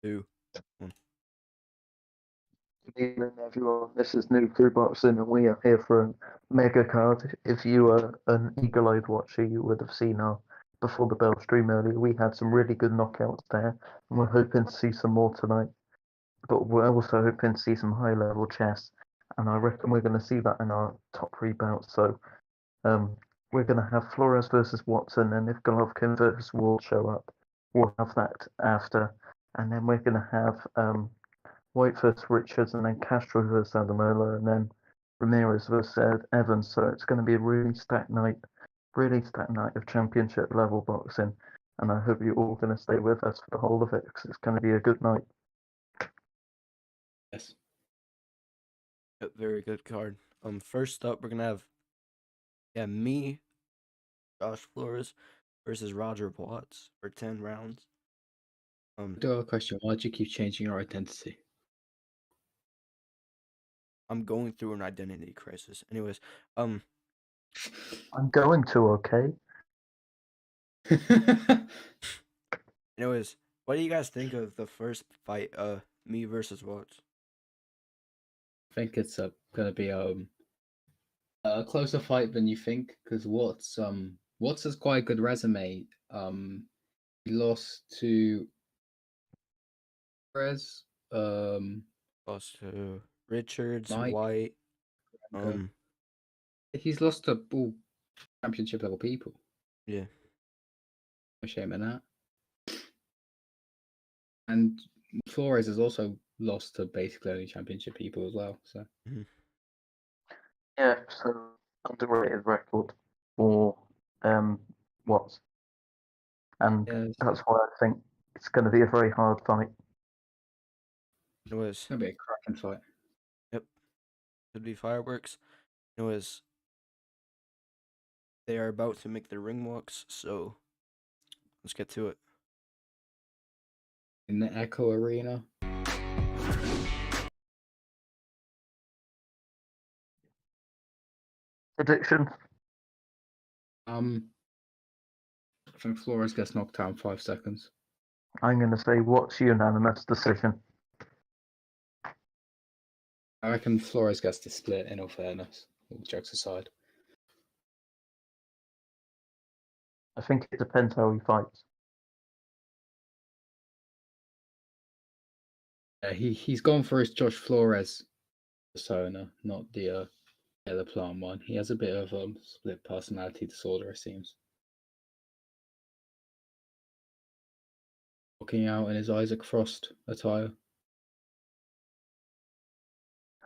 2, 1. Good evening, everyone. This is Noob Boxing, and we are here for a mega card. If you are an eagle-eyed watcher, you would have seen our Before the Bell stream earlier. We had some really good knockouts there, and we're hoping to see some more tonight. But we're also hoping to see some high-level chess, and I reckon we're going to see that in our top 3 bouts. So we're going to have Flores versus Watson, and if Golovkin versus Ward show up, we'll have that after. And then we're going to have White versus Richards, and then Castro versus ADEMOLA, and then Ramirez versus Evans. So it's going to be a really stacked night of championship level boxing. And I hope you're all going to stay with us for the whole of it, because it's going to be a good night. Yes. Yep, very good card. First up, we're gonna have me, Josh Flores, versus Roger Watts for 10 rounds. I do have a question. Why do you keep changing your identity? I'm going through an identity crisis. Anyways, I'm going to, okay? Anyways, what do you guys think of the first fight, me versus Watts? I think it's gonna be a closer fight than you think, because Watts has quite a good resume. He lost to Perez, Lost to Richards, Mike, White. He's lost to all championship level people. Yeah. No shame in that. And Flores has also lost to basically only championship people as well. So Yeah, so underrated record for Watts. And that's why I think it's going to be a very hard fight. It's gonna be a cracking fight. Yep. Could be fireworks. Anyways, they are about to make their ring walks, so let's get to it. In the Echo Arena. Prediction? I think Flores gets knocked out in 5 seconds. I'm going to say Watts unanimous decision. I reckon Flores gets the split, in all fairness, all jokes aside. I think it depends how he fights. Yeah, he's gone for his Josh Flores persona, not the plant one. He has a bit of split personality disorder, it seems. Walking out in his Isaac Frost attire.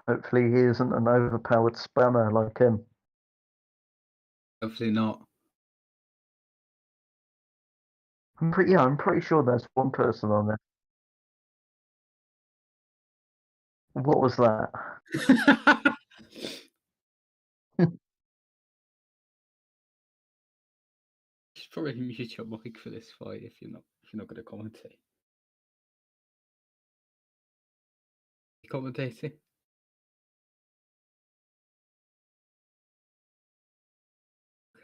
Hopefully he isn't an overpowered spammer like him. Hopefully not. I'm pretty sure there's one person on there. What was that? You should probably mute your mic for this fight if you're not going to commentate. You commentating?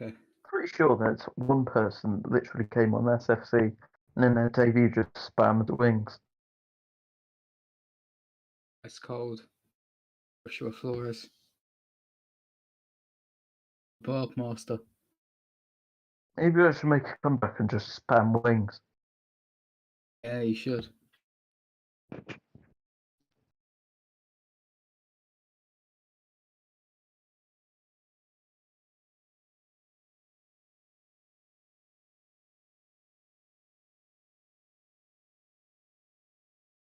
Okay. Pretty sure there's one person that literally came on SFC and in their debut just spammed the wings. Ice cold. Joshua Flores. Master. Maybe I should make a comeback and just spam wings. Yeah, you should.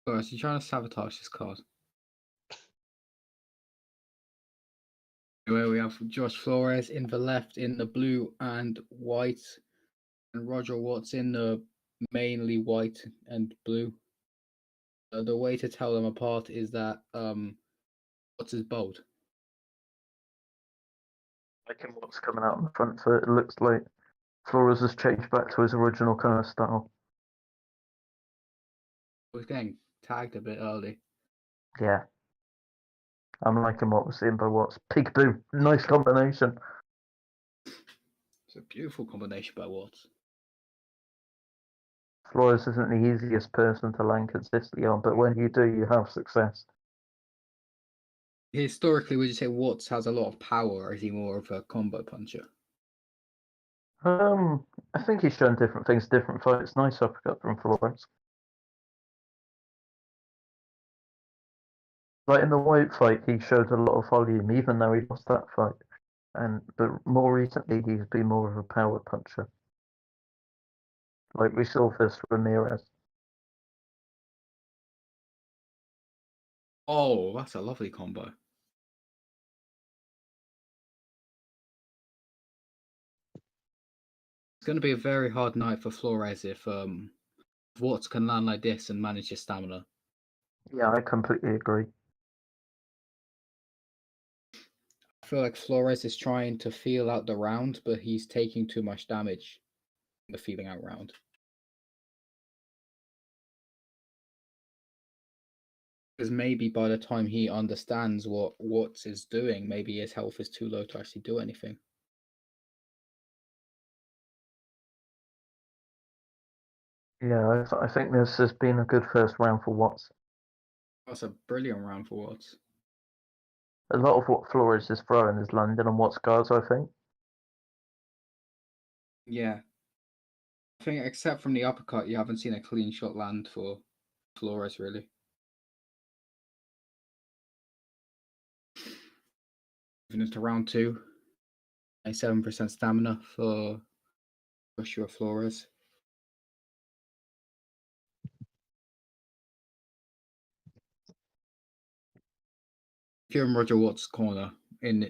Flores, you're trying to sabotage this card. Where we have Josh Flores in the left, in the blue and white, and Roger Watts in the mainly white and blue. The way to tell them apart is that Watts is bold. Like him, what's coming out in the front foot, it looks like Flores has changed back to his original kind of style. He was getting tagged a bit early. Yeah. I'm liking what we're seeing by Watts. Peekaboo, nice combination. It's a beautiful combination by Watts. Flores isn't the easiest person to land consistently on, but when you do, you have success. Historically, would you say Watts has a lot of power, or is he more of a combo puncher? I think he's shown different things, different fights. Nice uppercut from Flores. Like in the White fight, he showed a lot of volume, even though he lost that fight. But more recently, he's been more of a power puncher. Like we saw this Ramirez. Oh, that's a lovely combo. It's going to be a very hard night for Flores if Watts can land like this and manage his stamina. Yeah, I completely agree. I feel like Flores is trying to feel out the round, but he's taking too much damage in the feeling out round. Because maybe by the time he understands what Watts is doing, maybe his health is too low to actually do anything. Yeah, I think this has been a good first round for Watts. That's a brilliant round for Watts. A lot of what Flores is throwing is landing on Watts guards, I think. Yeah. I think except from the uppercut, you haven't seen a clean shot land for Flores, really. Moving into round 2. 97% stamina for Joshua Flores. If you're in Roger Watts' corner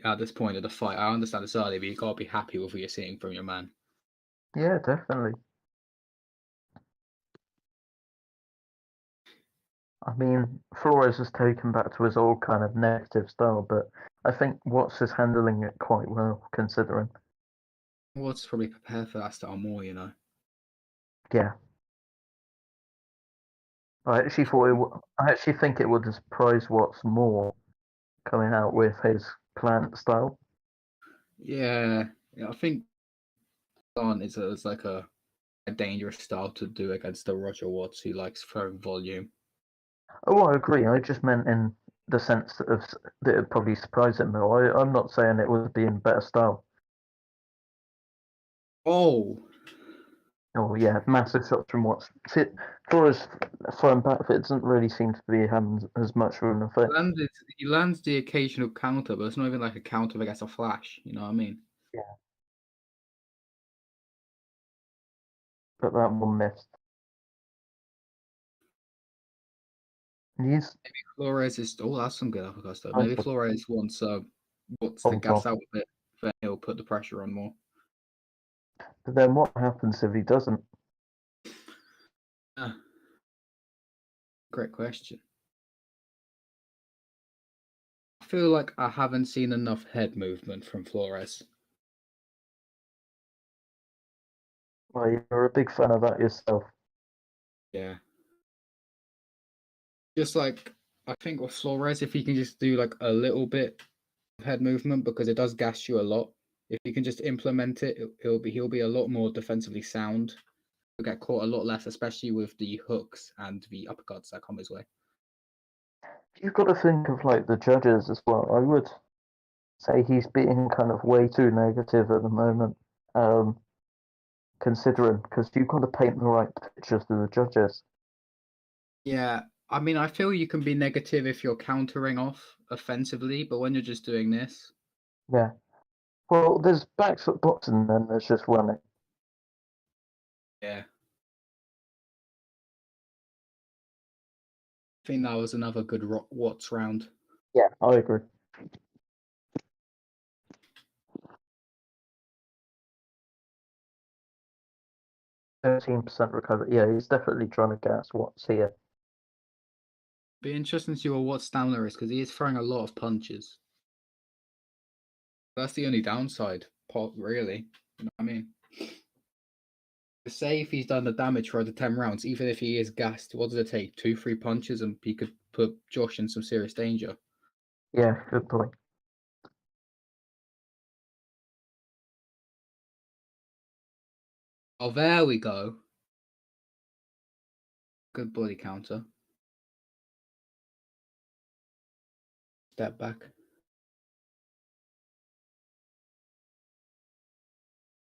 at this point of the fight, I understand it's early, but you gotta be happy with what you're seeing from your man. Yeah, definitely. I mean, Flores has taken back to his old kind of negative style, but I think Watts is handling it quite well, considering. Watts probably prepared for that style more, you know. Yeah. I actually think it would surprise Watts more coming out with his plant style. Yeah, I think on is like a dangerous style to do against the Roger Watts who likes throwing volume. Oh, I agree. I just meant in the sense that it'd probably surprise him more. I'm not saying it would be in better style. Oh, Oh yeah, massive shots from Watts. Flores throwing back fit doesn't really seem to be having as much of an effect. he lands the occasional counter, but it's not even like a counter against a flash. You know what I mean? Yeah. But that one missed. He's Maybe Flores is. Oh, that's some good uppercuts though. nice Maybe to Flores wants Watts to hold gas off. out a bit, then he'll put the pressure on more. But then what happens if he doesn't? Great question. I feel like I haven't seen enough head movement from Flores. Well, you're a big fan of that yourself. Yeah. Just like I think with Flores, if he can just do like a little bit of head movement because it does gas you a lot. If he can just implement it, he'll be a lot more defensively sound. He'll get caught a lot less, especially with the hooks and the uppercuts that come his way. You've got to think of like the judges as well. I would say he's being kind of way too negative at the moment, considering because you've got to paint the right picture to the judges. Yeah, I mean, I feel you can be negative if you're countering off offensively, but when you're just doing this, Yeah. Well, there's back foot boxing, then there's just running. yeah. I think that was another good Watts round. Yeah, I agree. 13% recovery. Yeah, he's definitely trying to gas Watts here. Be interesting to see what Watts' stamina is because he is throwing a lot of punches. That's the only downside part, really. You know what I mean? Say if he's done the damage for the 10 rounds, even if he is gassed, what does it take? 2-3 punches and he could put Josh in some serious danger. Yeah, good point. Oh, there we go. Good body counter. Step back.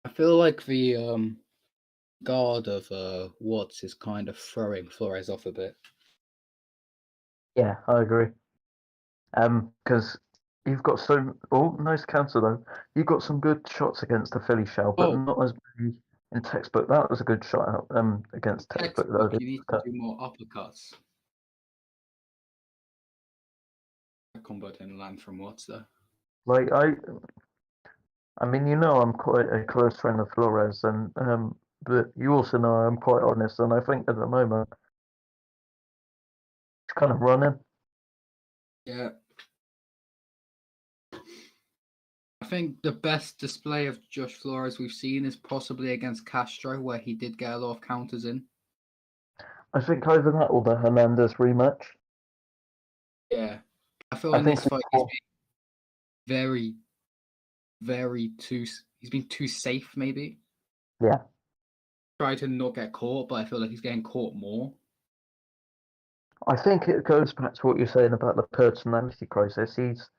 I feel like the guard of Watts is kind of throwing Flores off a bit. Yeah, I agree. Because you've got nice counter though. You've got some good shots against the Philly shell, but Oh. not as many in textbook. That was a good shot out against textbook. Textbook, you need to do more uppercuts. That combo didn't land from Watts though. Like I mean, I'm quite a close friend of Flores, and but you also know I'm quite honest, and I think at the moment it's kind of running. Yeah. I think the best display of Josh Flores we've seen is possibly against Castro, where he did get a lot of counters in. I think either that or the Hernandez rematch. Yeah. I feel I in think this fight he's been he's been too safe maybe. Yeah. Try to not get caught, but I feel like he's getting caught more. I think it goes back to what you're saying about the personality crisis. He's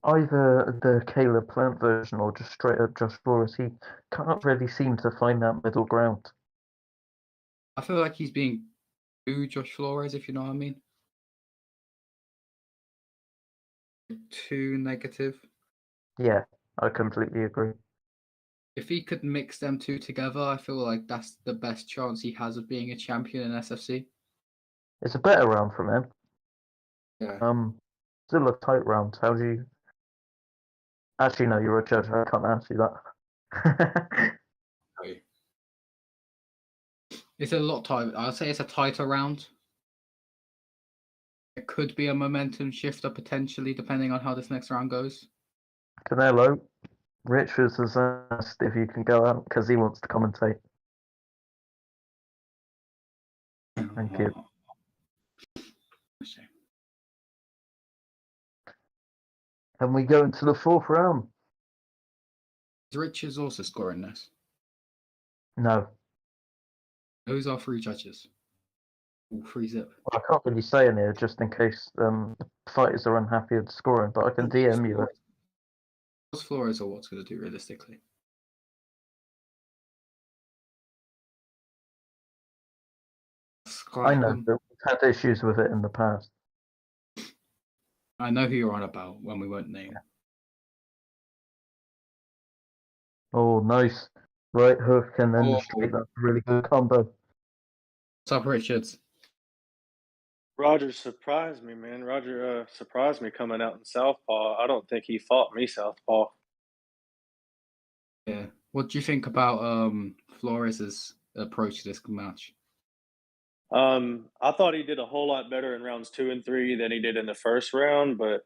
either the Caleb Plant version or just straight up Josh Flores. He can't really seem to find that middle ground. I feel like he's being too Josh Flores, if you know what I mean. Too negative. Yeah, I completely agree. If he could mix them two together, I feel like that's the best chance he has of being a champion in SFC. It's a better round from him. Yeah. Still a tight round. How do you? Actually, no, you're a judge. I can't ask you that. It's a lot tighter. I'll say it's a tighter round. It could be a momentum shifter potentially, depending on how this next round goes. Canelo, Richards has asked if you can go out because he wants to commentate. Thank you. And we go into the fourth round. Is Richards also scoring this? No. Who's our three judges? All three zip. Well, I can't really say in here just in case the fighters are unhappy with the scoring, but I can DM you. What's Flores or what's going to do realistically? I know, but we've had issues with it in the past. I know who you're on about when we won't name. Oh, nice. Right hook and then the straight. That's a really good combo. What's up, Richards? Roger surprised me, man. Roger surprised me coming out in Southpaw. I don't think he fought me Southpaw. Yeah. What do you think about Flores' approach to this match? I thought he did a whole lot better in rounds 2 and 3 than he did in the first round, but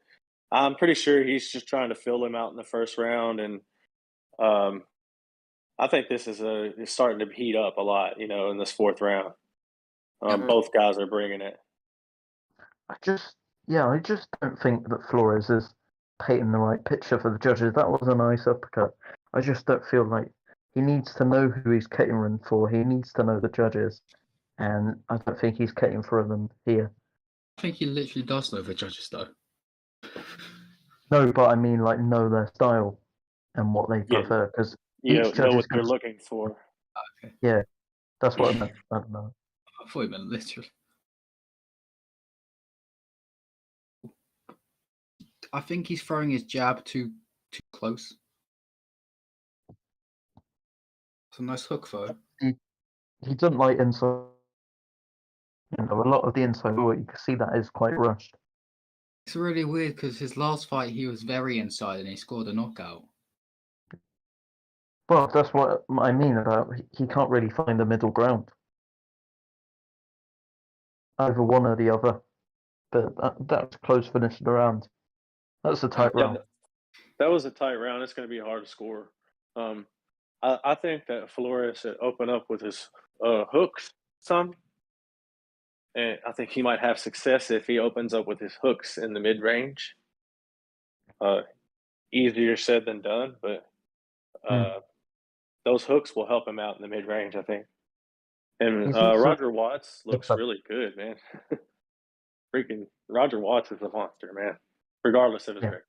I'm pretty sure he's just trying to fill him out in the first round, and I think this is starting to heat up a lot, in this fourth round. Both guys are bringing it. I just don't think that Flores is painting the right picture for the judges. That was a nice uppercut. I just don't feel like he needs to know who he's catering for. He needs to know the judges, and I don't think he's catering for them here. I think he literally does know the judges, though. No, but I mean, like, know their style and what they prefer, because each judge know is what they're gonna... looking for. Okay. Yeah, that's what I meant. I don't know. I thought you meant literally. I think he's throwing his jab too close. It's a nice hook, though. He doesn't like inside. A lot of the inside work, you can see that is quite rushed. It's really weird because his last fight he was very inside and he scored a knockout. Well, that's what I mean about he can't really find the middle ground. Either one or the other. But that's a close finish of the round. That's a tight round. That was a tight round. It's going to be hard to score. I think that Flores should open up with his hooks some. And I think he might have success if he opens up with his hooks in the mid-range. Easier said than done, but those hooks will help him out in the mid-range, I think. And He's also Roger Watts looks really good, man. Freaking Roger Watts is a monster, man. Regardless of his Yeah. record.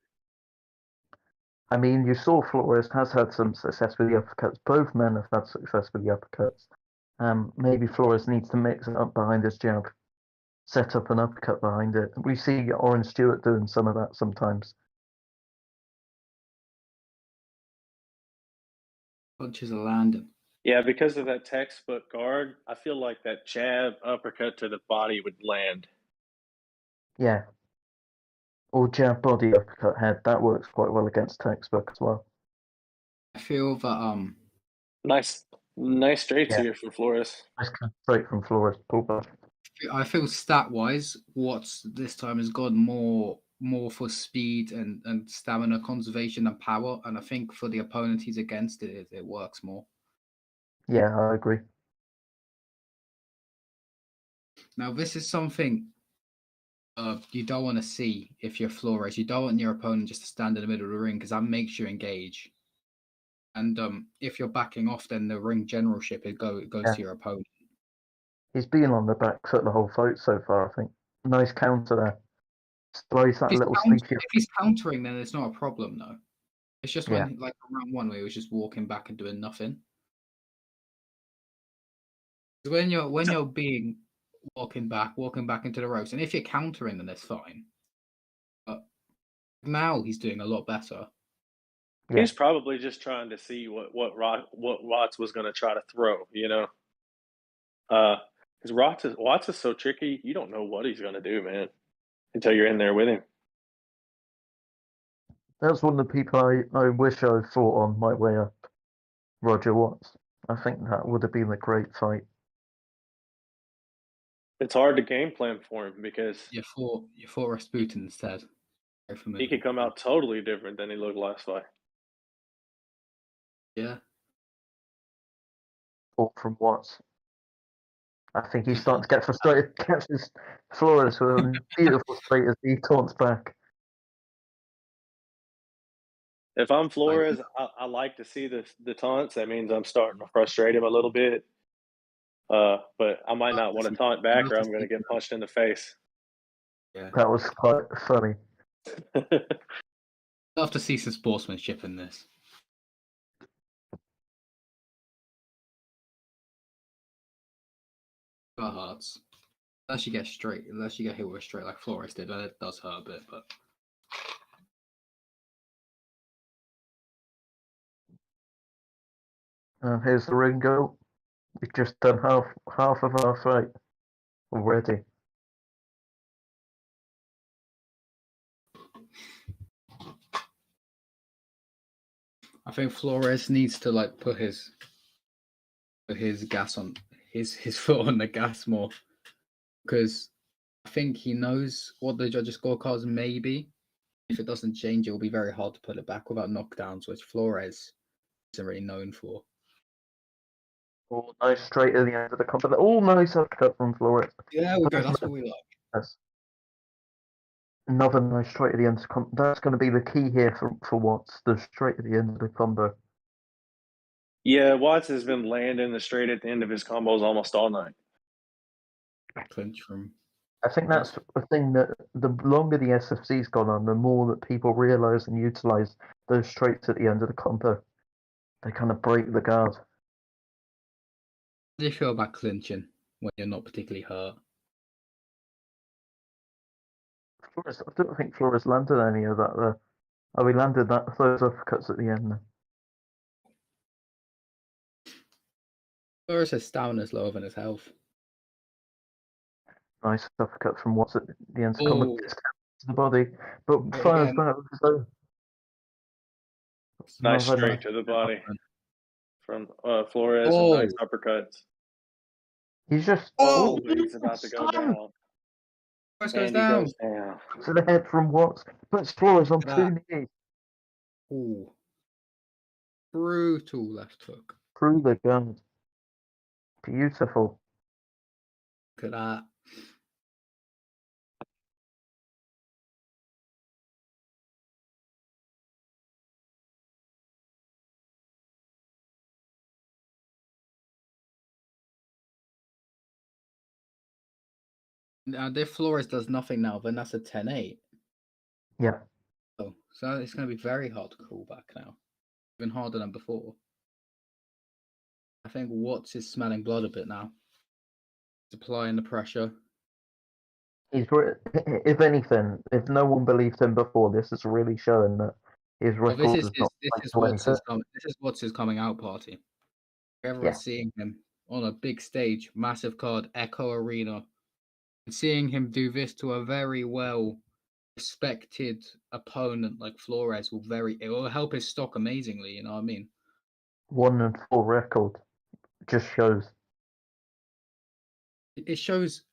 I mean, you saw Flores has had some success with the uppercuts. Both men have had success with the uppercuts. Maybe Flores needs to mix it up behind his jab, set up an uppercut behind it. We see Orange Stewart doing some of that sometimes. Punches are landing. Yeah, because of that textbook guard, I feel like that jab uppercut to the body would land. Yeah. Or jab body uppercut head. That works quite well against textbook as well. I feel that Nice straights Yeah. here from Flores. Nice cut straight from Flores. Pull back. I feel stat wise, Watts this time has gone more for speed and stamina conservation and power, and I think for the opponent he's against it works more. Yeah, I agree. Now this is something you don't want to see if you're Flores. You don't want your opponent just to stand in the middle of the ring because that makes you engage. And if you're backing off, then the ring generalship goes to your opponent. He's been on the back foot the whole fight so far, I think. Nice counter there. Slice that little sneaky. If he's countering, then it's not a problem, though. It's just when, Yeah. like, round one, where he was just walking back and doing nothing. When you're being walking back into the ropes, and if you're countering, then it's fine. But now he's doing a lot better. Yeah. He's probably just trying to see what Watts was going to try to throw, you know. Because Watts is so tricky, you don't know what he's going to do, man, until you're in there with him. That's one of the people I wish I fought on my way up. Roger Watts. I think that would have been a great fight. It's hard to game plan for him because You fought Rasputin instead. he could come out totally different than he looked last fight. Yeah. Fought from Watts. I think he's starting to get frustrated. Catches Flores with a beautiful straight as he taunts back. If I'm Flores, I like to see the taunts. That means I'm starting to frustrate him a little bit. But I might not want to taunt back, or I'm going to get punched in the face. Yeah. That was quite funny. Love to see some sportsmanship in this. Got hearts. Unless you get hit with a straight like Flores did, then it does hurt a bit, but Here's the ring go. We've just done half of our fight already. I think Flores needs to like put his gas on his foot on the gas more, because I think he knows what the judges' scorecards may be. If it doesn't change, it will be very hard to put it back without knockdowns, which Flores isn't really known for. Oh, nice straight at the end of the combat. Oh, nice uppercut from Flores. Yeah, we go. That's what we like. Yes. Another nice straight at the end. That's going to be the key here for Watts. The straight at the end of the combo. Yeah, Watts has been landing the straight at the end of his combos almost all night. Clinch from. I think that's the thing, that the longer the SFC's gone on, the more that people realise and utilise those straights at the end of the combo. They kind of break the guard. How do you feel about clinching when you're not particularly hurt? Flores, I don't think Flores landed any of that there. Oh, he landed those uppercuts at the end there. Flores' stamina is lower than his health. Nice uppercut from Watts at the end of the Oh. combo. Gets to the body, but Yeah, fires again. back with his own. Nice Another straight to the body from Flores and nice uppercuts. He's just He's about to go down. Flores And goes he down. goes down. to the head from Watts, puts Flores on Look at two knees Ooh. Brutal left hook. through the guard. Beautiful. Look at that. And if Flores does nothing now, then that's a 10-8. Yeah. Oh, so it's going to be very hard to call back now. Even harder than before. I think Watts is smelling blood a bit now. He's applying the pressure. If anything, if no one believed him before, this is really showing that his Well, record is not this quite is to Watts' anything. this is Watts' coming out party. Ever Yeah. seeing him on a big stage, massive card, Echo Arena, and seeing him do this to a very well respected opponent like Flores it will help his stock amazingly, you know what I mean? 1-4 record just shows. It shows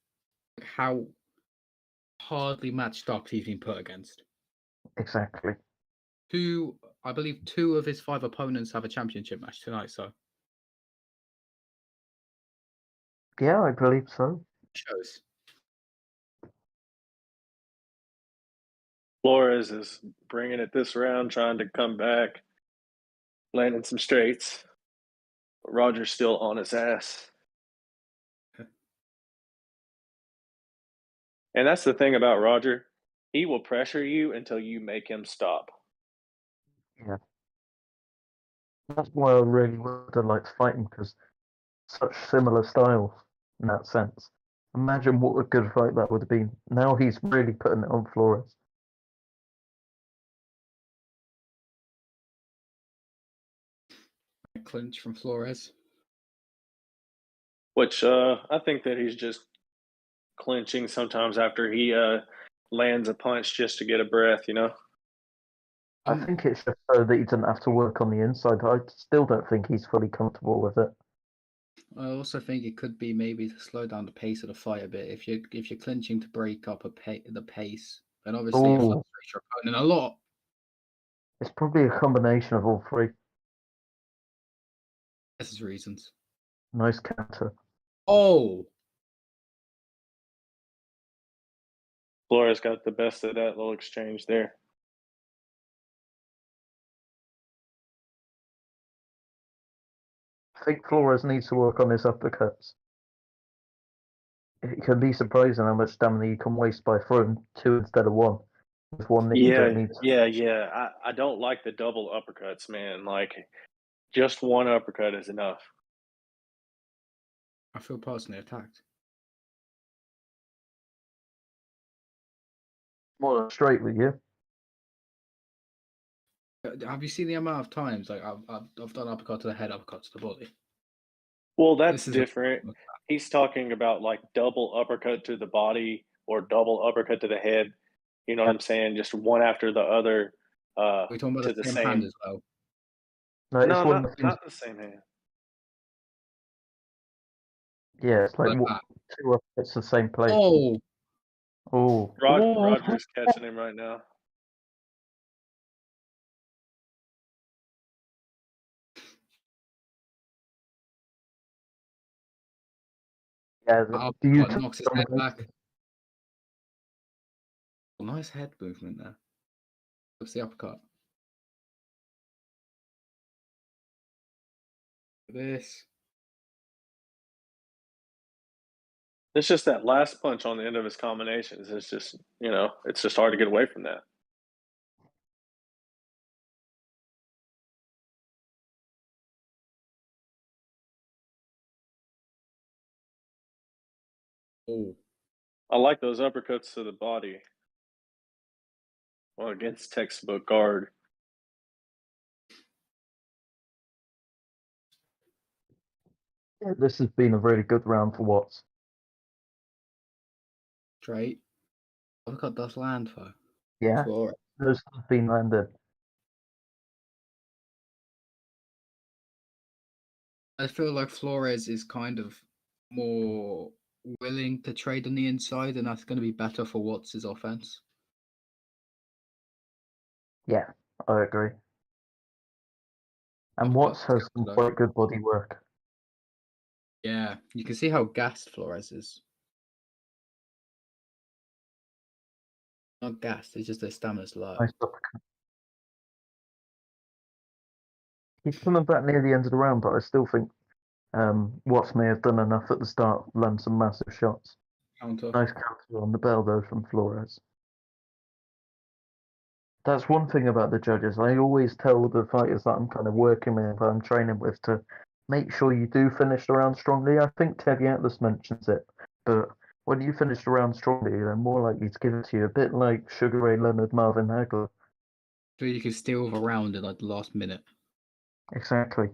how hardly matched up he's been put against. Exactly. I believe 2 of his 5 opponents have a championship match tonight, so Yeah, I believe so. shows. Flores is bringing it this round, trying to come back, landing some straights. But Roger's still on his ass. And that's the thing about Roger. He will pressure you until you make him stop. Yeah. That's why I really would have liked fighting, because such similar styles in that sense. Imagine what a good fight that would have been. Now he's really putting it on Flores. A clinch from Flores. Which I think that he's just clinching sometimes after he lands a punch just to get a breath, you know? I think it's just so that he doesn't have to work on the inside. I still don't think he's fully comfortable with it. I also think it could be maybe to slow down the pace of the fight a bit. If you're clinching to break up the pace, then obviously it Ooh. frustrates your opponent a lot. It's probably a combination of all three. This is reasons. Nice counter. Oh, Flores got the best of that little exchange there. I think Flores needs to work on his uppercuts. It can be surprising how much stamina you can waste by throwing 2 instead of 1. With 1 that you don't need. Yeah. I don't like the double uppercuts, man. Like, just one uppercut is enough. I feel personally attacked. More straight with you. Have you seen the amount of times like I've done uppercut to the head, uppercut to the body? Well, that's This is a- different. He's talking about like double uppercut to the body or double uppercut to the head. You know what I'm saying? Just one after the other. We're talking about to the the same hand same. as well. No, it's No, one of the things. not the same hand. Yeah, it's like Like what, that. 2 uppercuts the same place. Oh, Oh. Roger's catching him right now. Yeah, do you knocks his head back. Oh, nice head movement there. What's the uppercut? This. It's just that last punch on the end of his combinations. It's just, it's just hard to get away from that. Oh, I like those uppercuts to the body. Well, against textbook guard. Yeah, this has been a really good round for Watts. straight. Uppercut does land though. Yeah, Flores. those have been landed. I feel like Flores is kind of more willing to trade on the inside, and that's going to be better for Watts' offense. Yeah, I agree. And Uppercut Watts to the has some upper quite good body work. Yeah, you can see how gassed Flores is. Not gassed, it's just their stamina's low. Nice uppercut. He's coming back near the end of the round, but I still think Watts may have done enough at the start, land some massive shots. Counter. Nice counter on the bell though from Flores. That's one thing about the judges. I always tell the fighters that I'm kind of working with, I'm training with, to make sure you do finish the round strongly. I think Teddy Atlas mentions it, but when you finish the round strongly, they're more likely to give it to you, a bit like Sugar Ray Leonard, Marvin Hagler. So you can steal the round in like the last minute. Exactly.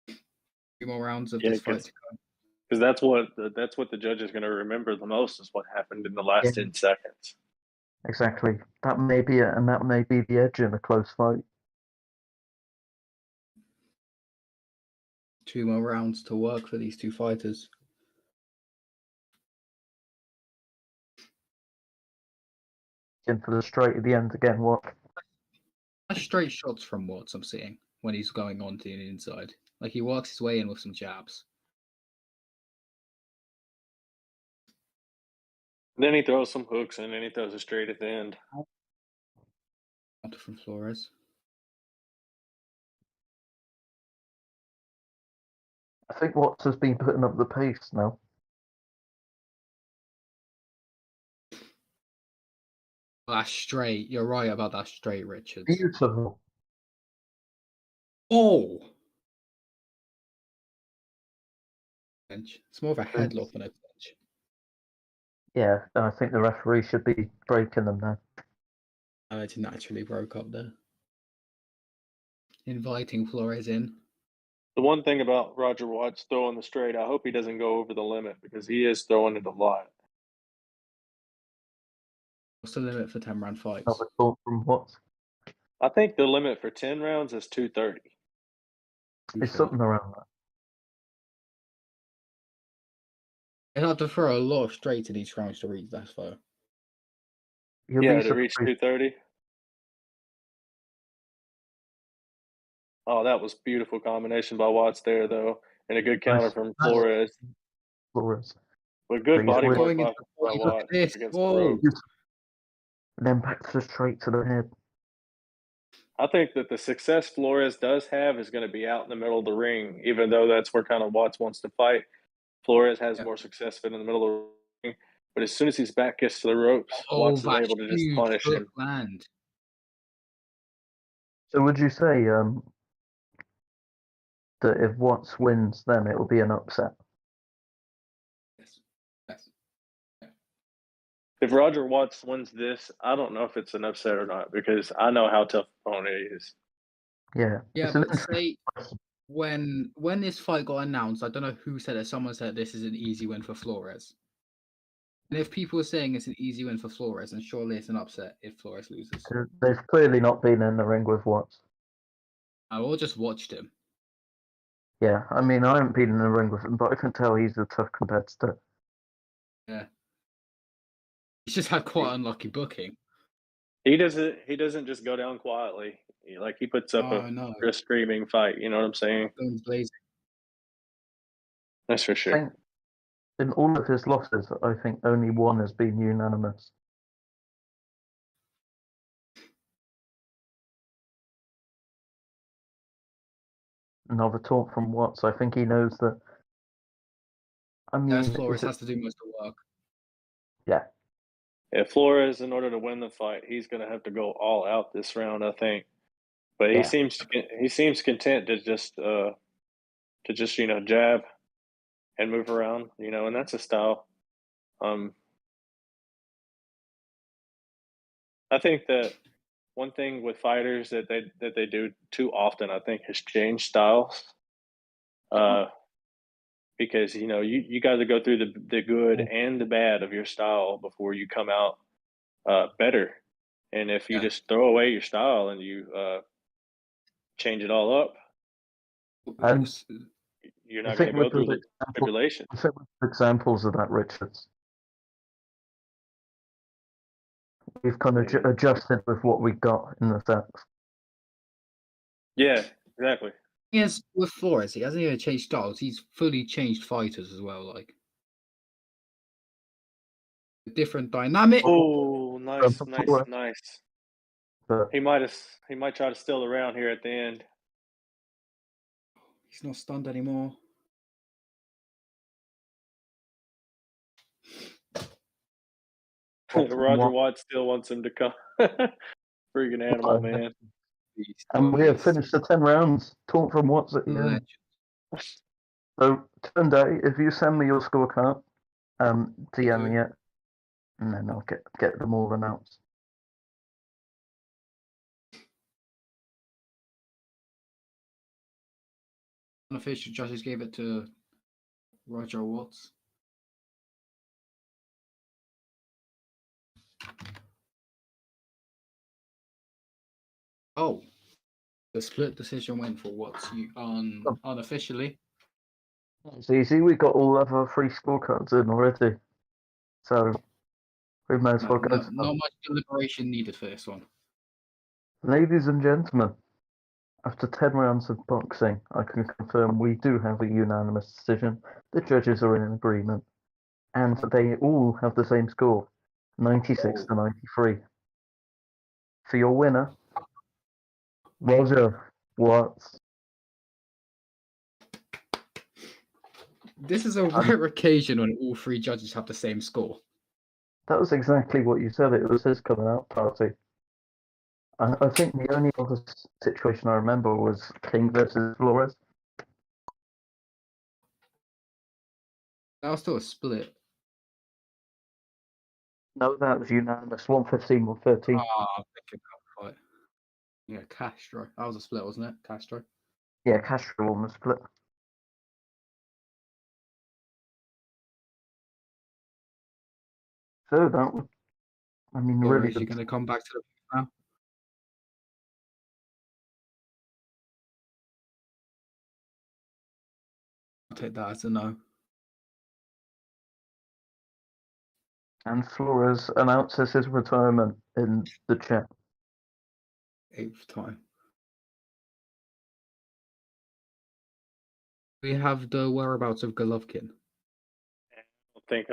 2 more rounds of Yeah, this fight to come. because that's what the judge is going to remember the most is what happened in the last Yeah. 10 seconds. Exactly. That may be it, and that may be the edge in a close fight. 2 more rounds to work for these two fighters. In for the straight at the end again. What? Nice straight shots from Watts I'm seeing when he's going on to the inside. Like he works his way in with some jabs. Then he throws some hooks and then he throws it straight at the end. Counter from Flores. I think Watts has been putting up the pace now. That's straight. You're right about that straight, Richards. Beautiful. Oh! Bench. It's more of a headlock than a bench. Yeah, I think the referee should be breaking them now. It naturally broke up there. Inviting Flores in. The one thing about Roger Watts throwing the straight, I hope he doesn't go over the limit because he is throwing it a lot. What's the limit for 10-round fights? Another thought from Watts. I think the limit for 10 rounds is 230. It's something around that. They have to throw a lot of straight in each round to reach that far. You'll Yeah, be to reach surprised. 230. Oh, that was beautiful combination by Watts there, though, and a good counter Nice. from Flores. Flores. But good He's body with- work Going into by look Watts at this. against the Whoa! ropes. And then back to the straight to the head. I think that the success Flores does have is going to be out in the middle of the ring, even though that's where kind of Watts wants to fight. Flores has Yeah. more success fit in the middle of the ring, but as soon as his back gets to the ropes, Oh, Watts is that able to just huge punish hook him. land. So would you say that if Watts wins, then it will be an upset? Yes. Yes. If Roger Watts wins this, I don't know if it's an upset or not because I know how tough opponent he is. Yeah. Yeah, It's an but interesting say question. when this fight got announced, I don't know who said it. Someone said this is an easy win for Flores. And if people are saying it's an easy win for Flores, then surely it's an upset if Flores loses. They've clearly not been in the ring with Watts. I all just watched him. Yeah, I mean, I haven't been in the ring with him, but I can tell he's a tough competitor. Yeah. He's just had quite unlucky booking. He doesn't just go down quietly. He puts up Oh no. a screaming fight. You know what I'm saying? Guns blazing. That's for I sure. think in all of his losses, I think only one has been unanimous. Another talk from Watts. I think he knows that. I mean, Yes, Flores is it- has to do most of the work. yeah, Yeah, Flores, in order to win the fight, he's going to have to go all out this round, I think. But Yeah. he seems content to just jab and move around, and that's a style. I think that one thing with fighters that they do too often, I think, is change styles. Because you got to go through the good and the bad of your style before you come out better. And if you Yeah. just throw away your style and you change it all up, And you're I not going think to go with through the the tribulation. I think with examples of that, Richards, we've kind of adjusted with what we got in the sets. Yeah, exactly. Yes, with Flores, he hasn't even changed styles. He's fully changed fighters as well. Like a different dynamic. Oh, nice. Flores. But He might try to steal around here at the end. He's not stunned anymore. Roger Watts still wants him to come. Freaking animal, man. And we have finished the 10 rounds. Taunt from Watts at the end. Legend. So, turn day, if you send me your scorecard, DM me it, and then I'll get them all announced. Unofficial judges gave it to Roger Watts. Oh, the split decision went for Watts. Unofficially. It's easy. We got all of our free scorecards in already, so we may as well go. Not much deliberation needed for this one. Ladies and gentlemen, after 10 rounds of boxing, I can confirm we do have a unanimous decision. The judges are in agreement, and they all have the same score, 96 to 93. For your winner, Roger Watts. This is a rare occasion when all three judges have the same score. That was exactly what you said. It was his coming out party. I think the only other situation I remember was King versus Flores. That was still a split. No, that was unanimous. 115, 113. I'm thinking that fight. Yeah, Castro. That was a split, wasn't it? Castro. Yeah, Castro won the split. So that was, I mean, Or really is he going to come back to the now? I'll take that as a no. And Flores announces his retirement in the chat. 8th time. We have the whereabouts of Golovkin. I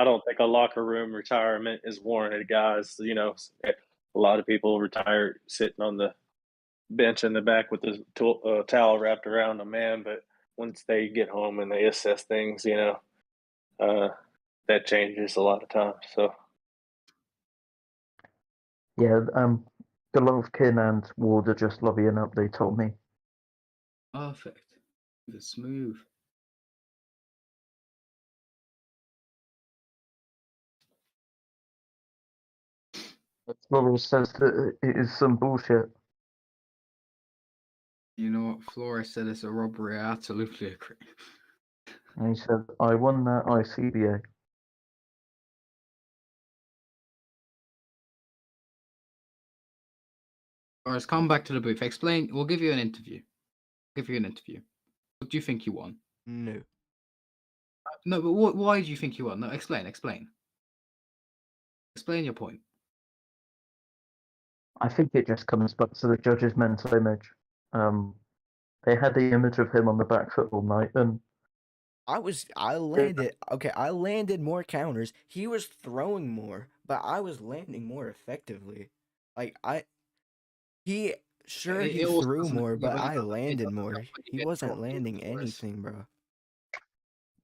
don't think a locker room retirement is warranted, guys. You know, a lot of people retire sitting on the bench in the back with the towel wrapped around them, man. But once they get home and they assess things, you know, that changes a lot of times. So, yeah, Golovkin and Ward are just lobbying up. They told me. Perfect. It's smooth. Flores says that it is some bullshit. You know what? Flores said it's a robbery. I absolutely agree. And he said, I won that ICBA. Flores, come back to the booth. Explain. We'll give you an interview. What do you think you won? No. No, but why do you think you won? No, explain. Explain your point. I think it just comes back to the judge's mental image. They had the image of him on the back foot all night, and I landed more counters. He was throwing more, but I was landing more effectively. Like he threw more, but I landed more. He wasn't landing anything, bro.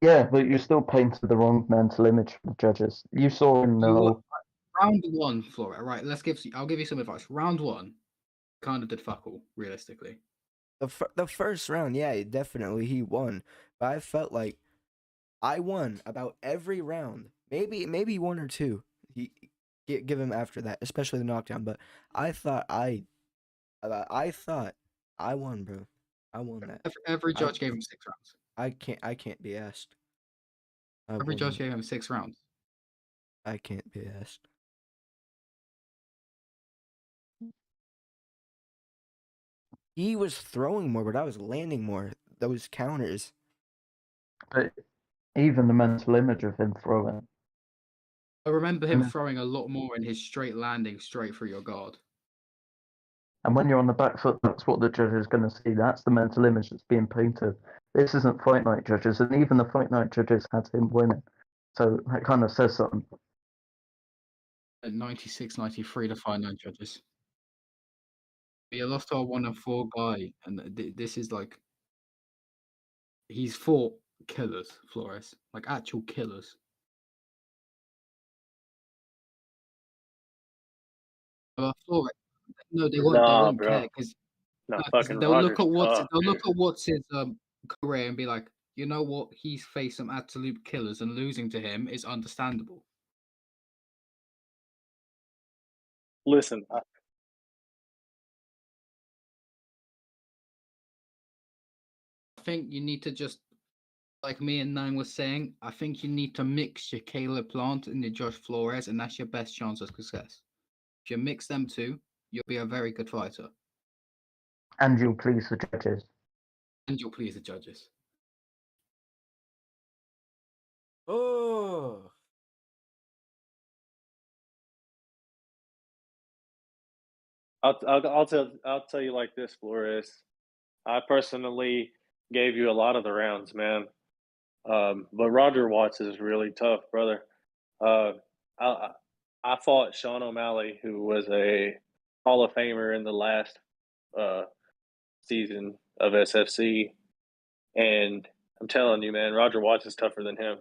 yeah, but you still painted the wrong mental image for the judges. You saw in round one, Flora. Right, I'll give you some advice. Round one, kind of did fuck all, realistically. The first round, yeah, definitely he won, but I felt like I won about every round. Maybe one or two. Give him after that, especially the knockdown. But I thought I won, bro. I won that. Every judge gave him 6 rounds. I can't be asked. Every judge gave him 6 rounds. I can't be asked. He was throwing more, but I was landing more. Those counters. But even the mental image of him throwing. I remember him throwing a lot more in his straight landing straight through your guard. And when you're on the back foot, that's what the judge is going to see. That's the mental image that's being painted. This isn't Fight Night judges, and even the Fight Night judges had him winning. So that kind of says something. At 96, 93, the Fight Night judges. He lost to a 1-4 guy, and this is like he's fought killers, Flores, like actual killers. Flores, no, they won't. They Nah, won't care bro. because No, fucking they'll look Rogers at what's tough, they'll look dude. at what's his career and be like, you know what, he's faced some absolute killers, and losing to him is understandable. Listen, I think you need to just, like me and Nine was saying, I think you need to mix your Caleb Plant and your Josh Flores, and that's your best chance of success. If you mix them two, you'll be a very good fighter, And you'll please the judges. and you'll please the judges. Oh. I'll tell you like this, Flores. I personally gave you a lot of the rounds, man. But Roger Watts is really tough, brother. Uh, I I fought Sean O'Malley, who was a Hall of Famer in the last uh, season of SFC, and I'm telling you, man, Roger Watts is tougher than him.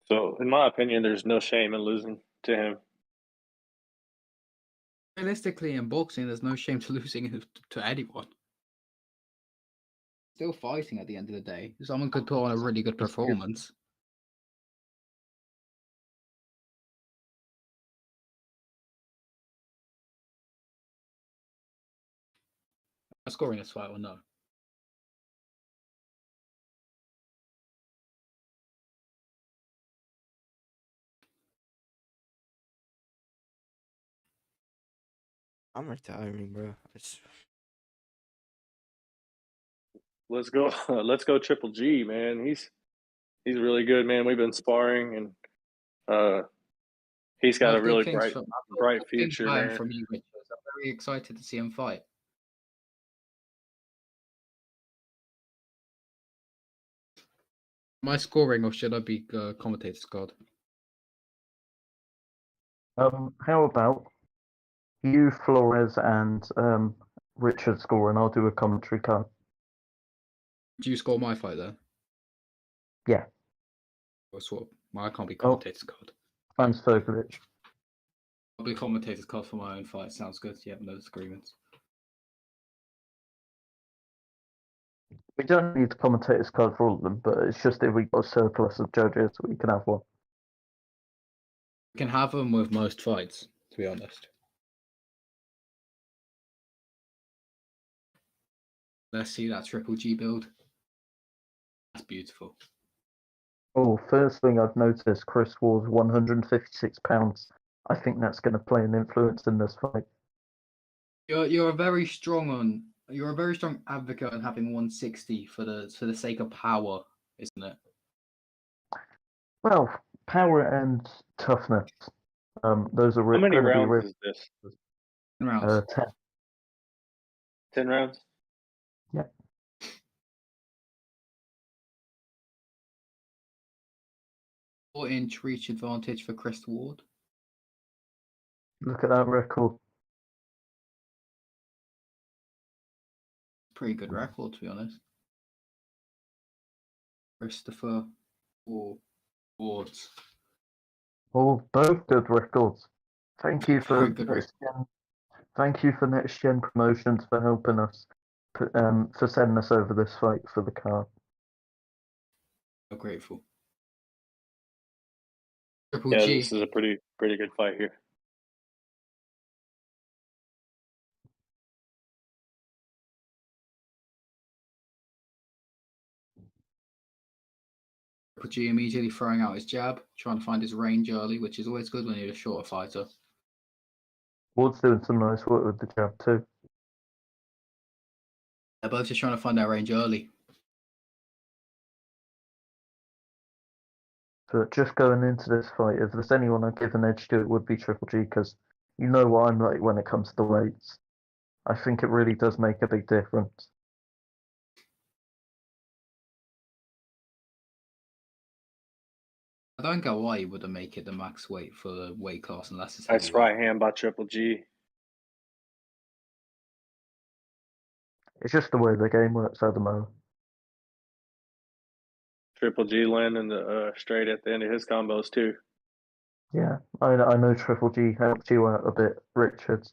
So, in my opinion, there's no shame in losing to him. Realistically, in boxing, there's no shame to losing to anyone. Still fighting at the end of the day. Someone could put on a really good performance. Am I scoring this fight or no? I'm retiring, bro. Let's go, let's go, Triple G, man. He's really good, man. We've been sparring, and he's got a really bright future, man. From you, Richard. I'm very excited to see him fight. Am I scoring, or should I be commentator's card? How about you, Flores, and Richard score, and I'll do a commentary card. Do you score my fight there? Yeah. Or swap? I can't be commentator's card. Franz Vogelic. I'll be commentator's card for my own fight. Sounds good. Yeah, no disagreements. We don't need to commentator's card for all of them, but it's just if we got a surplus of judges, we can have one. We can have them with most fights, to be honest. Let's see that Triple G build. That's beautiful. Oh, first thing I've noticed, Chris Ward's 156 pounds. I think that's going to play an influence in this fight. You're a very strong advocate on having 160 for the sake of power, isn't it? Well, power and toughness. Those are How many going to be rounds is this? 10 rounds. 10. 10 rounds? Yeah. Four-inch reach advantage for Chris Ward. Look at that record. Pretty good record, to be honest. Christopher Wards. Oh, both good records. Thank you for Very good next gen. Thank you for Next Gen Promotions for helping us, for sending us over this fight for the card. I'm grateful. Triple Yeah, G. this is a pretty good fight here. Triple G immediately throwing out his jab, trying to find his range early, which is always good when you're a shorter fighter. Ward's doing some nice work with the jab too. They're both just trying to find their range early. But just going into this fight, if there's anyone I'd give an edge to, it would be Triple G, because you know what I'm like when it comes to the weights. I think it really does make a big difference. I don't get why you wouldn't make it the max weight for the weight class unless it's Nice heavyweight. right hand by Triple G. It's just the way the game works at the moment. Triple G landing the straight at the end of his combos too. Yeah, I know Triple G helped you out a bit, Richards.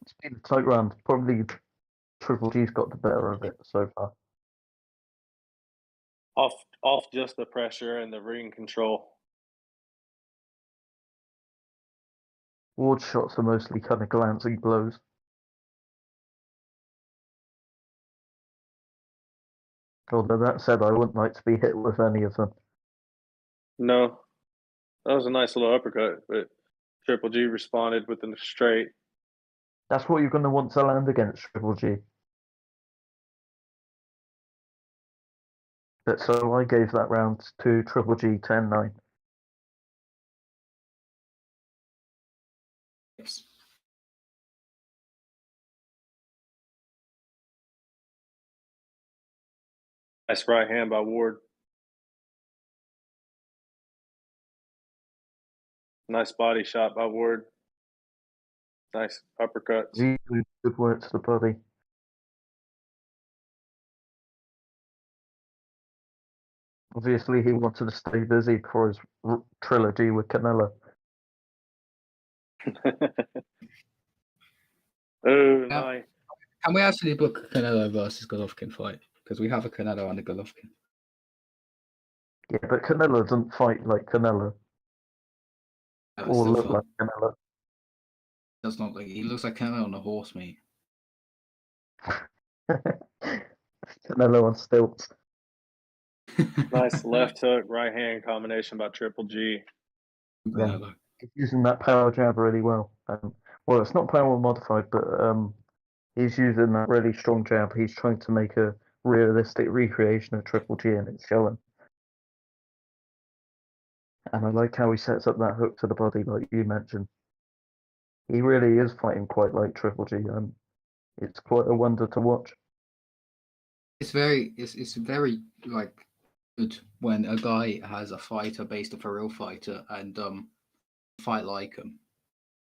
It's been a tight round. Probably Triple G's got the better of it so far. Off just the pressure and the ring control. Ward's shots are mostly kind of glancing blows. Although that said, I wouldn't like to be hit with any of them. No, that was a nice little uppercut, but Triple G responded with the straight. That's what you're going to want to land against Triple G. But so I gave that round to Triple G 10-9. Yes. Nice right hand by Ward. Nice body shot by Ward. Nice uppercuts. Really good work to the body. Obviously, he wanted to stay busy for his trilogy with Canelo. Oh, Now, nice. can we actually book Canelo versus Golovkin fight? Because we have a Canelo and a Golovkin. Yeah, but Canelo doesn't fight like Canelo. That Or still look fun. like Canelo. Does not like he looks like Canelo on a horse, mate. Canelo on stilts. Nice left hook, right hand combination by Triple G. Yeah. Canelo. He's using that power jab really well. Well, it's not power modified, but he's using that really strong jab. He's trying to make a realistic recreation of Triple G, and it's showing. And I like how he sets up that hook to the body, like you mentioned. He really is fighting quite like Triple G, and it's quite a wonder to watch. It's very like good when a guy has a fighter based off a real fighter and fight like him,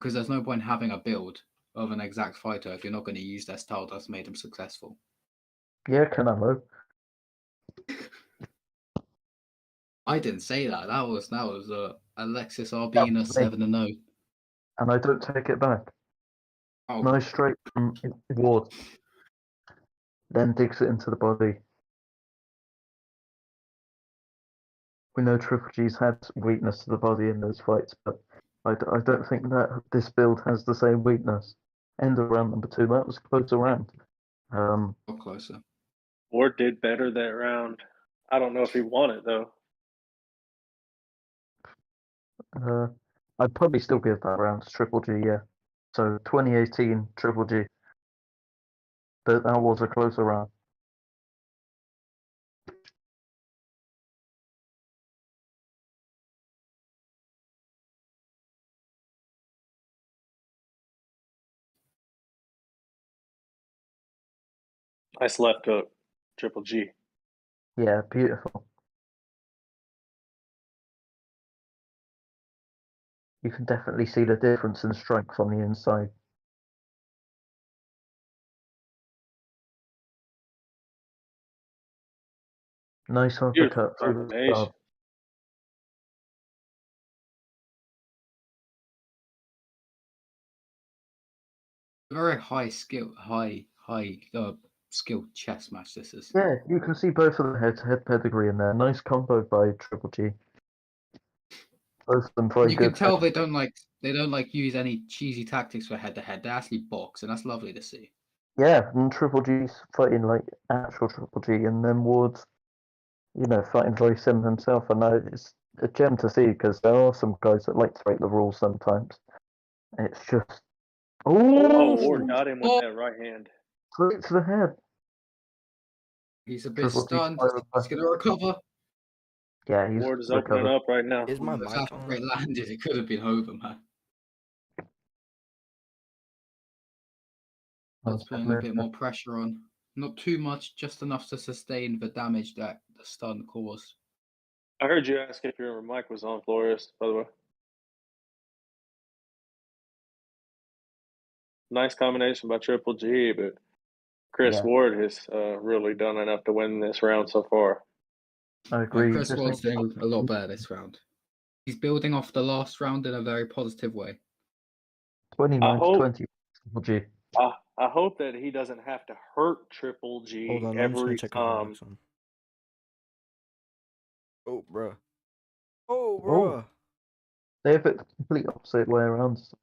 because there's no point having a build of an exact fighter if you're not going to use their style that's made him successful. Yeah, Canelo. I didn't say that. That was Alexis Arbina 7-0. And I don't take it back. Oh, Nice straight from Ward. Then digs it into the body. We know Triple G's had weakness to the body in those fights, but I don't think that this build has the same weakness. End of round number 2. That was a closer round. closer. Ward did better that round. I don't know if he won it though. I'd probably still give that round to Triple G, yeah. So 2018 Triple G. But that was a closer round. Nice left hook, Triple G. Yeah, beautiful. You can definitely see the difference in strength on the inside. Nice Beautiful uppercut through the combination. guard. Very high skill chess match. This is. Yeah, you can see both of the head-to-head pedigree in there. Nice combo by Triple G. Both of them very You good. can tell they don't like use any cheesy tactics for head to head. They actually box, and that's lovely to see. Yeah, and Triple G's fighting like actual Triple G, and then Ward's, fighting very similar himself. I know a gem to see because there are some guys that like to break the rules sometimes. And it's just Oh, Ward oh, got him with that right hand. straight to the head. He's a bit Triple G stunned. fire He's going to recover. Yeah, he's Ward is opening recovered. up right now. Is my If mic that on? straight landed, it could have been over, man. That's putting a bit more pressure on. Not too much, just enough to sustain the damage that the stun caused. I heard you ask if your mic was on, Flores, by the way. Nice combination by Triple G, but Chris Yeah. Ward has really done enough to win this round so far. I agree. Chris Just Ward's doing a lot better this round. He's building off the last round in a very positive way. 29 I to hope- 20. Triple G. I hope that he doesn't have to hurt Triple G Hold on, I'm just gonna every check if my time. mic's on. Oh, bruh. Oh, Oh. bruh. They have it the complete opposite way around. So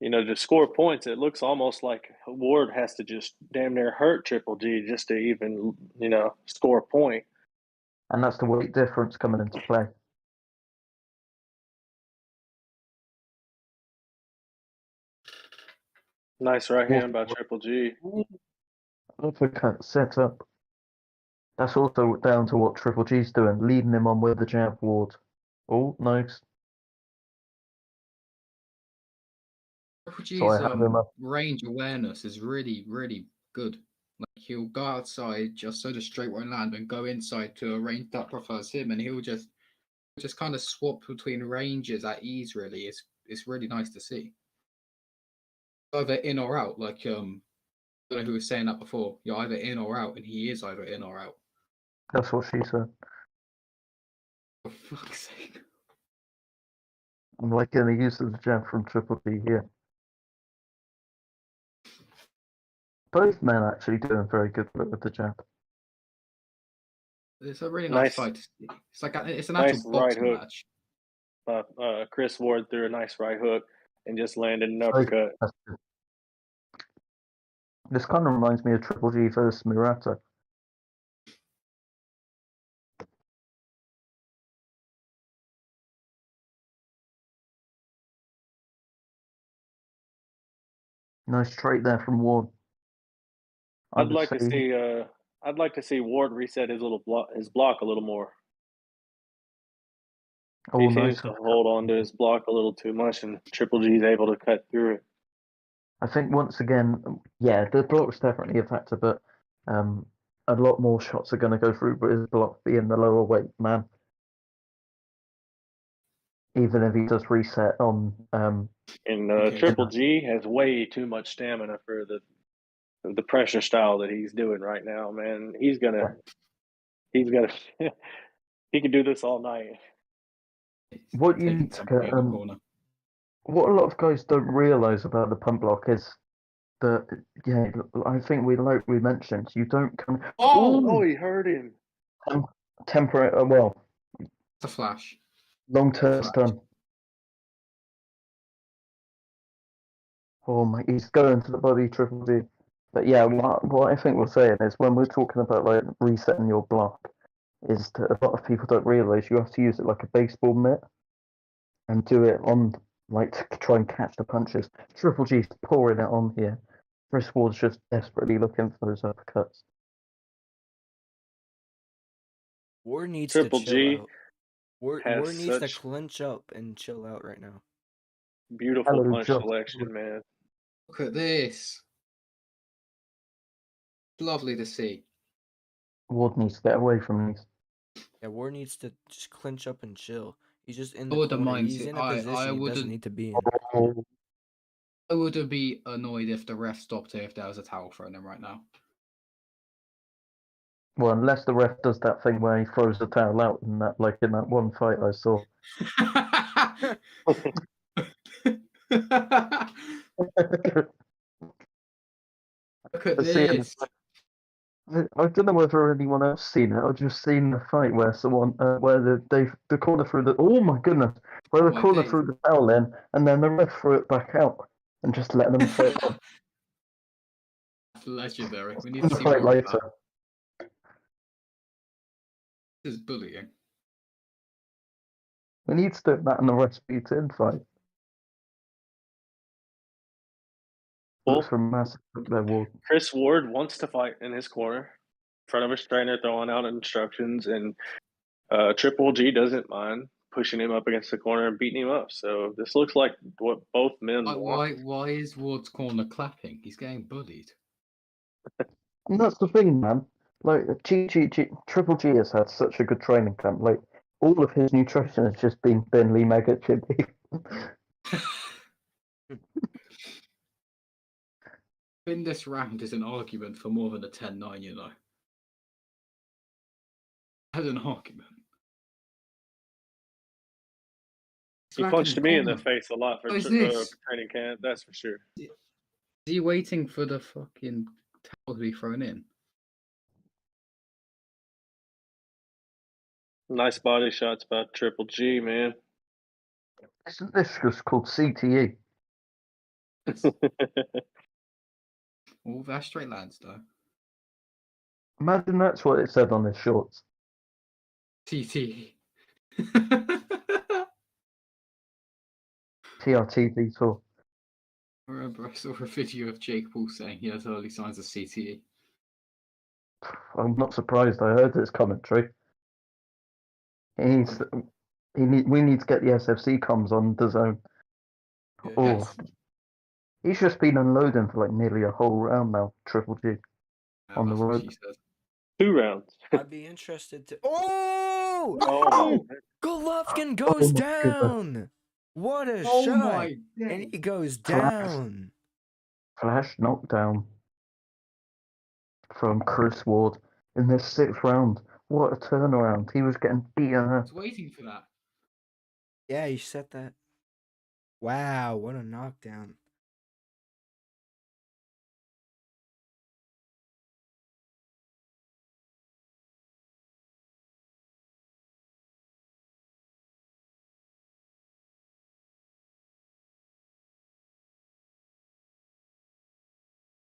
You know, to score points, it looks almost like Ward has to just damn near hurt Triple G just to even, you know, score a point. and that's the weight difference coming into play. Nice right hand by Triple G. Uppercut set up. That's also down to what Triple G's doing, leading him on with the jab Ward. Oh, nice. Triple So I G's have him up. range awareness is really, really good. Like he'll go outside just so the straight won't land and go inside to a range that prefers him, and he'll just kind of swap between ranges at ease. Really, it's really nice to see. Either in or out. Like I don't know who was saying that before. You're either in or out, and he is either in or out. That's what she said. For fuck's sake! I'm liking the use of the jab from Triple G here. Both men actually doing very good work with the jab. It's a really nice Nice. fight to see. It's like it's an Nice actual right boxing hook. match. Chris Ward threw a nice right hook and just landed an uppercut. This kind of reminds me of Triple G versus Murata. Nice straight there from Ward. I'd like to see Ward reset his block a little more. Oh, He nice. seems to hold on to his block a little too much, and Triple G is able to cut through it. I think once again, yeah, the block's definitely a factor, but a lot more shots are going to go through, but his block being the lower weight man. Even if he does reset on And Okay. Triple G has way too much stamina for the pressure style that he's doing right now, man. He can do this all night. What you Taking need to somebody get, in the corner. what a lot of guys don't realize about the pump block is that, yeah, I think we mentioned, you don't come. Oh, he hurt him. Temporary, well, It's a flash. long-term Flash. stun. Oh my, he's going to the body, Triple G. But yeah, what I think we're saying is when we're talking about like resetting your block, is that a lot of people don't realize you have to use it like a baseball mitt and do it on like to try and catch the punches. Triple G's pouring it on here. Chris Ward's just desperately looking for those uppercuts. Ward needs Triple to G chill out. Ward has needs to such clench up and chill out right now. beautiful Hello, punch Josh. selection, man. Look at this. Lovely to see. Ward needs to get away from these. Yeah, Ward needs to just clinch up and chill. He's just in I the wouldn't corner. mind He's it. in a I position he doesn't wouldn't- need to be in. Oh, I would be annoyed if the ref stopped it if there was a towel thrown him right now. well, unless the ref does that thing where he throws the towel out in that, like in that one fight I saw. Look at But see, this. I don't know whether anyone else seen it. I've just seen the fight where someone, where the corner threw the. Oh my goodness! Where the My corner days. threw the towel in, and then the ref threw it back out, and just let them fight. Legendary. We need to see Fight more of later. that. This is bullying. We need to do that in the Rasputin fight. Looks Well, for massive up there, Ward. Chris Ward wants to fight in his corner, in front of his trainer, throwing out instructions, and Triple G doesn't mind pushing him up against the corner and beating him up. So this looks like what both men want. Why is Ward's corner clapping? He's getting bullied. And that's the thing, man. Like Triple G has had such a good training camp. Like all of his nutrition has just been thinly mega chippy. In this round is an argument for more than a 10-9, you know. As an argument. He punched me in the face a lot for training camp, that's for sure. Is he waiting for the fucking towel to be thrown in? Nice body shots by Triple G, man. Isn't this just called CTE? All their straight lines, though. Imagine that's what it said on his shorts. TT. TRTV tour. I remember I saw a video of Jake Paul saying he has early signs of CTE. I'm not surprised. I heard his commentary. We need to get the SFC comms on the zone. Oh, Yes. he's just been unloading for like nearly a whole round now. Triple G on the That's what road. she said. 2 rounds. I'd be interested to. Oh! Oh, Golovkin goes my down. What a Oh shot! my And he goes Flash. down. Flash knockdown from Chris Ward in this 6th round. What a turnaround. He was getting beaten I up. was waiting for that. Yeah, he said that. Wow, what a knockdown.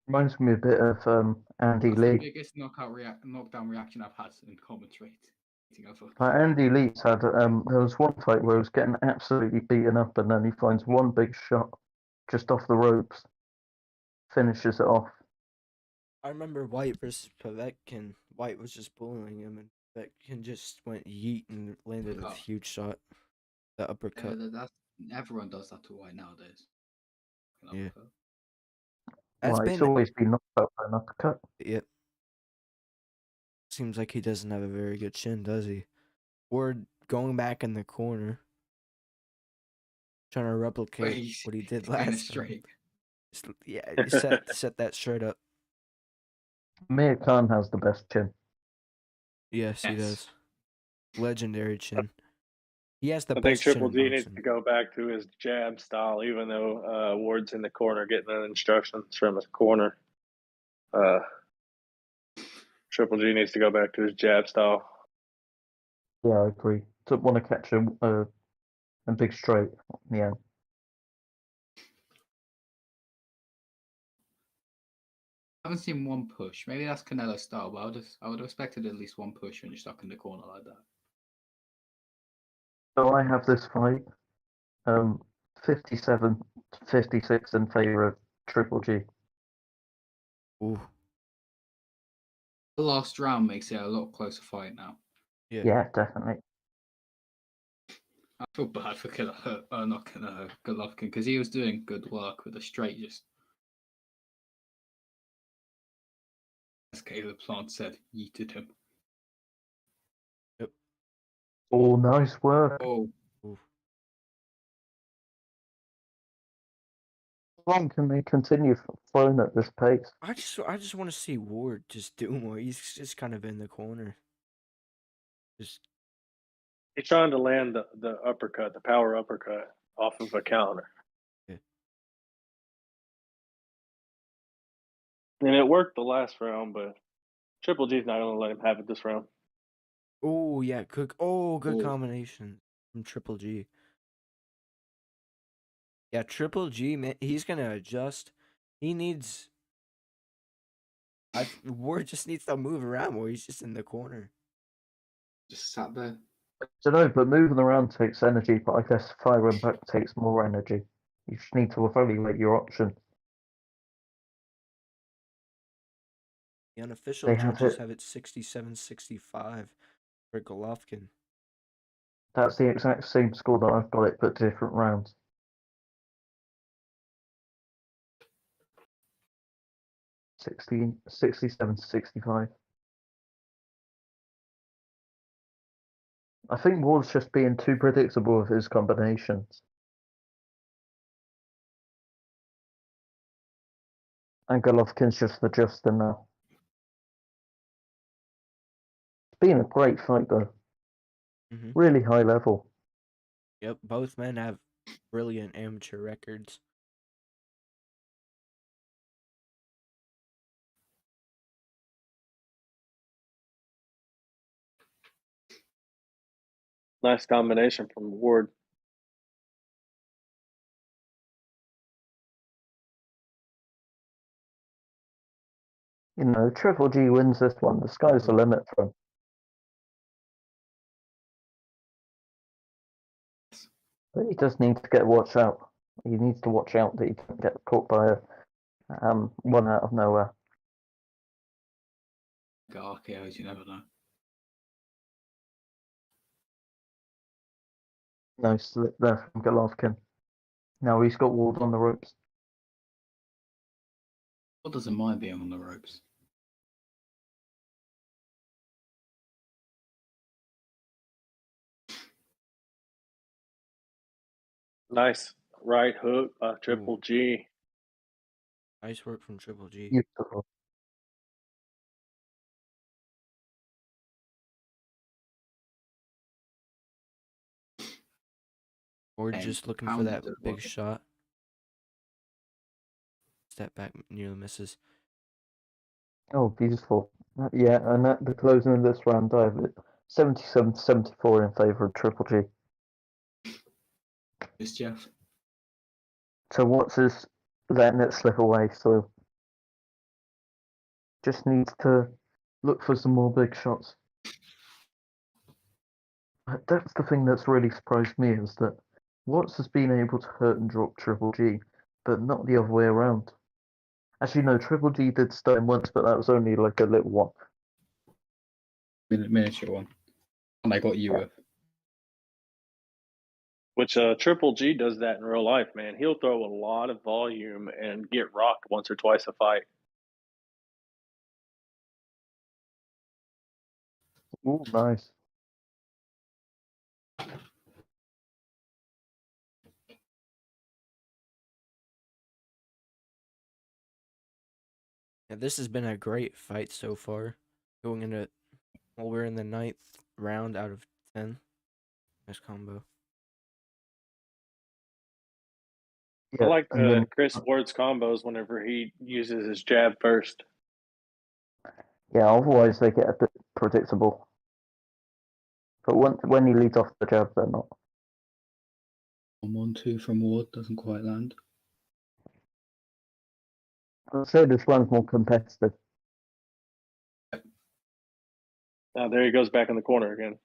Reminds me a bit of Andy That's the Lee. biggest knockdown reaction I've had in commentary. Andy Lee's had there was one fight where he was getting absolutely beaten up, and then he finds one big shot just off the ropes, finishes it off. I remember White versus Povetkin. White was just bullying him, and Povetkin just went yeet and landed a huge shot. The uppercut. Everyone does that to White nowadays. Yeah. Well, it's always been knocked out by an uppercut. Yep. Seems like he doesn't have a very good chin, does he? Or going back in the corner, trying to replicate what he did last time. Yeah, you set that straight up. Mir Khan has the best chin. Yes, he does. Legendary chin. He has the I best think Triple chin in G needs boxing. to go back to his jab style, even though Ward's in the corner getting the instructions from his corner. Triple G needs to go back to his jab style. Yeah, I agree. Don't want to catch a big straight in the end. I haven't seen one push. Maybe that's Canelo style, but I would have expected at least one push when you're stuck in the corner like that. So I have this fight, 57-56 in favor of Triple G. Ooh. The last round makes it a lot closer fight now. Yeah, definitely. I feel bad for Golovkin because he was doing good work with the straight. Just as Caleb Plant said, yeeted him. Yep. Oh, nice work. Oh, How long can they continue throwing at this pace? I just want to see Ward just do more. He's just kind of in the corner. He's trying to land the uppercut, the power uppercut off of a counter. Yeah. And it worked the last round, but Triple G's not going to let him have it this round. Oh, yeah. Good combination from Triple G. Yeah, Triple G, man, he's going to adjust. He needs... Ward just needs to move around more. He's just in the corner. just sat there. don't know, but moving around takes energy, but I guess fire impact takes more energy. You just need to evaluate your option. The unofficial They have judges it. have it 67-65 for Golovkin. That's the exact same score that I've got it, but different rounds. 67-65. I think Ward's just being too predictable with his combinations. And Golovkin's just adjusting now. It's been a great fight though. Mm-hmm. Really high level. Yep, both men have brilliant amateur records. Nice combination from Ward. You know, Triple G wins this one. The sky's the limit for him. But he does need to get watch out. He needs to watch out that he doesn't get caught by a one out of nowhere. Get RKOs, you never know. Nice slip there from Golovkin. Now he's got Ward on the ropes. What doesn't mind being on the ropes? Nice right hook by Triple G. Nice work from Triple G. Beautiful. Or And just looking for pounded that the big body. shot. Step back, nearly misses. Oh, beautiful. Yeah, and at the closing of this round, I have it 77-74 in favour of Triple G. Yes, Jeff. So Watts is letting it slip away, so just needs to look for some more big shots. That's the thing that's really surprised me, is that Watts has been able to hurt and drop Triple G, but not the other way around. Actually, no, Triple G did stun once, but that was only like a little one. Miniature one. And I got you with. Which Triple G does that in real life, man. He'll throw a lot of volume and get rocked once or twice a fight. Ooh, nice. Yeah, this has been a great fight so far. Going into, well, we're in the 9th round out of 10. Nice combo. I Yeah, like and then Chris Ward's combos whenever he uses his jab first. yeah, otherwise they get a bit predictable. But when he leads off the jab, they're not. 1-1-2 from Ward doesn't quite land. I'd say this one's more competitive. Now there he goes back in the corner again.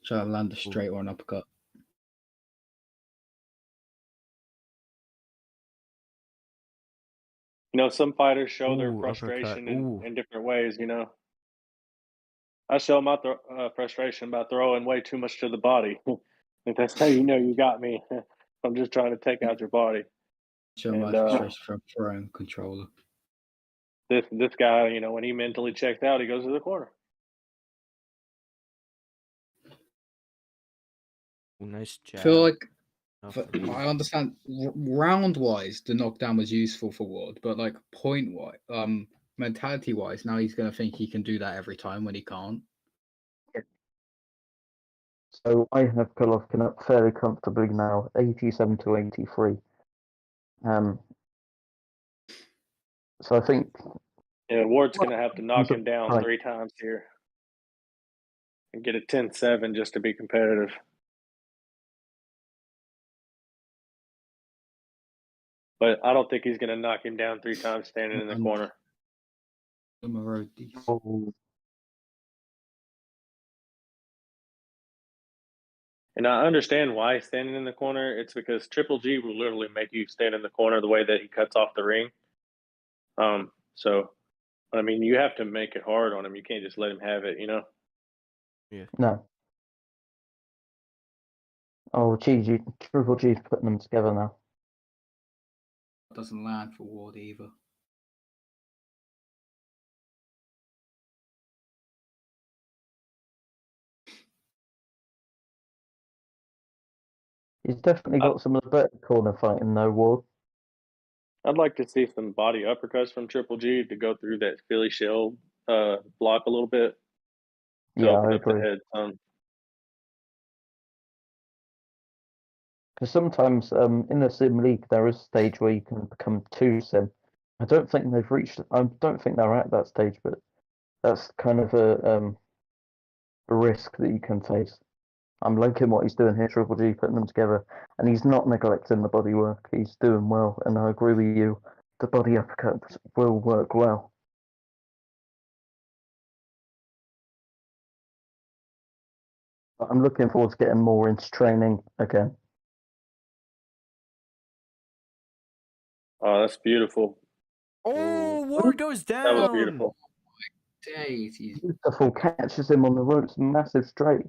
Try to land a straight or an uppercut. You know, some fighters show their Ooh, uppercut. frustration Ooh. in different ways, you know. I show my frustration by throwing way too much to the body. Like, that's how you know you got me. I'm just trying to take out your body. Show And, my frustration from throwing controller. This guy, you know, when he mentally checks out, he goes to the corner. Ooh, nice jab. I feel like Nothing. I understand round wise the knockdown was useful for Ward, but like point wise, mentality wise, now he's gonna think he can do that every time when he can't. So I have Golovkin up fairly comfortably now, 87-83. So I think Yeah, Ward's going to have to knock him down Right. 3 times here and get a 10-7 just to be competitive. But I don't think he's going to knock him down 3 times standing in the corner. oh, And I understand why he's standing in the corner. It's because Triple G will literally make you stand in the corner the way that he cuts off the ring. So I mean, you have to make it hard on him. You can't just let him have it, you know? Yeah. No. Oh, GG. Triple G's putting them together now. Doesn't land for Ward either. He's definitely got some of the better corner fighting though, Ward. I'd like to see some body uppercuts from Triple G to go through that Philly shell block a little bit to Yeah, open I up the agree. head. Because sometimes in the sim league there is a stage where you can become too sim. I don't think they've reached. I don't think they're at that stage, but that's kind of a risk that you can face. I'm liking what he's doing here, Triple G, putting them together, and he's not neglecting the body work. He's doing well, and I agree with you. The body uppercut will work well. But I'm looking forward to getting more into training again. Oh, that's beautiful. Oh, Ward goes down. That was beautiful. Days, he's Beautiful, catches him on the ropes, massive straight.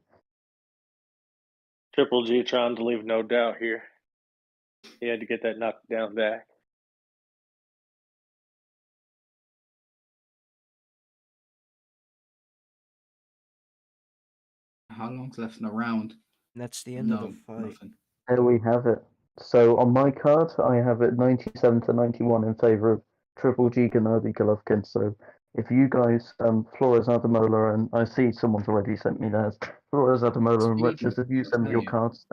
Triple G trying to leave no doubt here. He had to get that knocked down back. how long's left in the round? And that's the end of No, the fight. nothing. There we have it. So on my card, I have it 97 to 91 in favor of Triple G, GENNADY, GOLOVKIN. So if you guys, Flores, ADEMOLA, and I see someone's already sent me theirs. Flores, ADEMOLA, and Speedy, Rutgers, if you send me your Speedy. cards,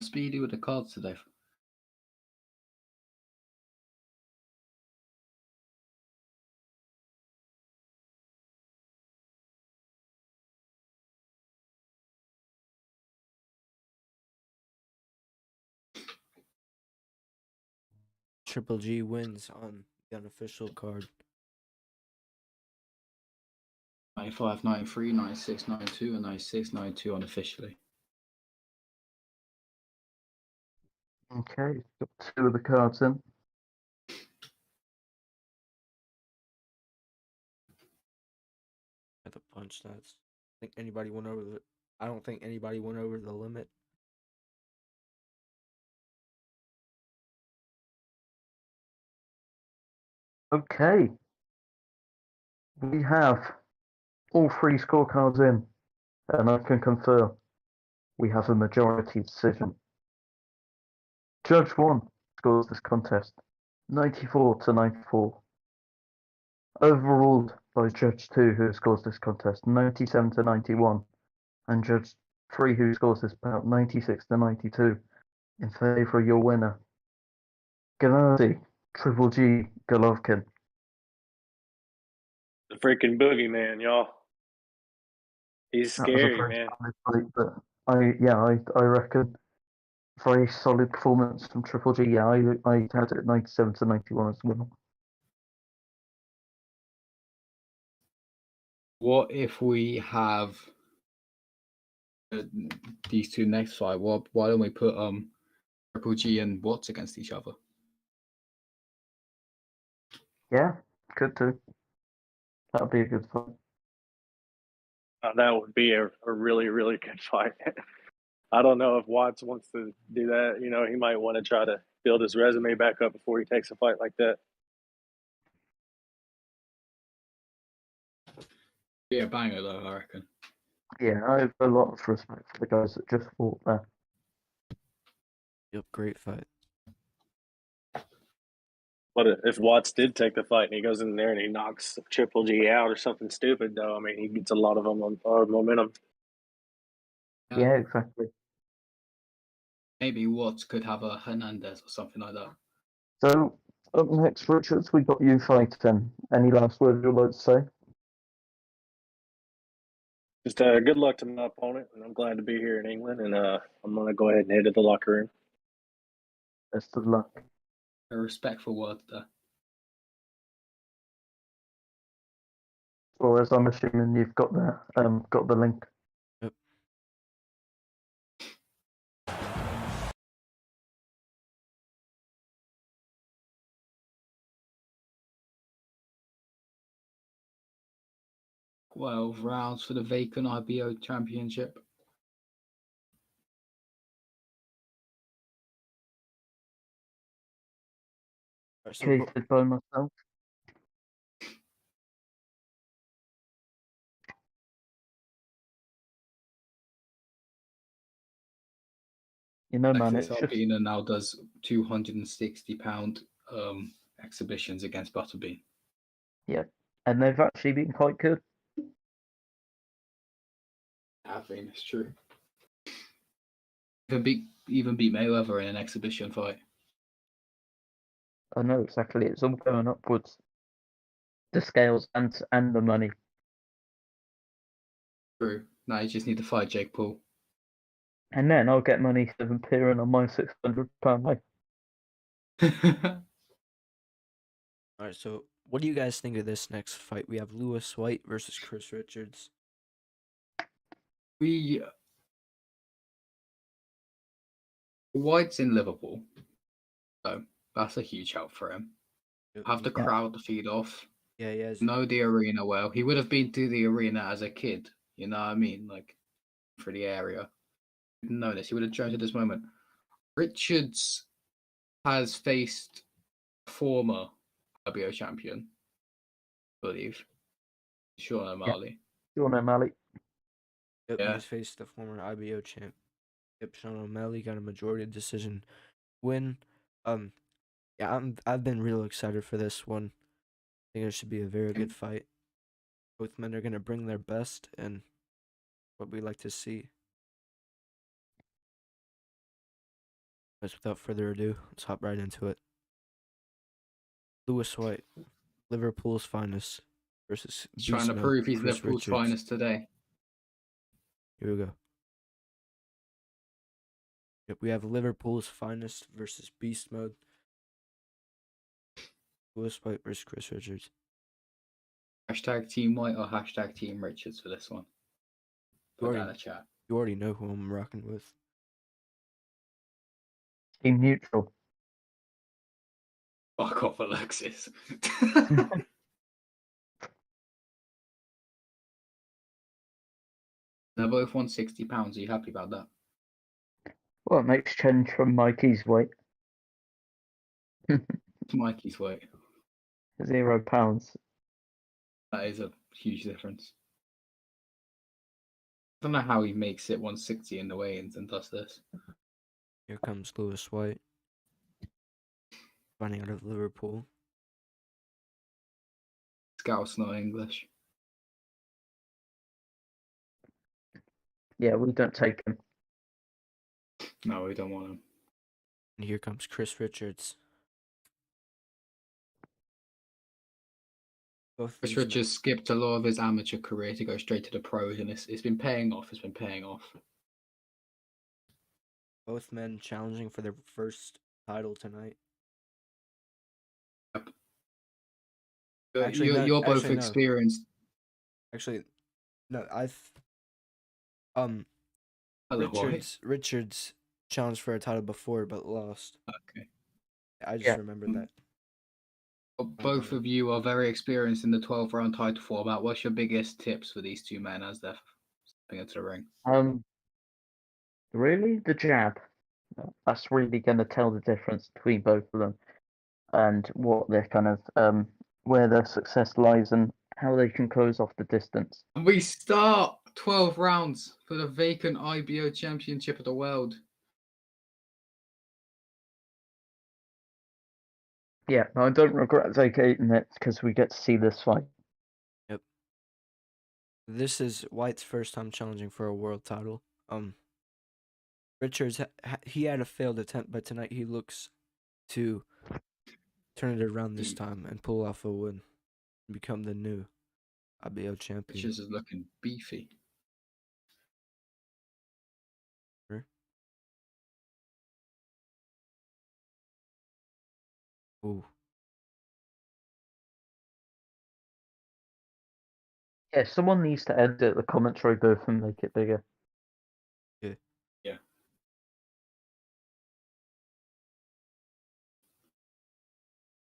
Speedy with the cards today. Triple G wins on the unofficial card. 95, 93, 96, 92, and 96, 92 unofficially. okay, got two of the cards in. At the punch stats. Think anybody went over the? I don't think anybody went over the limit. Okay, we have all three scorecards in, and I can confirm we have a majority decision. Judge 1 scores this contest 94 to 94. Overruled by Judge 2, who scores this contest 97 to 91, and Judge 3, who scores this bout 96 to 92, in favour of your winner, GENNADY, Triple G, GOLOVKIN. The freaking boogeyman, y'all. He's That was a scary, very man. solid fight, but I reckon very solid performance from Triple G. Yeah, I had it 97 to 91 as well. What if we have these two next fight? Why don't we put Triple G and Watts against each other? Yeah, could do. That would be a good fight. That would be a really, really good fight. I don't know if Watts wants to do that. You know, he might want to try to build his resume back up before he takes a fight like that. Yeah, banger though, I reckon. Yeah, I have a lot of respect for the guys that just fought there. Yep, great fight. But if Watts did take the fight and he goes in there and he knocks Triple G out or something stupid, though, I mean, he gets a lot of momentum. Yeah, exactly. Maybe Watts could have a Hernandez or something like that. So, up next, Richards, we got you fighting. Any last words you'd like to say? Just good luck to my opponent, and I'm glad to be here in England. And I'm going to go ahead and head to the locker room. Best of luck. A respectful word there. Flores, I'm assuming you've got the link. 12 rounds for the vacant IBO championship. Alright, so Created by myself. You know, man, it's just Albina now does £260 exhibitions against Butterbean. yeah, and they've actually been quite good. I think it's true. Even beat Mayweather in an exhibition fight. I know exactly. It's all going upwards. The scales and the money. True. Now you just need to fight Jake Paul. And then I'll get money for appearing on my £600 life. alright, so what do you guys think of this next fight? We have Lewis White versus Chris Richards. White's in Liverpool, so that's a huge help for him. Have the crowd to feed off. Yeah, he has. Know the arena well. He would have been to the arena as a kid. You know what I mean? Like, for the area. He didn't know this. He would have chosen this moment. Richards has faced former IBO champion, I believe, Sean O'Malley. Sean O'Malley. Yep, Yeah. he just faced the former IBO champ. Yep, Sean O'Malley got a majority decision win. Yeah, I've been real excited for this one. I think it should be a very good fight. Both men are gonna bring their best and what we like to see. But without further ado, let's hop right into it. Lewis White, Liverpool's finest, versus He's trying to beast mode prove he's Chris Liverpool's Richards. finest today. Here we go. Yep, we have Liverpool's finest versus beast mode. Lewis White versus Chris Richards. Hashtag Team White or hashtag Team Richards for this one. Put that in the chat. You already know who I'm rocking with. Team neutral. Fuck off, Alexis. They're both won £60. Are you happy about that? Well, it makes change from Mikey's weight. It's Mikey's weight. £0. That is a huge difference. I don't know how he makes it 160 in the weigh-ins and does this. Here comes Lewis White. Running out of Liverpool. Scout's not English. Yeah, we don't take him. No, we don't want him. And here comes Chris Richards. Chris Richards skipped a lot of his amateur career to go straight to the pros, and it's been paying off. It's been paying off. Both men challenging for their first title tonight. Yep. Actually, you're both no. experienced. Actually, no. Richards challenged for a title before but lost. Okay. I just remembered that. Both of you are very experienced in the 12-round title format. What's your biggest tips for these two men as they're stepping into the ring? Really, the jab. That's really going to tell the difference between both of them, and what their kind of where their success lies and how they can close off the distance. We start 12 rounds for the vacant IBO Championship of the World. Yeah, I don't regret vacating it because we get to see this fight. Yep. This is White's first time challenging for a world title. Richards, he had a failed attempt, but tonight he looks to turn it around this time and pull off a win and become the new IBO champion. Richards is looking beefy. Ooh. Yeah, someone needs to edit the commentary booth and make it bigger. Yeah. Yeah.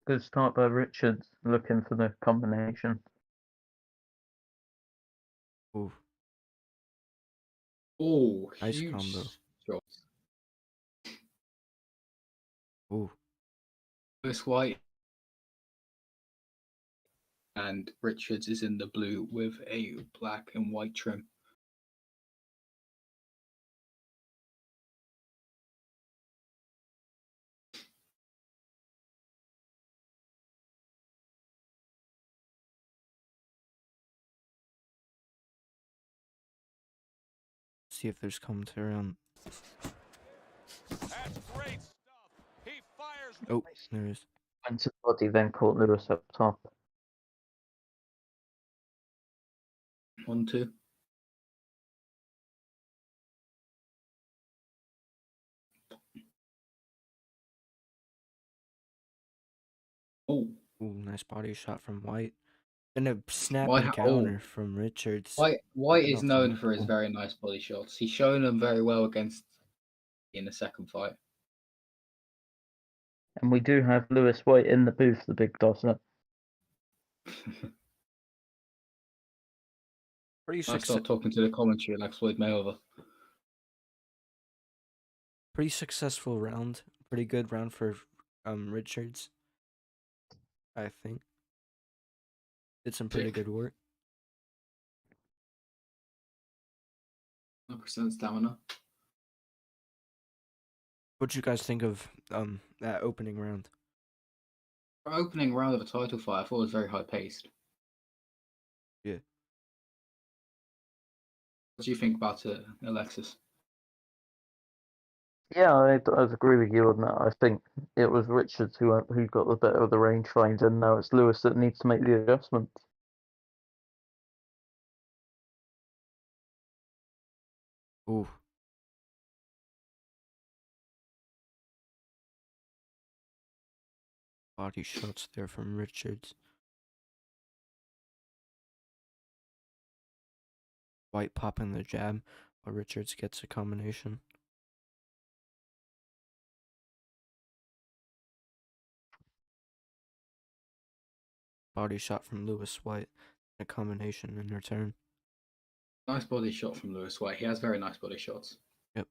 Good start by Richards, looking for the combination. Ooh, Oh, nice huge combo. shot. Ooh, Lewis White and Richards is in the blue with a black and white trim. see if there's commentary on. That's great stuff. He fires. Oh, there is. Went to the body, then caught Lewis up top. 1-2. Oh, Ooh, nice body shot from White. And a snap White and ha- counter from Richards. White Looking is off known the for his wall. very nice body shots. He's shown them very well against in the second fight. And we do have Lewis White in the booth, the big dosser. Pretty, I start talking to the commentary like Floyd Mayweather. pretty successful round. Pretty good round for Richards. I think. Did some pretty good work. 100% stamina. What'd you guys think of that opening round? For opening round of a title fight, I thought it was very high paced. Yeah. What do you think about it, Alexis? Yeah, I'd agree with you on that. I think it was Richards who got the better of the rangefinder, and now it's Lewis that needs to make the adjustment. Ooh. Body shots there from Richards. White popping the jab, while Richards gets a combination. Body shot from Lewis White, a combination in return. Nice body shot from Lewis White. He has very nice body shots. Yep.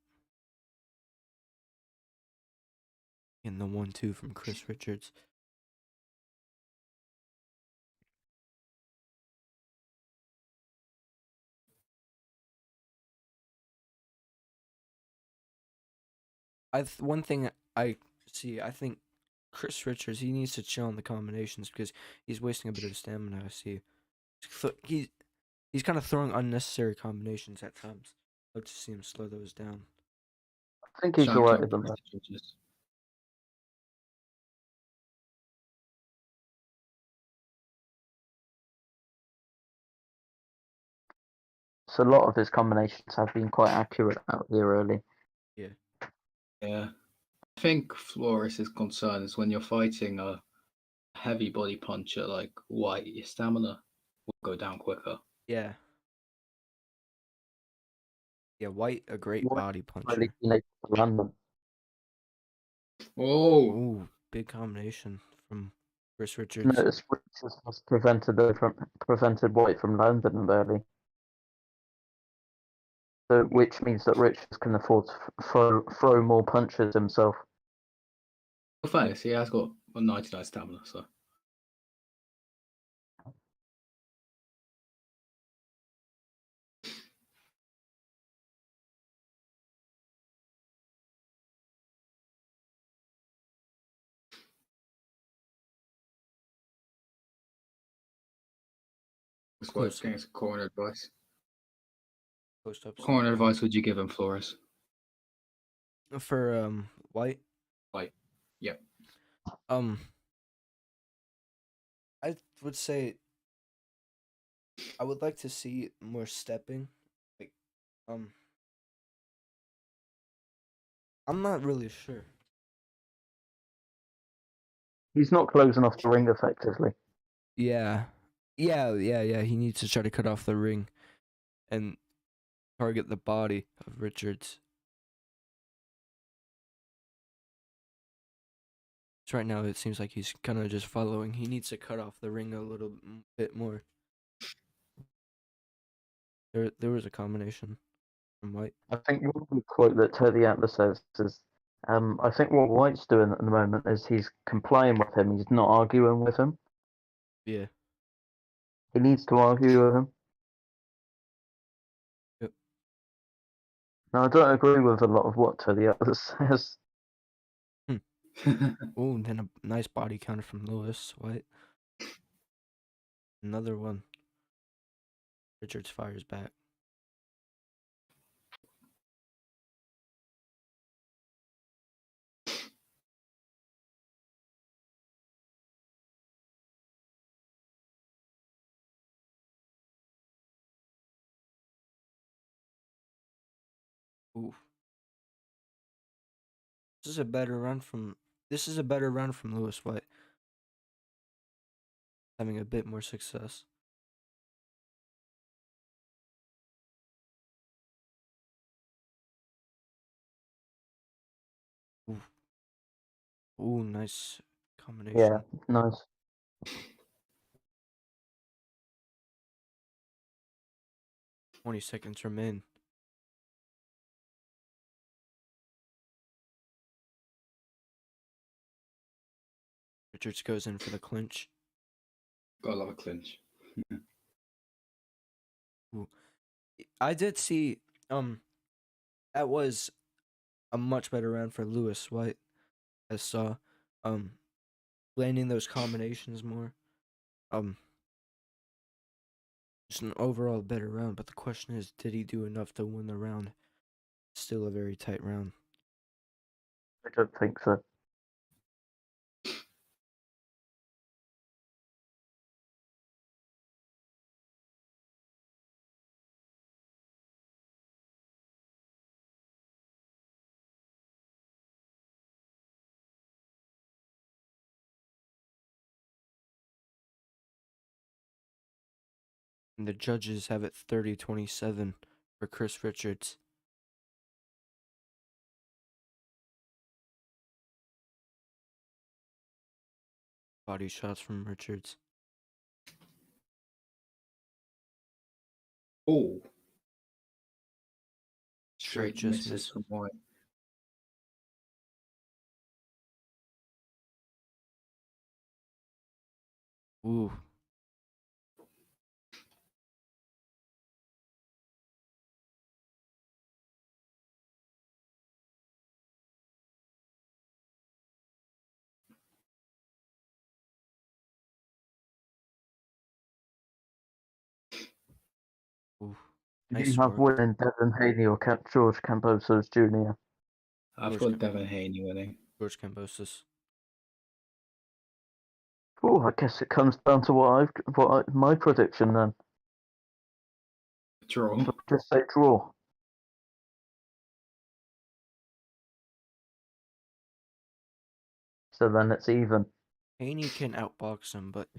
In the 1-2 from Chris Richards. One thing I see, I think Chris Richards, he needs to chill on the combinations because he's wasting a bit of stamina. I see. He's kind of throwing unnecessary combinations at times. I'd like to see him slow those down. I think he's Shanking alright at the moment. Richards. So a lot of his combinations have been quite accurate out here early. Yeah. Yeah. I think Flores' concern is when you're fighting a heavy body puncher like White, your stamina will go down quicker. Yeah. Yeah, White, a great White body Really puncher. been able to land them. Oh, Ooh, big combination from Chris Richards. Notice Richards has prevented White from landing them early. So, which means that Richards can afford to throw more punches himself. in fairness, he has got a 99 stamina, so. It's quite Close. getting some corner advice. Post ups. What corner advice would you give him, Flores? For White. White. Yep. I would say I would like to see more stepping. Like I'm not really sure. He's not closing off the ring effectively. Yeah. He needs to try to cut off the ring and target the body of Richards. So right now it seems like he's kind of just following. He needs to cut off the ring a little bit more. There was a combination from White. I think one quote that Teddy Atlas says is, I think what White's doing at the moment is he's complying with him. He's not arguing with him. Yeah. He needs to argue with him. Yep. Now, I don't agree with a lot of what Teddy Atlas says. Oh, and then a nice body counter from Lewis. White. Another one. Richards fires back. Ooh. This is a better run from Lewis White. Having a bit more success. Ooh. Ooh, nice combination. Yeah, nice. "20 seconds remain." Richards goes in for the clinch. Gotta love a clinch. Ooh. I did see that was a much better round for Lewis White. I saw landing those combinations more. Just an overall better round, but the question is, did he do enough to win the round? Still a very tight round. I don't think so. And the judges have it 30-27 for Chris Richards. Body shots from Richards. Oh. Straight Straight just misses missed. from White. Ooh. Ooh. Do Nice you have work. winning Devin Haney or George Cambosos Jr.? I've George got Devin Haney winning. George Kambosos. Oh, I guess it comes down to my prediction then. Draw. So just say draw. So then it's even. Haney can outbox him, but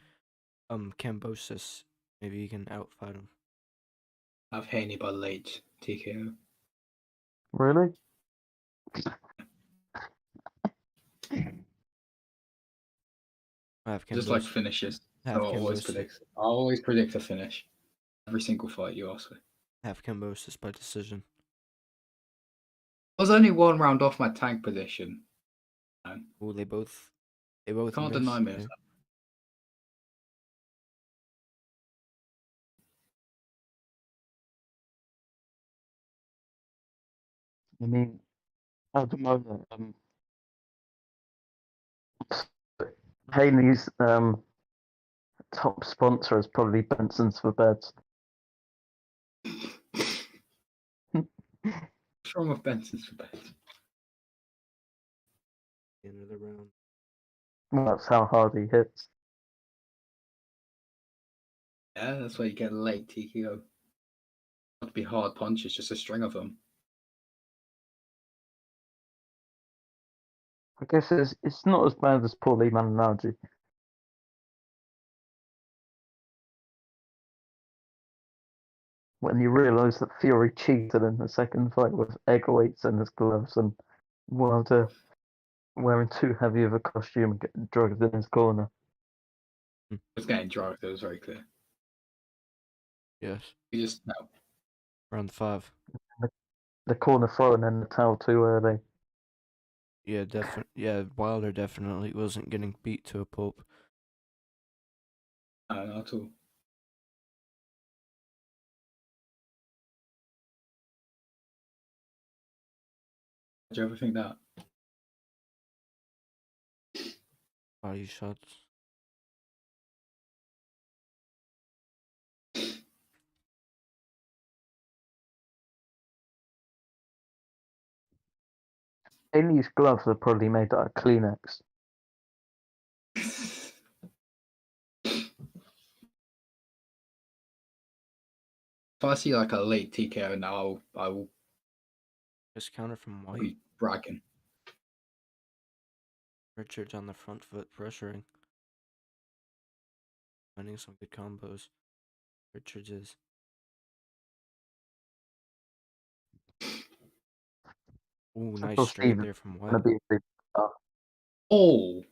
Kambosos, maybe he can outfight him. I've Haney by late TKO. Really? I have Just like Kambosos. finishes. Have So I always predict a finish. Every single fight you ask me. Have Kambosos by decision. I was only one round off my tank position. Ooh, they both Can't missed. deny me. Yeah. I mean, ADEMOLA, Haney's top sponsor is probably Benson's for Beds. What's wrong with Benson's for bed? Another round. Well, that's how hard he hits. Yeah, that's why you get late TKO. Not to be hard punches, just a string of them. I guess it's not as bad as Paulie Malignaggi. When you realise that Fury cheated in the second fight with egg weights in his gloves and Wilder wearing too heavy of a costume and getting drugged in his corner. It was getting drugged, it was very clear. Yes. You just no. Round 5. The corner throwing in the towel too early. Yeah, yeah, Wilder definitely wasn't getting beat to a pulp. No, not at all. Do you ever think that? Body shots. Haley's gloves are probably made out of Kleenex. If I see like a late TKO now, I will Just counter from White. be bragging. Richards on the front foot pressuring. Finding some good combos. Richards is. Ooh, nice Triple straight Steve there from gonna White. be a big star. Oh,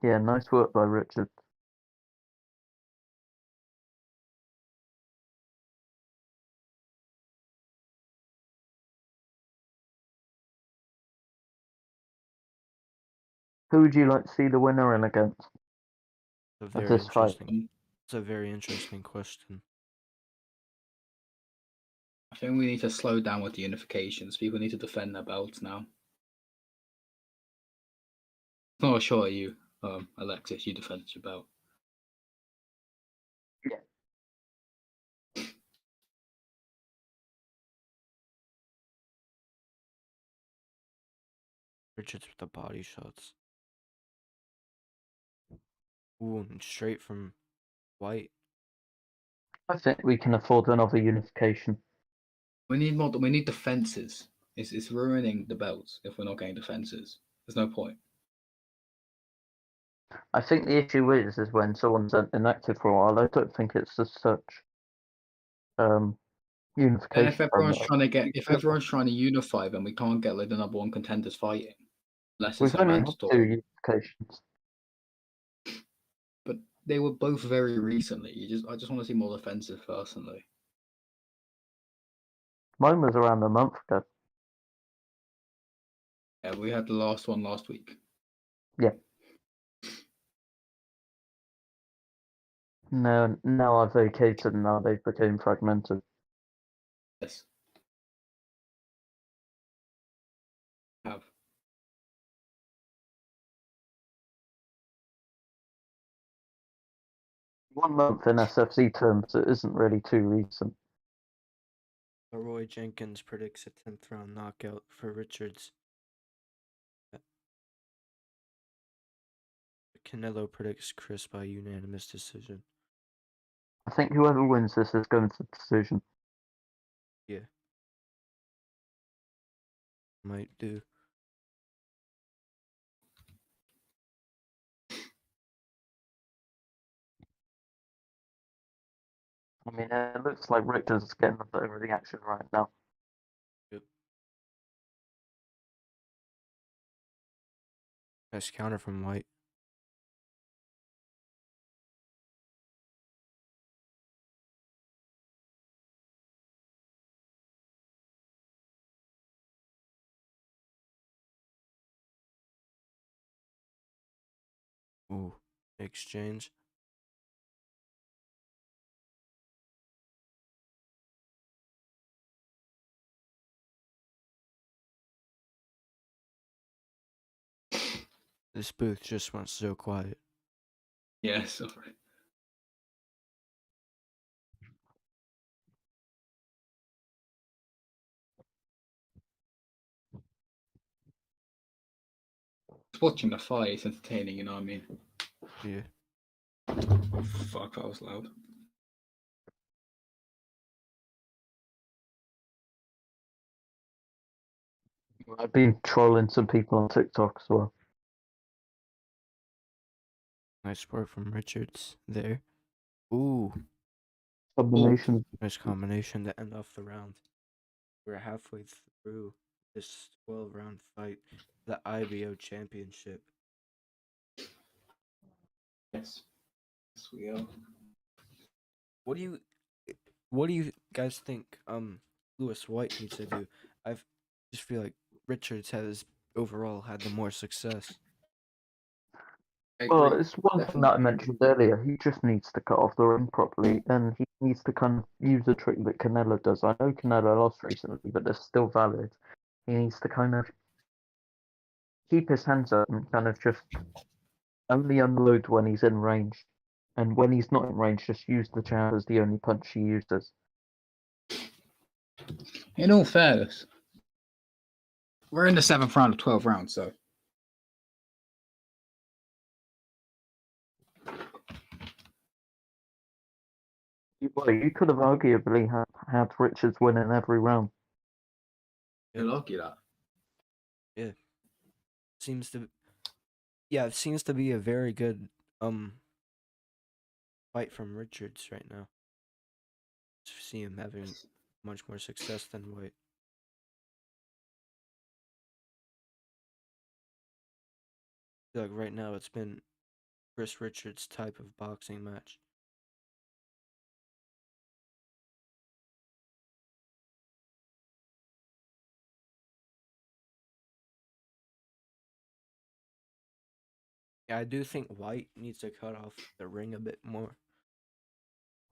Yeah, nice work by Richard. Who would you like to see the winner in against A of very this fight? interesting. It's a very interesting question. I think we need to slow down with the unifications. People need to defend their belts now. Not sure you, Alexis, you defended your belt. Richards with the body shots. Ooh, and straight from White. I think we can afford another unification. We need more. We need defenses. It's ruining the belts if we're not getting defenses. There's no point. I think the issue is when someone's inactive for a while. I don't think it's as such unification. And if everyone's trying to if everyone's trying to unify, then we can't get like the number one contenders fighting, unless it's We've a only had mandatory. 2 unifications. But they were both very recently. I just want to see more defensive personally. Mine was around a month ago. Yeah, we had the last one last week. Yeah. No, now I've vacated and now they've become fragmented. Yes. Have. One month in SFC terms, it isn't really too recent. Roy Jenkins predicts a 10th round knockout for Richards. Canelo predicts Chris by unanimous decision. I think whoever wins this is going to decision. Yeah. Might do. I mean, it looks like Richards is getting a bit of reaction right now. Yep. Nice counter from White. Ooh, exchange. This booth just went so quiet. Yeah, sorry. Just watching the fight is entertaining, you know what I mean? Yeah. Oh, fuck, that was loud. I've been trolling some people on TikTok as well. Nice work from Richards there. Ooh, Combination. nice combination to end off the round. We're halfway through this 12-round fight, the IBO championship. Yes. Yes, we are. What do you What do you guys think Lewis White needs to do? I just feel like Richards has overall had the more success. I Well, agree. it's one thing that I mentioned earlier. He just needs to cut off the ring properly, and he needs to kind of use the trick that Canelo does. I know Canelo lost recently, but they're still valid. He needs to kind of keep his hands up and kind of just only unload when he's in range. And when he's not in range, just use the jab as the only punch he uses. In all fairness, we're in the 7th round of 12 rounds, so Well, you could have arguably had Richards winning every round. you'll argue that. Seems to, yeah, it seems to be a very good fight from Richards right now. See him having much more success than White. I feel like right now it's been Chris Richards type of boxing match. Yeah, I do think White needs to cut off the ring a bit more.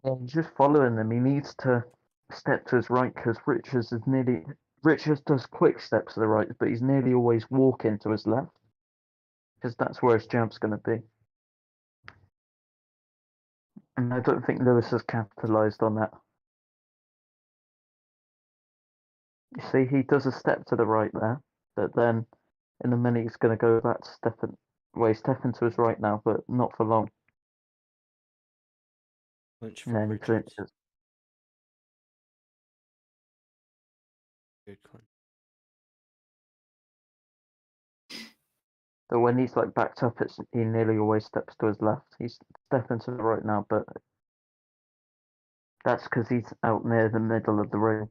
And just following him, he needs to step to his right because Richards does quick steps to the right, but he's nearly always walking to his left because that's where his jab's going to be. And I don't think Lewis has capitalized on that. You see, he does a step to the right there, but then in a minute he's going to go back to stepping. Well, he's stepping to his right now, but not for long. Clinch And from then he Richards. clinches. Good clinch. So when he's like backed up, he nearly always steps to his left. He's stepping to the right now, but that's because he's out near the middle of the ring.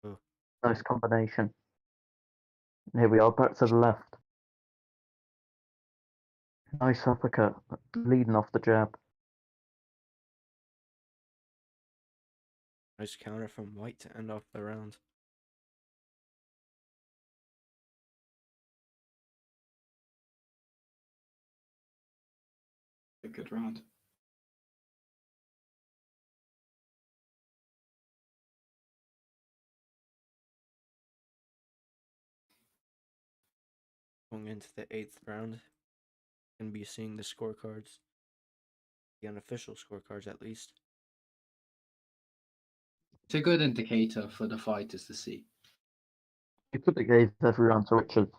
Oh. Nice combination. Here we are, back to the left. Nice uppercut, leading off the jab. Nice counter from White to end off the round. A good round. Going into the 8th round, gonna be seeing the scorecards, the unofficial scorecards at least. It's a good indicator for the fighters to see. He could have gave every round to Richards.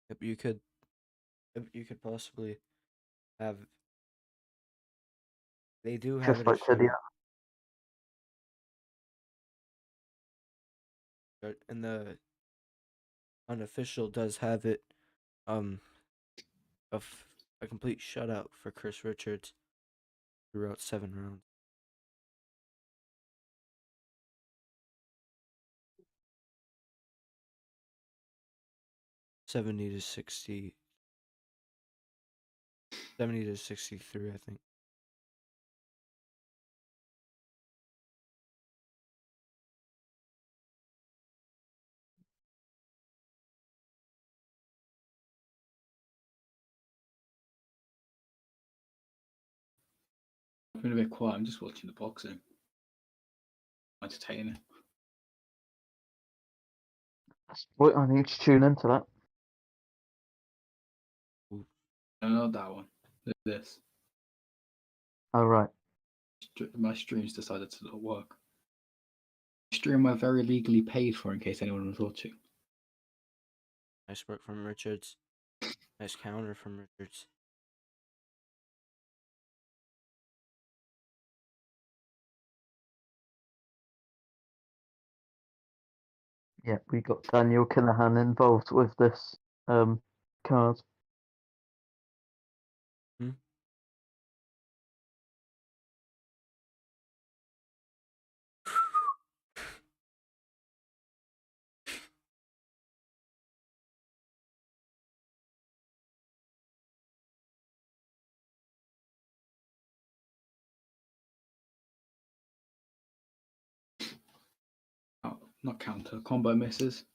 Yep, you could possibly have. They do have Just it like to the and the unofficial does have it of a complete shutout for Chris Richards throughout 7 rounds. Seventy to 63, I think. I've been a bit quiet. I'm just watching the boxing. Entertaining. Wait, I need to tune into that. No, not that one. This. Oh, right. My streams decided to not work. Stream I very legally paid for, in case anyone was watching. Nice work from Richards. Nice counter from Richards. Yeah, we got Daniel Kinahan involved with this card. Hmm? not counter, combo misses.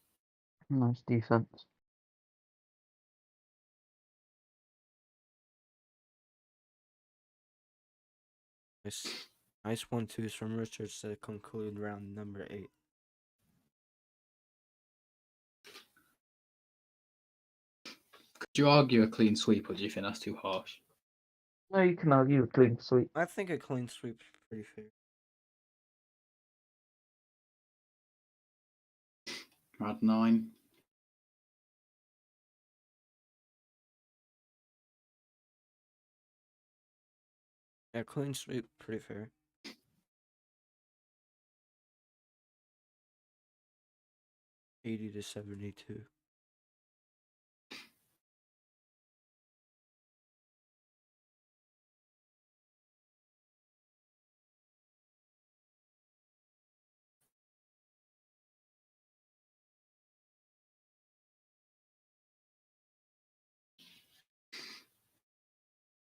Nice defense. Nice 1-2s from Richards to conclude round number 8. Could you argue a clean sweep, or do you think that's too harsh? No, you can argue a clean sweep. I think a clean sweep's pretty fair. Round 9. Yeah, clean sweep, pretty fair. $80-72.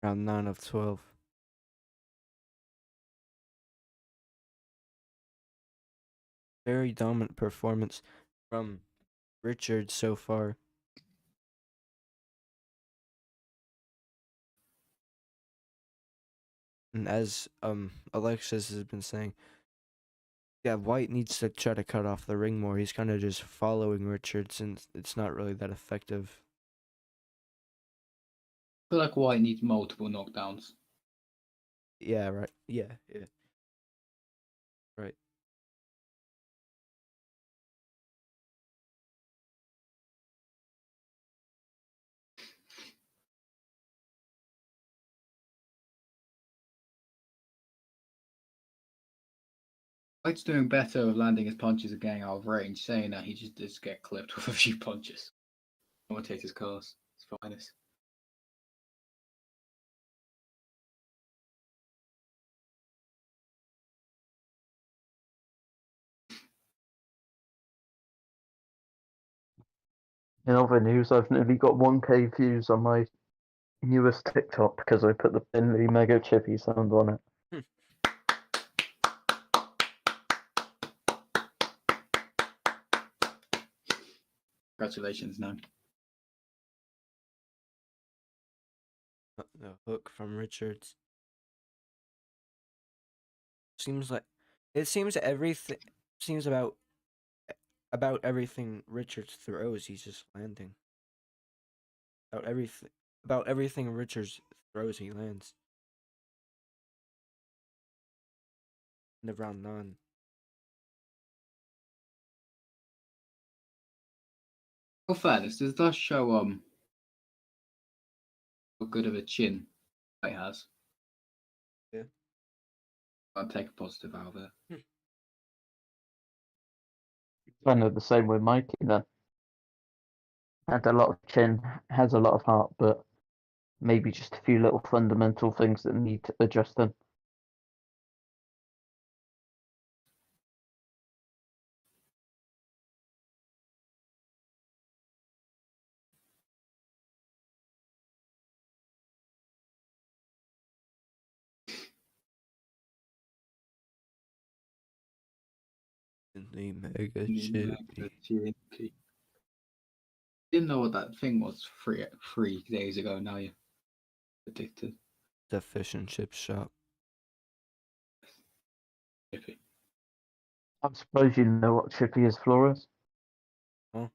Round 9 of 12. Very dominant performance from Richard so far. And as Alexis has been saying, yeah, White needs to try to cut off the ring more. He's kind of just following Richards, and it's not really that effective. I feel like White needs multiple knockdowns. Yeah, right. Yeah. Right. White's doing better with landing his punches and getting out of range. Saying that, he just get clipped with a few punches. Commentator's curse. It's finest. In other news, I've nearly got 1K views on my newest TikTok because I put the Finley Mega Chippy sound on it. Congratulations, no. The hook from Richards. Seems everything seems about everything Richards throws, he's just landing. About everything Richards throws, he lands. In the round 9. For fairness, this does show how good of a chin he has. Yeah. I'll take a positive out of it. Kind of the same with Mikey then. Had a lot of chin, has a lot of heart, but maybe just a few little fundamental things that need adjusting. The Mega Mega Chippy. Chippy. Didn't know what that thing was 3 days ago. Now you're addicted. The fish and chip shop. Chippy. I suppose you know what Chippy is, Flores. Huh?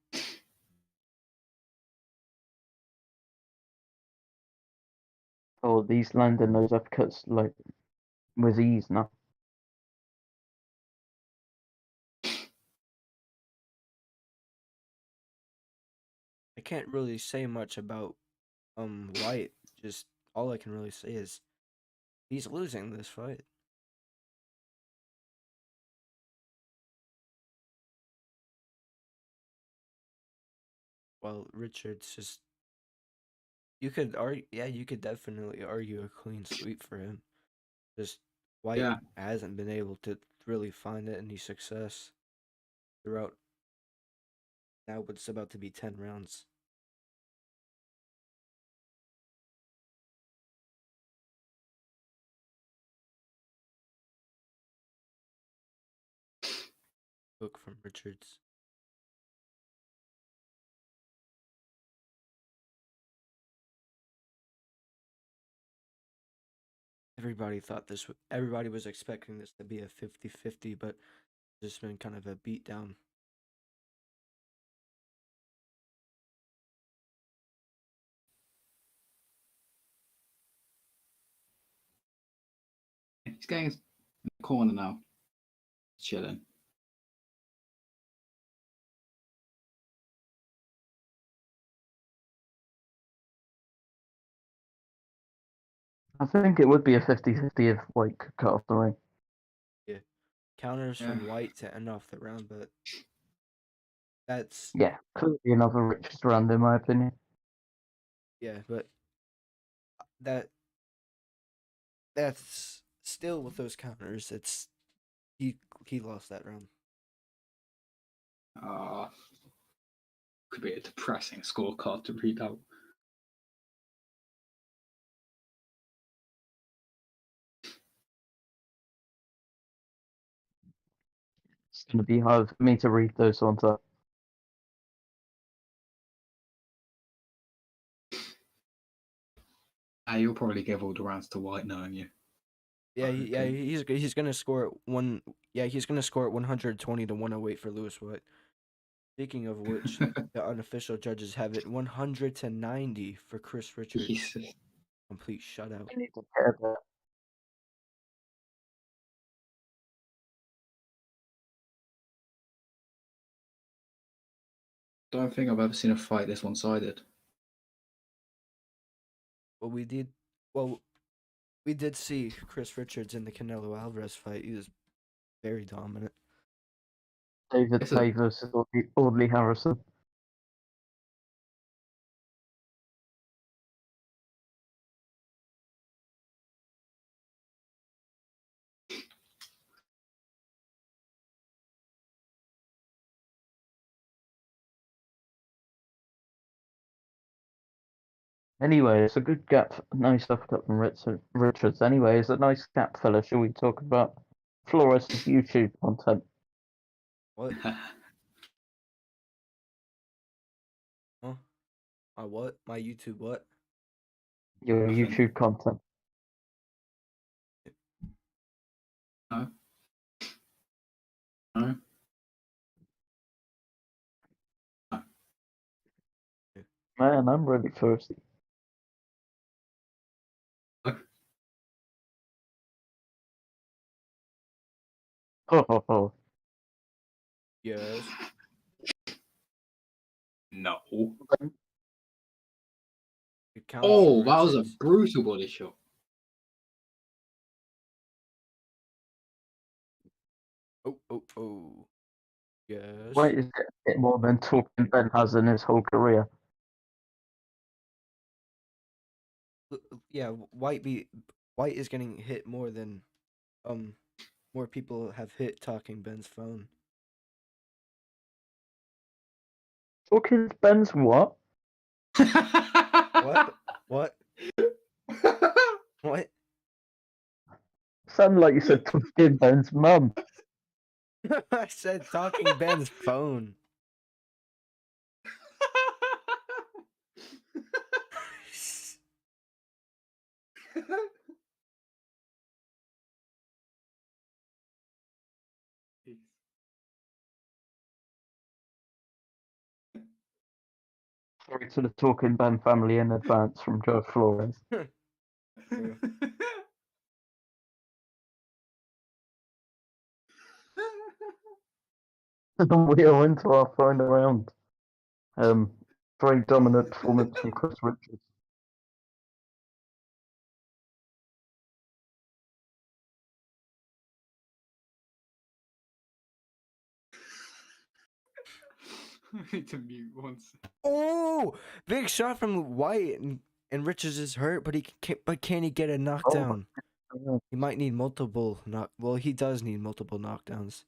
Oh, these landing those uppercuts like with ease now. I can't really say much about White. Just all I can really say is he's losing this fight. Well, Richards just you could definitely argue a clean sweep for him. Just White Yeah. hasn't been able to really find any success throughout now what's about to be 10 rounds. Hook from Richards. Everybody thought this. Everybody was expecting this to be a 50-50, but it's just been kind of a beatdown. He's getting in the corner now. Chilling. I think it would be a 50-50 if White could cut off the ring. Counters from Yeah. White to end off the round, but that's Yeah, clearly another Richards round in my opinion. but that's still with those counters. It's he lost that round. Could be a depressing scorecard to read out. It's going to be hard for me to read those ones up. You'll probably give all the rounds to White, knowing you. Yeah, Okay. he's gonna score at one. Yeah, he's gonna score at 120 to 108 for Lewis White. Speaking of which, the unofficial judges have it 100 to 90 for Chris Richards. Jesus. Complete shutout. I need to care about. Don't think I've ever seen a fight this one-sided. Well, we did see Chris Richards in the Canelo Alvarez fight. He was very dominant. David It's a- Tay versus Audley Harrison. Anyway, it's a good gap. Nice uppercut from Richards. Anyway, it's a nice gap, fella. Shall we talk about Flores' YouTube content? What? Huh? My what? My YouTube what? Your Nothing. YouTube content. No. No. Man, I'm really thirsty. Ho ho ho. Yes. No. It counts Oh, for that was a Richards. brutal body shot. Oh. Yes. White is getting a bit more than Talking Ben has in his whole career. Yeah, White is getting hit more than more people have hit Talking Ben's phone. Talking Ben's what? What? What? What? Sounded like you said Talking Ben's mum. I said Talking Ben's phone. Sorry to the Talking Ben family in advance from Joe Flores. We are into our final round. Very dominant performance from Chris Richards. I need to mute once. Oh, big shot from White, and Richards is hurt, but can he get a knockdown? He might need multiple Well, he does need multiple knockdowns.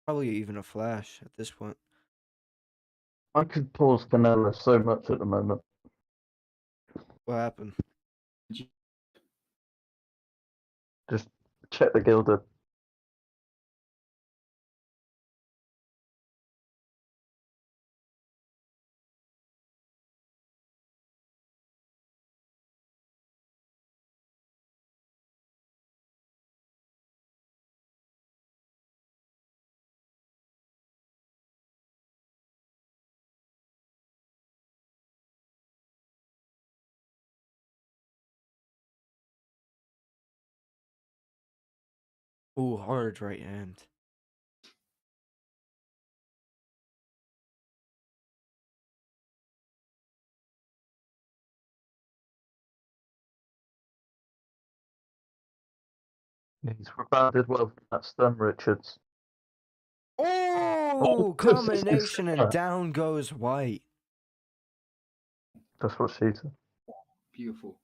Probably even a flash at this point. I could pause Canelo so much at the moment. What happened? Just check the Gilded. Ooh, hard right hand. He's rebounded well from that stun, Richards. Oh, good combination and assist. down goes White. That's what she said. Beautiful.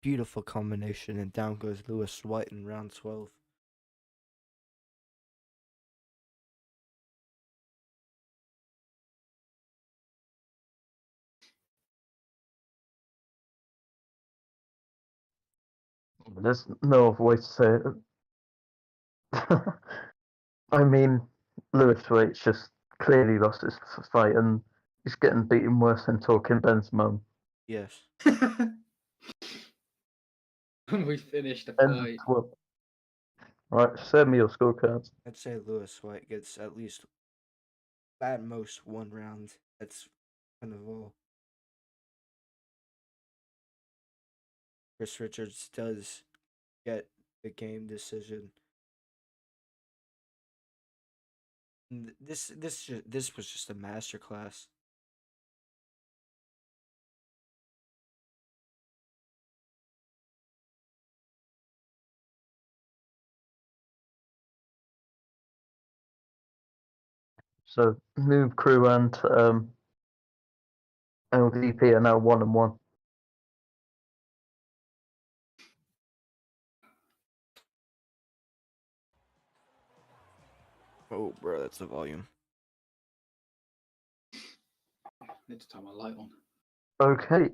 Beautiful combination and down goes Lewis White in round 12. There's no other way to say it. I mean, Lewis Waite's just clearly lost his fight, and he's getting beaten worse than talking Ben's mum. Yes. We finished the And fight. well, right, send me your scorecards. I'd say Lewis White gets at least, at most, 1 round. That's kind of all. Chris Richards does get the game decision. This was just a masterclass. So Noob Crew and LDP are now 1-1. Oh, bro, that's the volume. Need to turn my light on. Okay.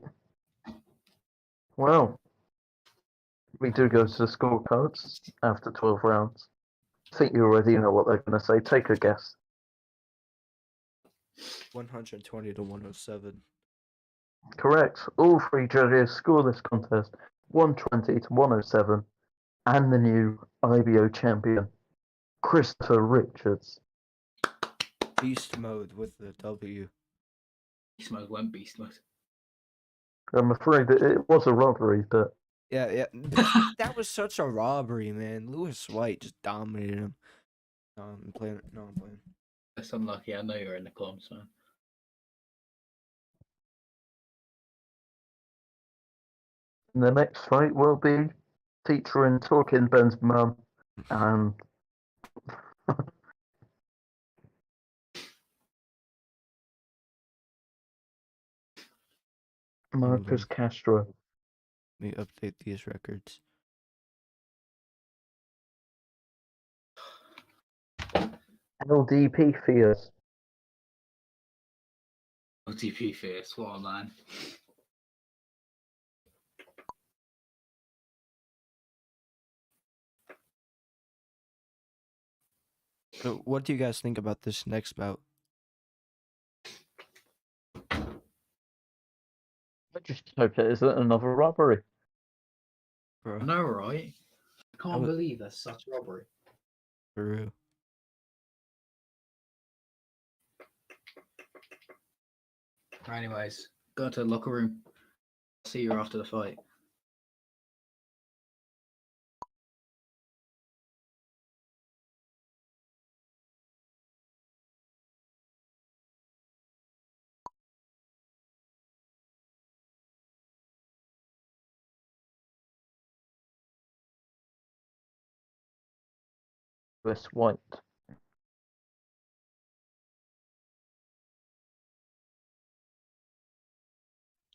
Well, we do go to the scorecards after 12 rounds. I think you already know what they're going to say. Take a guess. 120 to 107. Correct. All three judges score this contest 120 to 107, and the new IBO champion, Christopher Richards. Beast mode with the W. Beast mode went beast mode. I'm afraid that it was a robbery, but Yeah. That was such a robbery, man. Lewis White just dominated him. No, I'm playing. That's unlucky. I know you're in the comms, man. the next fight will be featuring Talking Ben's mum and Marcus Castro. Let me update these records. LDP fears. OTP fierce. What a man. So, what do you guys think about this next bout? I just hope it isn't another robbery. Bro, I know, right? I can't would- believe that's such robbery. for real. Anyways, go to the locker room. See you after the fight. Lewis White.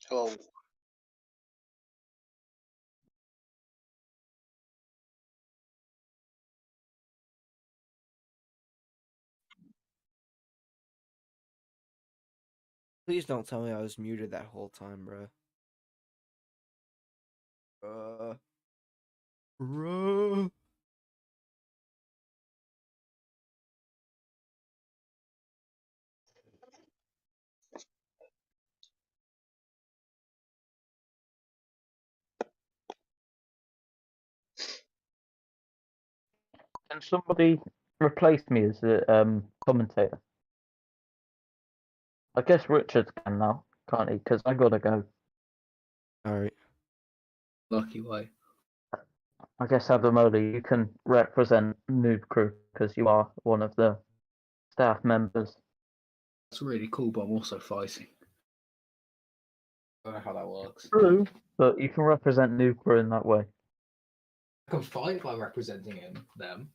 Hello. Please don't tell me I was muted that whole time, bro. Bro. Can somebody replace me as a commentator? I guess Richards can now, can't he? Because I gotta go. All right. Lucky way. I guess Ademola, you can represent Noob Crew because you are one of the staff members. That's really cool, but I'm also fighting. I don't know how that works. True, but you can represent Noob Crew in that way. I can fight by representing them.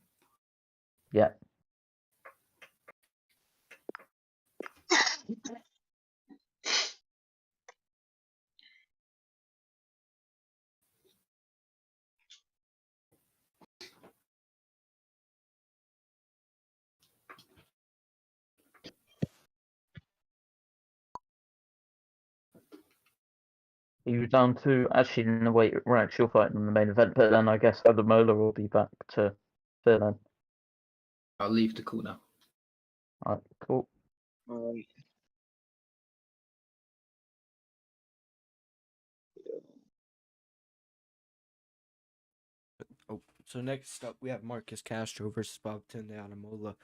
Yeah. You down to actually no wait, we're actually fighting in the main event, but then I guess Ademola will be back to fill in. I'll leave the call now. Alright, cool. Oh, so next up we have Marcus Castro versus Babatunde Ademola.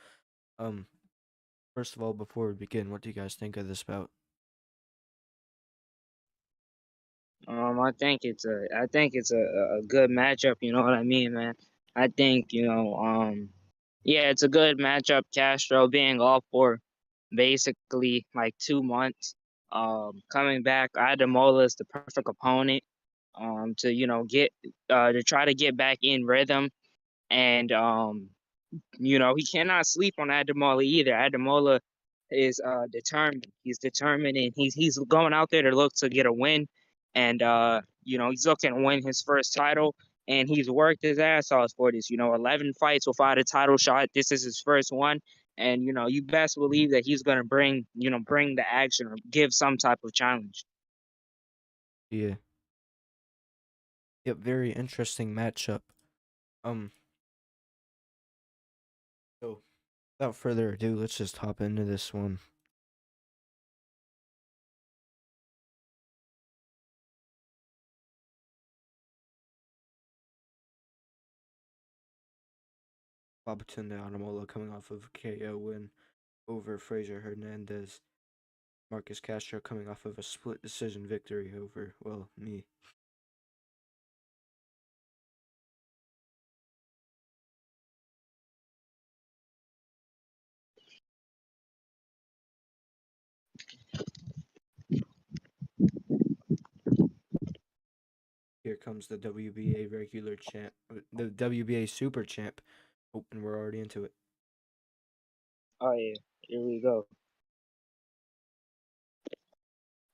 First of all, before we begin, what do you guys think of this bout? I think it's a good matchup. You know what I mean, man. I think yeah, it's a good matchup. Castro being off for basically like 2 months, coming back. Ademola is the perfect opponent, to get to try to get back in rhythm, and he cannot sleep on Ademola either. Ademola is determined. He's determined, and he's going out there to look to get a win, and he's looking to win his first title, and he's worked his ass off for this. 11 fights without a title shot. This is his first one, and you best believe that he's gonna bring the action or give some type of challenge. Yeah. Yep, very interesting matchup. So without further ado, let's just hop into this one. Babatunde Ademola coming off of a KO win over Fraser Hernandez. Marcus Castro coming off of a split decision victory over, well, me. Here comes the WBA regular champ, the WBA super champ. Oh, and we're already into it. Oh yeah, here we go.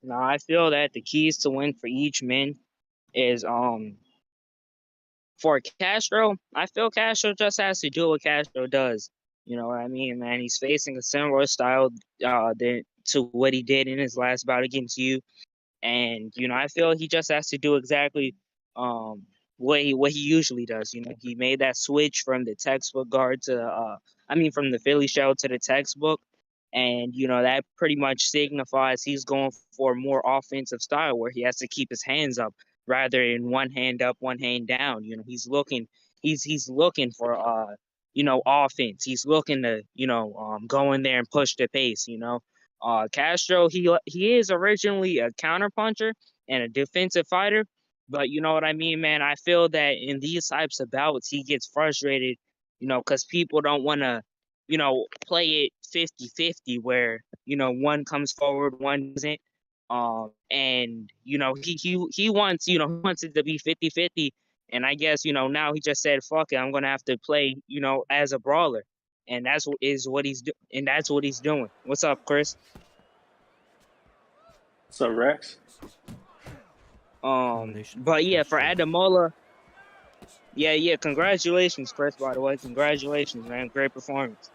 Now I feel that the keys to win for each man is for Castro. I feel Castro just has to do what Castro does. You know what I mean, man? He's facing a similar style to what he did in his last bout against you. And I feel he just has to do exactly what he usually does. He made that switch from the textbook guard to from the Philly shell to the textbook, and that pretty much signifies he's going for a more offensive style where he has to keep his hands up rather than one hand up, one hand down. He's looking for offense. He's looking to go in there and push the pace. Castro, he is originally a counterpuncher and a defensive fighter, but you know what I mean, man. I feel that in these types of bouts, he gets frustrated, because people don't want to, play it 50-50 where one comes forward, one doesn't. And he wants he wants it to be 50-50, and I guess now he just said fuck it, I'm gonna have to play as a brawler, and that's what he's doing. What's up, Chris? So Rex, Domination But yeah, for Castro. Ademola, yeah, congratulations, Chris. By the way, congratulations, man, great performance.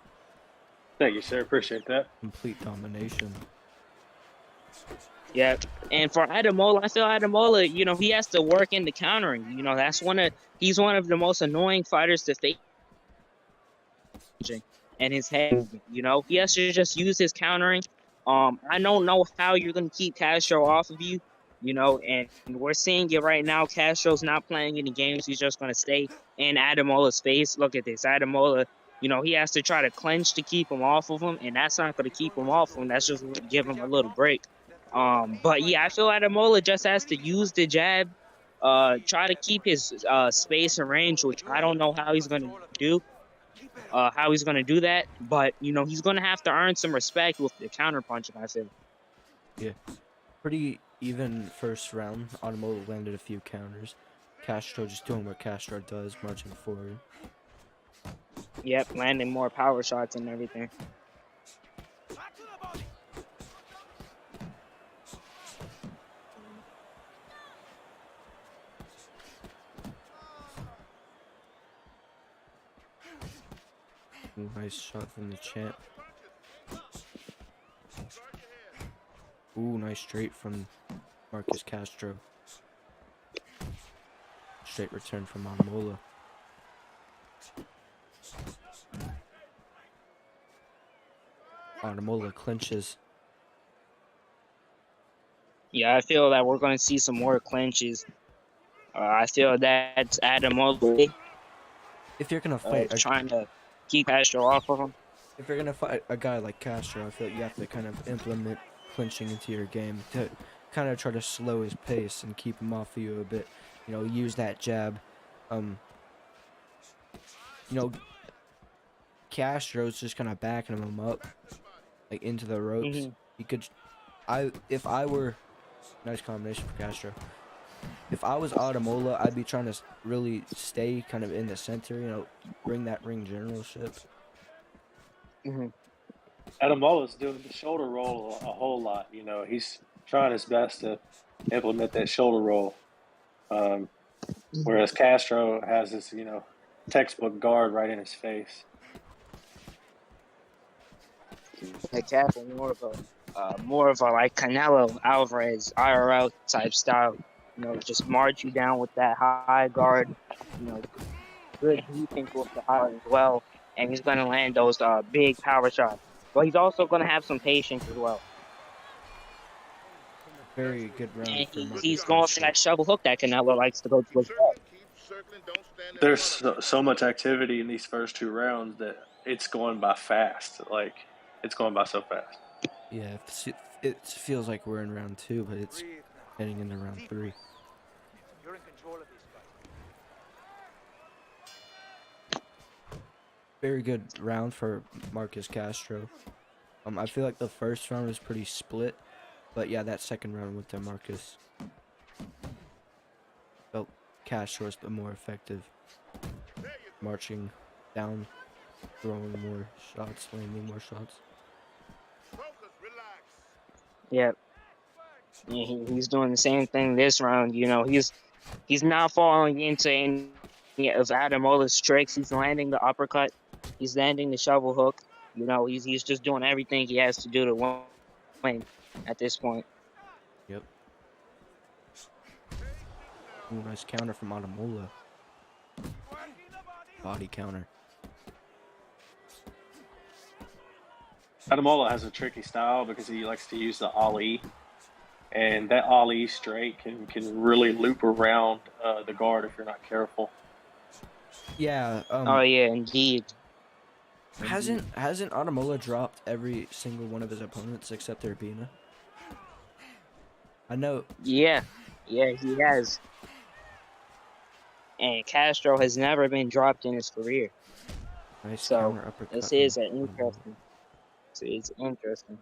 thank you, sir. Appreciate that. Complete domination. Yeah, and for Ademola, I feel Ademola, he has to work into countering. He's one of the most annoying fighters to face, and his head movement. He has to just use his countering. I don't know how you're gonna keep Castro off of you, and we're seeing it right now. Castro's not playing any games. He's just gonna stay in Ademola's face. Look at this, Ademola. He has to try to clench to keep him off of him, and that's not gonna keep him off of him. That's just gonna give him a little break. But yeah, I feel Ademola just has to use the jab, try to keep his space and range, which I don't know how he's gonna do. How he's gonna do that, but you know he's gonna have to earn some respect with the counter punching. I feel. Yeah. Pretty even first round. Ademola landed a few counters. Castro just doing what Castro does, marching forward. Yep, landing more power shots and everything. Nice shot from the champ. Ooh, nice straight from Marcus Castro. Straight return from Ademola. Ademola clinches. Yeah, I feel that we're gonna see some more clinches. I feel that's Ademola If you're gonna fight trying to keep Castro off of him. if you're gonna fight a guy like Castro, I feel like you have to kind of implement clinching into your game to kind of try to slow his pace and keep him off of you a bit. You know, use that jab. You know, Castro's just kind of backing him up, like into the ropes. He could, if I were, nice combination for Castro. If I was Ademola, I'd be trying to really stay kind of in the center. You know, bring that ring generalship. Ademola's doing the shoulder roll a whole lot. You know, he's trying his best to implement that shoulder roll. Whereas Castro has this, you know, textbook guard right in his face. Castro more of a like Canelo Alvarez IRL type style. You know, just march you down with that high guard. You know, good defense with the high as well, and he's gonna land those big power shots. But he's also gonna have some patience as well. Very good round. And he's going for that shovel hook that Canelo likes to go to as well. There's so much activity in these first two rounds that it's going by fast. Like, it's going by so fast. Yeah, it feels like we're in round 2, but it's heading into round 3. You're in control of this fight. Very good round for Marcus Castro. I feel like the first round was pretty split, but yeah, that second round went to Marcus. Felt Castro was the more effective, marching down, throwing more shots, landing more shots. Yeah, he's doing the same thing this round. You know, he's not falling into any of Ademola's tricks. He's landing the uppercut. He's landing the shovel hook. You know, he's just doing everything he has to do to win at this point. Yep. Ooh, nice counter from Ademola. Body counter. Ademola has a tricky style because he likes to use the Ali, and that Ali straight can really loop around the guard if you're not careful. Yeah. Oh yeah, indeed. Hasn't Ademola dropped every single one of his opponents except Urbina? I know. Yeah, he has. And Castro has never been dropped in his career. Nice So counter uppercut. this is an interesting. It's interesting.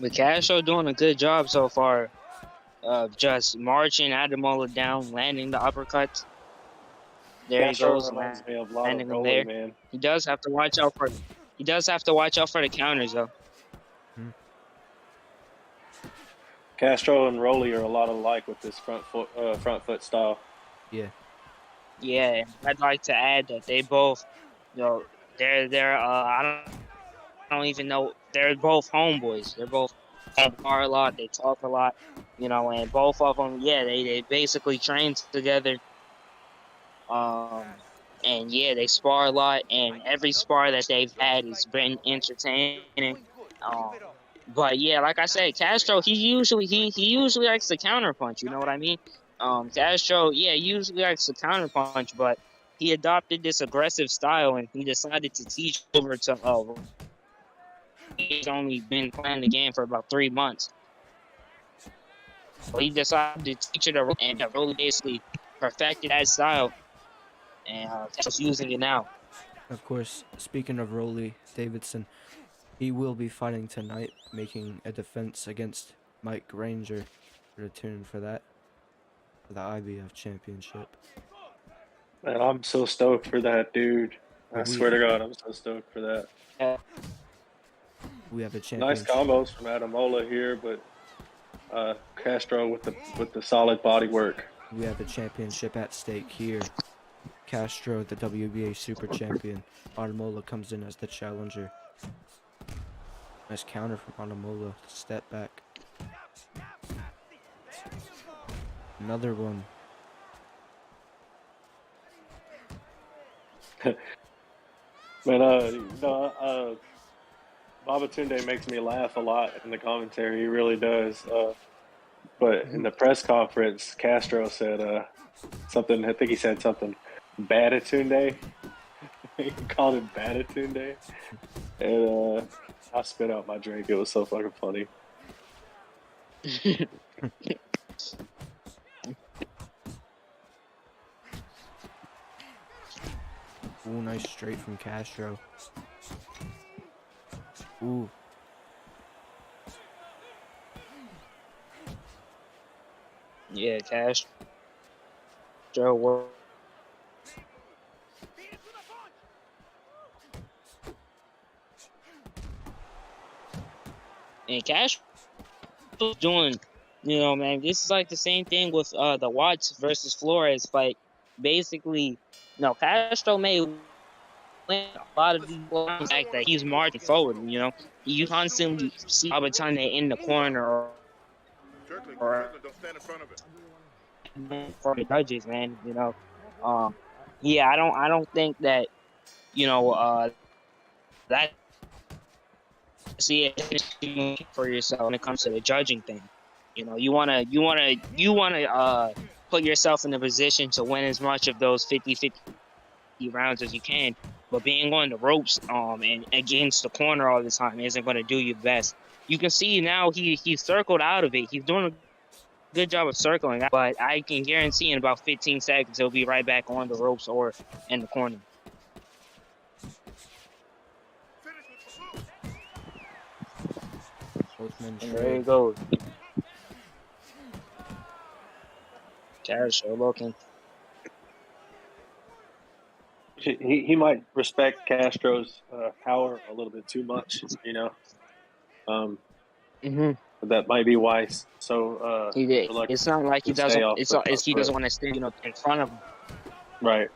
But Castro doing a good job so far of just marching Ademola down, landing the uppercuts. There Castro he goes, reminds me of a lot landing of them Rolly, there. man. He does have to watch out for. He does have to watch out for the counters though. Castro and Rolly are a lot alike with this front foot style. Yeah. Yeah, I'd like to add that they both, you know, they're I don't even know, they're both homeboys. They're both spar a lot, they talk a lot, you know, and both of them, yeah, they basically train together. And yeah, they spar a lot, and every spar that they've had has been entertaining. But yeah, like I said, Castro, he usually likes to counter punch. You know what I mean? Castro, yeah, usually likes to counter punch, but he adopted this aggressive style, and he decided to teach over to he's only been playing the game for about 3 months. So he decided to teach it and really basically perfected that style, and just using it now. Of course, speaking of Rolly Davidson, he will be fighting tonight, making a defense against Mike Granger. Stay tuned for that, for the IBF championship. Man, I'm so stoked for that, dude. I swear to God, I'm so stoked for that. We have a Nice championship. combos from Ademola here, but Castro with the solid body work. We have a championship at stake here. Castro, the WBA super champion. Ademola comes in as the challenger. Nice counter from Ademola. Step back. Another one. Man, Babatunde makes me laugh a lot in the commentary. He really does. But in the press conference, Castro said something. I think he said something. Badatunde. He called it Badatunde, and I spit out my drink. It was so fucking funny. Ooh, nice straight from Castro. Ooh. Yeah, Castro work. And Castro doing, man, this is like the same thing with the Watts versus Flores fight. Basically, Castro may win a lot of these fact that he's marching forward. You constantly see Babatunde in the corner or don't stand in front of it. for the judges, man. Yeah, I don't think that that see it for yourself when it comes to the judging thing. You wanna put yourself in a position to win as much of those 50-50 rounds as you can, but being on the ropes and against the corner all the time isn't going to do you the best. You can see now he circled out of it. He's doing a good job of circling, but I can guarantee in about 15 seconds he'll be right back on the ropes or in the corner. Both men And there you trade. go. Castro looking. He might respect Castro's power a little bit too much, But that might be why. So He did. reluctant It's not like he to stay doesn't. off It's the not, he foot. doesn't want to stand, in front of him. Right.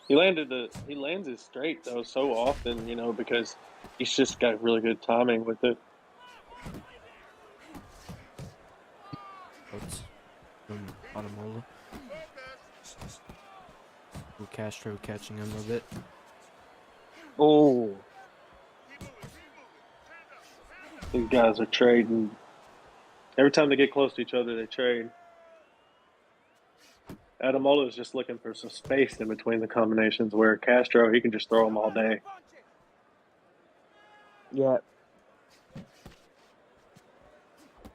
He lands it straight though so often, because he's just got really good timing with it. Both from Ademola. Ooh, Castro catching him a bit. Oh, These guys are trading. Every time they get close to each other, they trade. Ademola is just looking for some space in between the combinations, where Castro, he can just throw them all day. yeah.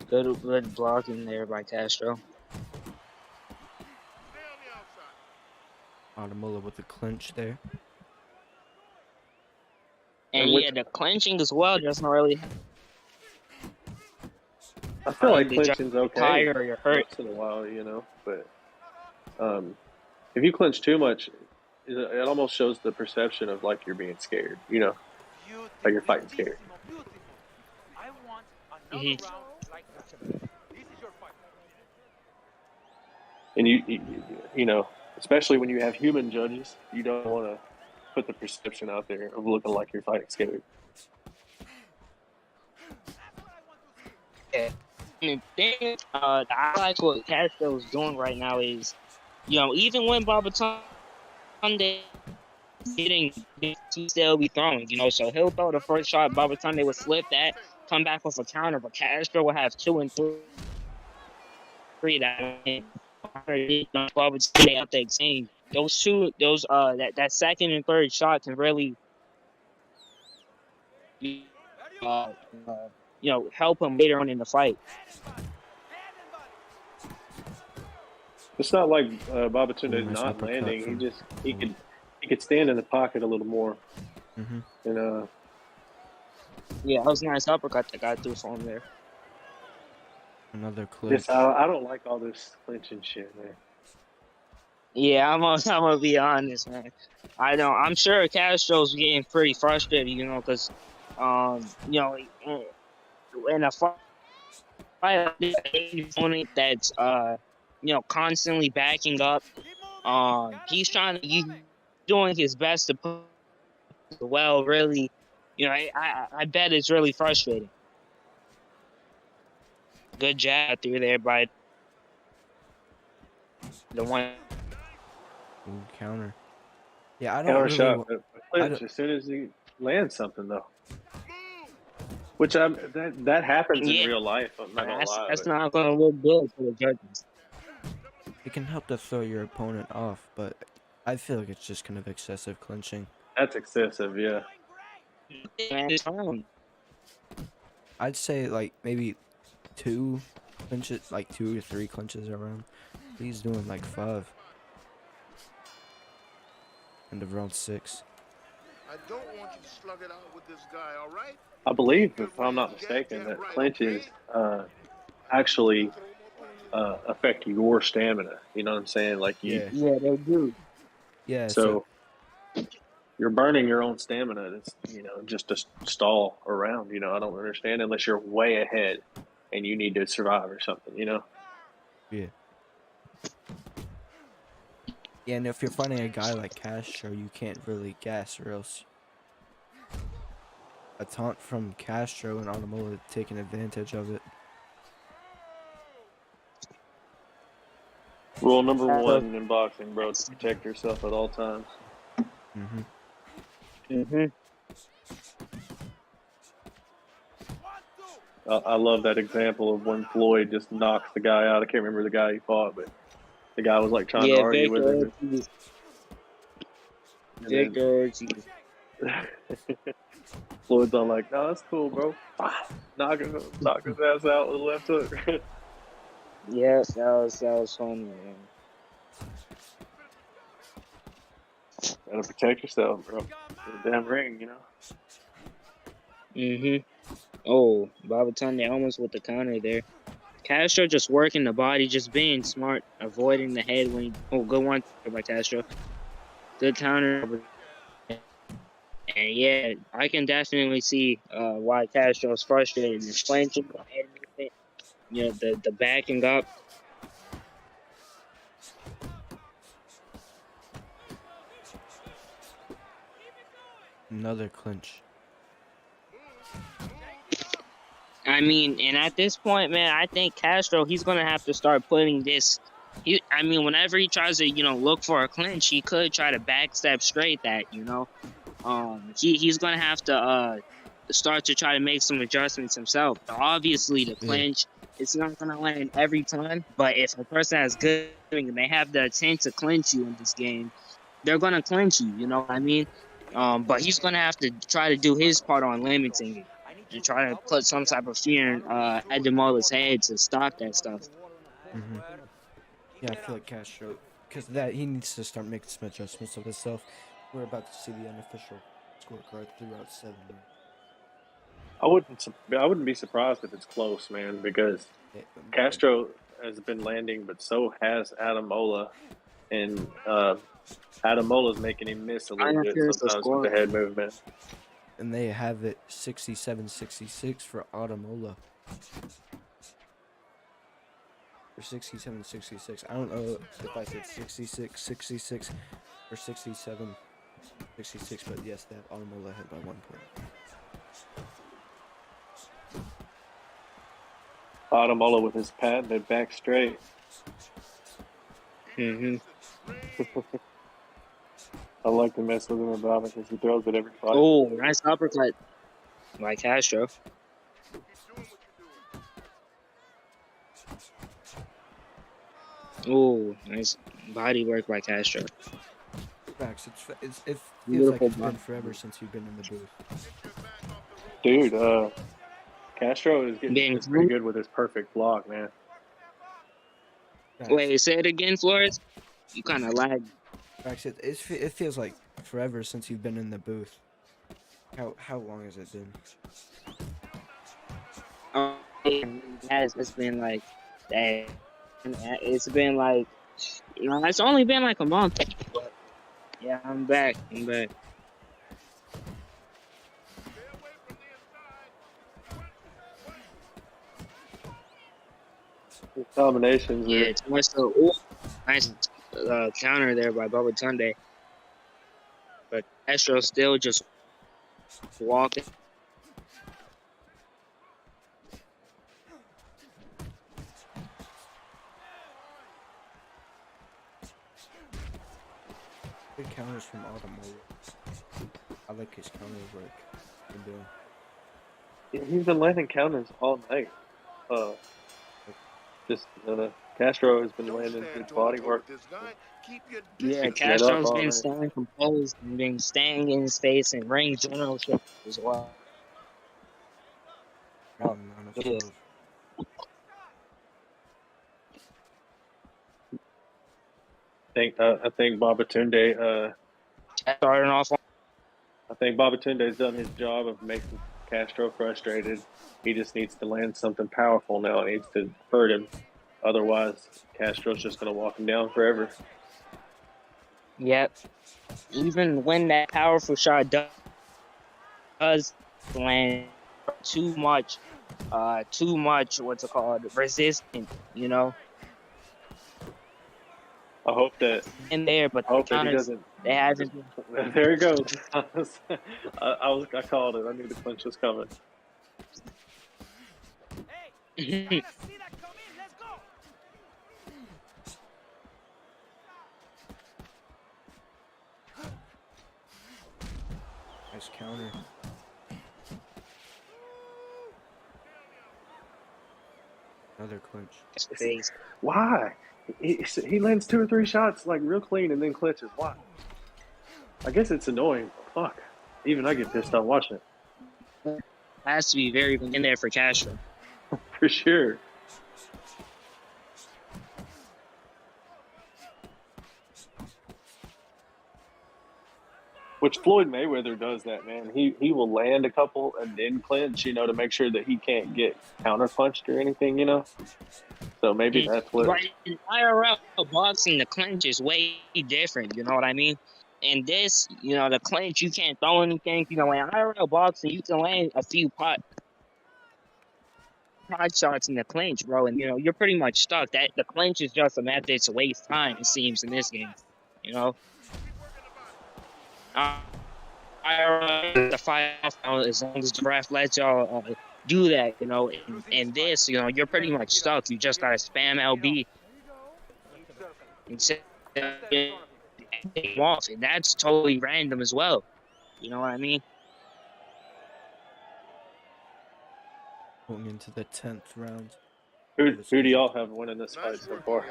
Good blocking there by Castro. Ademola with the clinch there. And And yeah, the clinching as well doesn't really I feel like the jump clinching's okay higher or you're hurt. once in a while, but if you clinch too much, it almost shows the perception of like you're being scared, like you're fighting scared. I want another round like that. This is your fight. And you especially when you have human judges, you don't want to put the perception out there of looking like you're fighting scared. Yeah. And the thing I like what Castro's doing right now is, even when Babatunde getting, he still be throwing, so he'll throw the first shot, Babatunde would slip that, come back with a counter, but Castro will have 2 and 3 that Babatunde out there exchange. That second and third shot can really uh, help him later on in the fight. It's not like Babatunde Ooh, is nice not uppercut landing. from He could stand in the pocket a little more. Mm-hmm. And Yeah, that was a nice uppercut that got through for him there. Another clinch. I don't like all this clinching shit, man. Yeah, I'm gonna be honest, man. I know. I'm sure Castro's getting pretty frustrated, because, in a fight, an opponent that's constantly backing up. He's doing his best to put well. Really, I bet it's really frustrating. Good jab through there by the one. Ooh, counter. Yeah, I don't Counter really. shot, but I clinch don't- as soon as he lands something, though. Which that happens in real life. I'm not gonna lie. That's not gonna look good for the judges. It can help to throw your opponent off, but I feel like it's just kind of excessive clinching. That's excessive, yeah. I'd say like maybe 2 clinches, like 2 or 3 clinches around. He's doing like 5. End of round 6. I don't want you to slug it out with this guy, all right? I believe, if I'm not mistaken, that clinches actually affect your stamina. You know what I'm saying? Like you. Yeah, they do. Yeah. So you're burning your own stamina. It's, just to stall around. I don't understand unless you're way ahead and you need to survive or something. Yeah. Yeah, and if you're fighting a guy like Castro, you can't really gas, or else a taunt from Castro and ADEMOLA taking advantage of it. Rule number 1 in boxing, bro: protect yourself at all times. I love that example of when Floyd just knocks the guy out. I can't remember the guy he fought, but the guy was like trying to argue with him. Victor Ortiz. Floyd's all like, "No, that's cool, bro." Knock his ass out with a left hook. Yes, that was funny, man. Gotta protect yourself, bro. The damn ring, Oh, Babatunde almost with the counter there. Castro just working the body, just being smart, avoiding the head when he. Oh, good one by Castro. Good counter. And yeah, I can definitely see why Castro's frustrated and clenching the head movement. The backing up. Another clinch. I mean, and at this point, man, I think Castro, he's gonna have to start putting this. Whenever he tries to, look for a clinch, he could try to backstep straight that, he's gonna have to start to try to make some adjustments himself. Obviously, the clinch, it's not gonna land every time, but if a person has good and they have the intent to clinch you in this game, they're gonna clinch you. You know what I mean? But he's gonna have to try to do his part on limiting it. To try to put some type of fear in ADEMOLA's head to stop that stuff. Yeah, I feel like Castro, because he needs to start making some adjustments of himself. We're about to see the unofficial scorecard throughout 7. I wouldn't be surprised if it's close, man, because Castro has been landing, but so has ADEMOLA, and ADEMOLA's making him miss a little bit sometimes with the head movement. And they have it 67-66 for ADEMOLA. Or 67-66. I don't know if I said 66-66 or 67-66, but yes, they have ADEMOLA ahead by 1 point. ADEMOLA with his patented back straight. I like to mess with him about it because he throws it every fight. Oh, nice uppercut by Castro. Oh, nice body work by Castro. Facts. It feels like it's been forever since you've been in the booth. Dude, Castro is Being getting pretty good with his perfect block, man. Wait, say it again, Flores. You kind of lagged. Max, it feels like forever since you've been in the booth. How long has it been? It's been like, dang, it's been like, it's only been like a month. But yeah, I'm back. I'm back. Combinations. Yeah, it's more so. Ooh, nice counter there by Babatunde. But Castro still just walking. Good counters from ADEMOLA. I like his counter work. Good doing. Yeah, he's been landing counters all night. Castro has been landing good body work. Yeah, Get up Castro's all been night. staying composed and been staying in his face and range generalship as well. Round 9 of 12. I think Babatunde. Starting off on I think Babatunde's done his job of making Castro frustrated. He just needs to land something powerful now. He needs to hurt him. Otherwise, Castro's just going to walk him down forever. Yep. Even when that powerful shot does land too much, what's it called, resistant, you know, I hope that. in there, but I hope the that he counters, doesn't. they haven't. There he goes. I called it. I knew the clinch was coming. Hey, see that come in? Let's go. Nice counter. Another clinch. Face. Why? He lands 2 or 3 shots like real clean and then clinches. Why? I guess it's annoying. Fuck. Even I get pissed off watching it. Has to be very in there for Castro. For sure. Which Floyd Mayweather does that, man. He will land a couple and then clinch, to make sure that he can't get counter punched or anything, So maybe that's what. Right, in IRL boxing, the clinch is way different. You know what I mean? And this, the clinch, you can't throw anything. In IRL boxing, you can land a few pot shots in the clinch, bro, and you're pretty much stuck. That the clinch is just a method to waste time. It seems in this game, IRL the fight off as long as the ref lets y'all do that, and this, you're pretty much stuck. You just gotta spam LB and set off, and that's totally random as well. You know what I mean? Going into the 10th round. Who do y'all have winning this fight so far?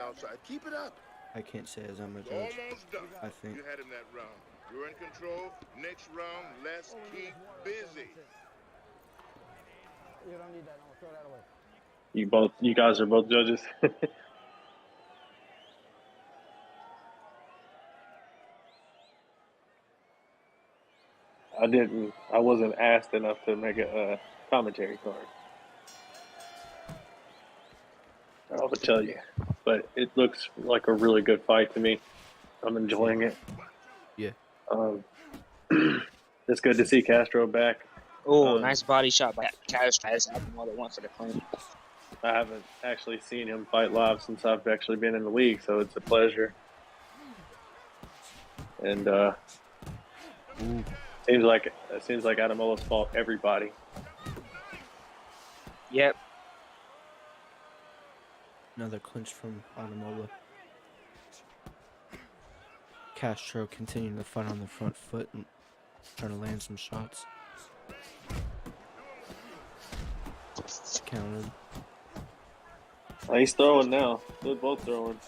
Keep it up. I can't say as I'm a It's judge. almost done. I think. You had him that round. You're in control. Next round, let's keep busy. You don't need that. No, throw that away. You guys are both judges. I wasn't asked enough to make a commentary card. I'll tell you, but it looks like a really good fight to me. I'm enjoying it. Yeah. It's good to see Castro back. Oh, nice body shot by Castro. That's more than one for the claim. I haven't actually seen him fight live since I've actually been in the league, so it's a pleasure. And seems like Ademola's fought everybody. Yep. Another clinch from ADEMOLA. Castro continuing to fight on the front foot and trying to land some shots. Countered. He's throwing now. They're both throwing.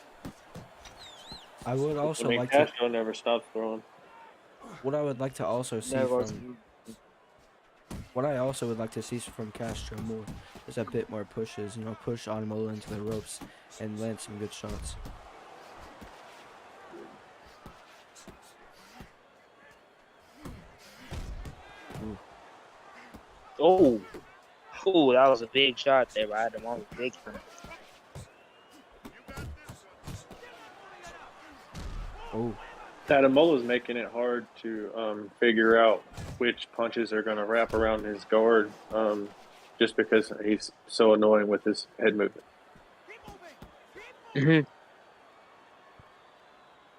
I would also like Castro never stops throwing. What I would like to also see from What I also would like to see from Castro more is a bit more pushes. You know, push Ademola into the ropes and land some good shots. Ooh. Oh, ooh, that was a big shot there by Ademola. Big shot. Oh. Ademola's making it hard to figure out which punches are going to wrap around his guard, just because he's so annoying with his head movement.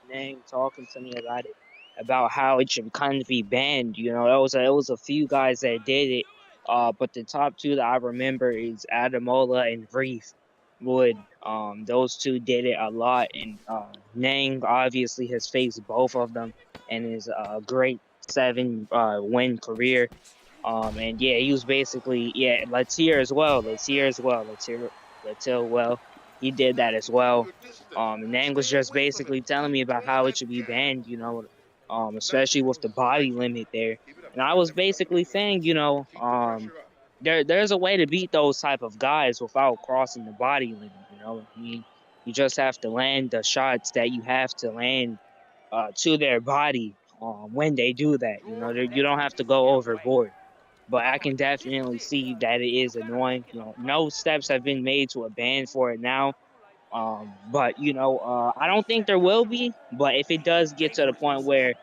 Name talking to me about it, about how it should kind of be banned. You know, it was a few guys that did it, but the top two that I remember is Ademola and Reef Wood. Those two did it a lot, and Nang obviously has faced both of them and his great 7 win career. And yeah, he was basically Latier as well. Latier well. He did that as well. And Nang was just basically telling me about how it should be banned, you know, especially with the body limit there. And I was basically saying, you know, there's a way to beat those type of guys without crossing the body limit, you know. I mean, you just have to land the shots that you have to land to their body when they do that. You know, you don't have to go overboard. But I can definitely see that it is annoying. You know, no steps have been made to a ban for it now. But you know, I don't think there will be. But if it does get to the point where,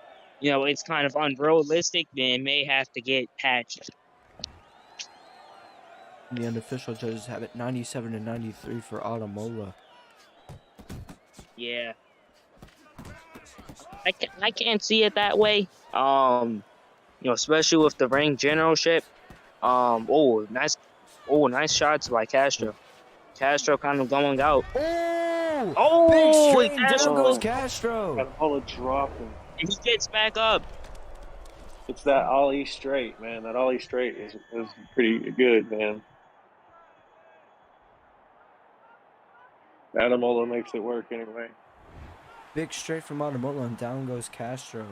you know, it's kind of unrealistic, then it may have to get patched. The unofficial judges have it 97 to 93 for Ademola. Yeah, I can't see it that way. You know, especially with the ring generalship. Nice shots by Castro. Castro kind of going out. Oh, big straight, Castro down goes Castro. Ademola dropped him. And he gets back up. It's that ollie straight, man. That ollie straight is pretty good, man. Ademola makes it work anyway. Big straight from Ademola, and down goes Castro.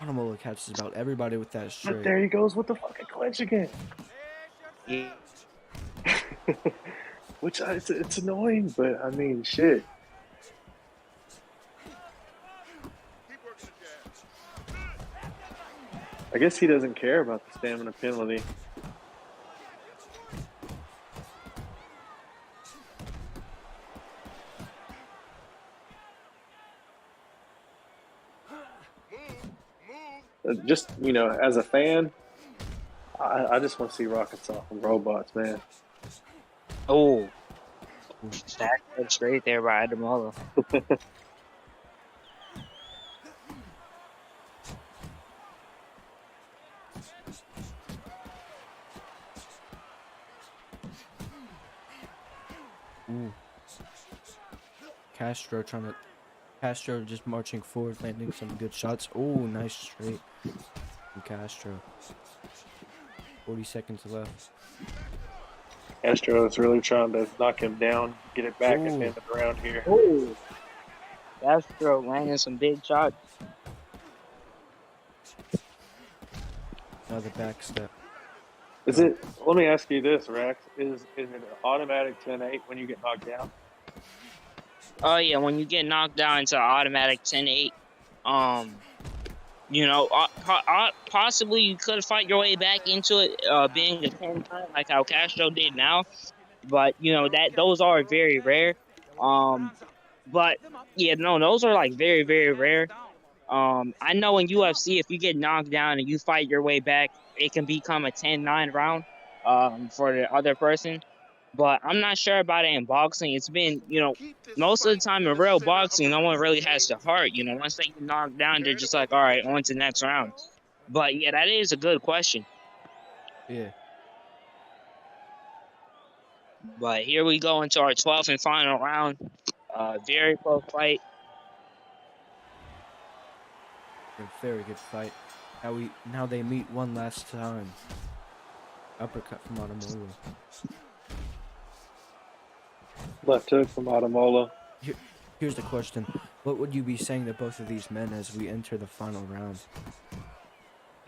Ademola catches about everybody with that straight. But there he goes with the fucking clinch again. Yeah. Which it's annoying, but I mean, shit. I guess he doesn't care about the stamina penalty. Just, you know, as a fan, I just want to see rockets off and robots, man. Oh, that's straight there by Ademola. Ooh. Castro just marching forward, landing some good shots. Oh, nice straight from Castro. 40 seconds left. Castro is really trying to knock him down, get it back, and hand it around here. Oh, Castro landing some big shots. Another back step. Is it? Let me ask you this, Rex. Is it an automatic 10-8 when you get knocked down? Oh yeah, when you get knocked down into automatic 10-8, you know, possibly you could fight your way back into it, being a 10-9 like how Castro did now, but you know that those are very rare. But yeah, no, those are like very, very rare. I know in UFC, if you get knocked down and you fight your way back, it can become a 10-9 round, for the other person. But I'm not sure about it in boxing. It's been, you know, most of the time in real boxing, no one really has the heart. You know, once they get knocked down, they're just like, all right, on to the next round. But yeah, that is a good question. Yeah. But here we go into our 12th and final round. Very close fight. A very good fight. Now they meet one last time. Uppercut from Ademola. Left hook from Ademola. Here's the question. What would you be saying to both of these men as we enter the final round?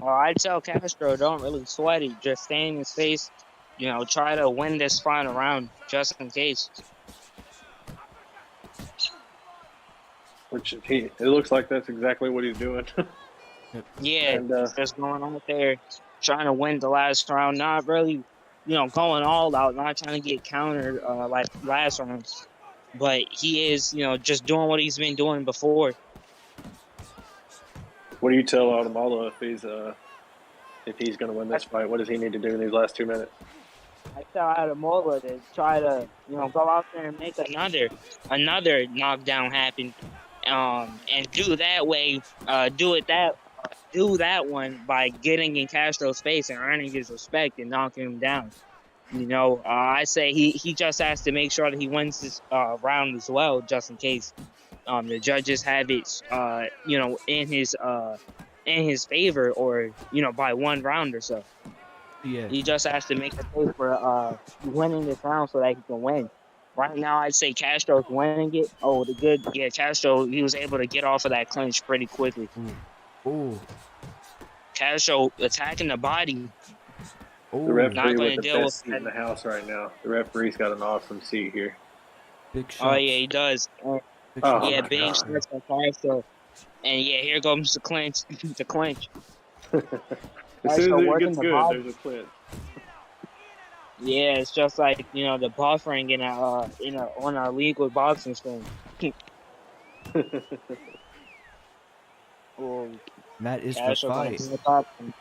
I tell Castro, don't really sweat it. Just stay in his face. Try to win this final round just in case. Which it looks like that's exactly what he's doing. Yeah, And just going out there, trying to win the last round. Not really, going all out. Not trying to get countered like last round. But he is, just doing what he's been doing before. what do you tell Ademola if he's going to win this fight? What does he need to do in these last 2 minutes? I tell Ademola to try to, go out there and make another knockdown happen, and do that way, do that one by getting in Castro's face and earning his respect and knocking him down. I say he just has to make sure that he wins this round as well, just in case the judges have it, in his favor, or by 1 round or so. Yeah. He just has to make a case for winning this round so that he can win. Right now, I'd say Castro's winning it. Oh, Castro, he was able to get off of that clinch pretty quickly. Ooh. Castro attacking the body. The Oh, referee Not with gonna the deal best with seat in the house right now. The referee's got an awesome seat here. big shots. Oh yeah, he does. Big Oh, shots Yeah, for big Castro. shots for Castro. And yeah, here comes the clinch. The clinch. As soon Castro as it working gets the good, body. there's a clinch. Yeah, it's just like the buffering on our legal boxing screen. Oh, That is the Castro gonna fight. pick up and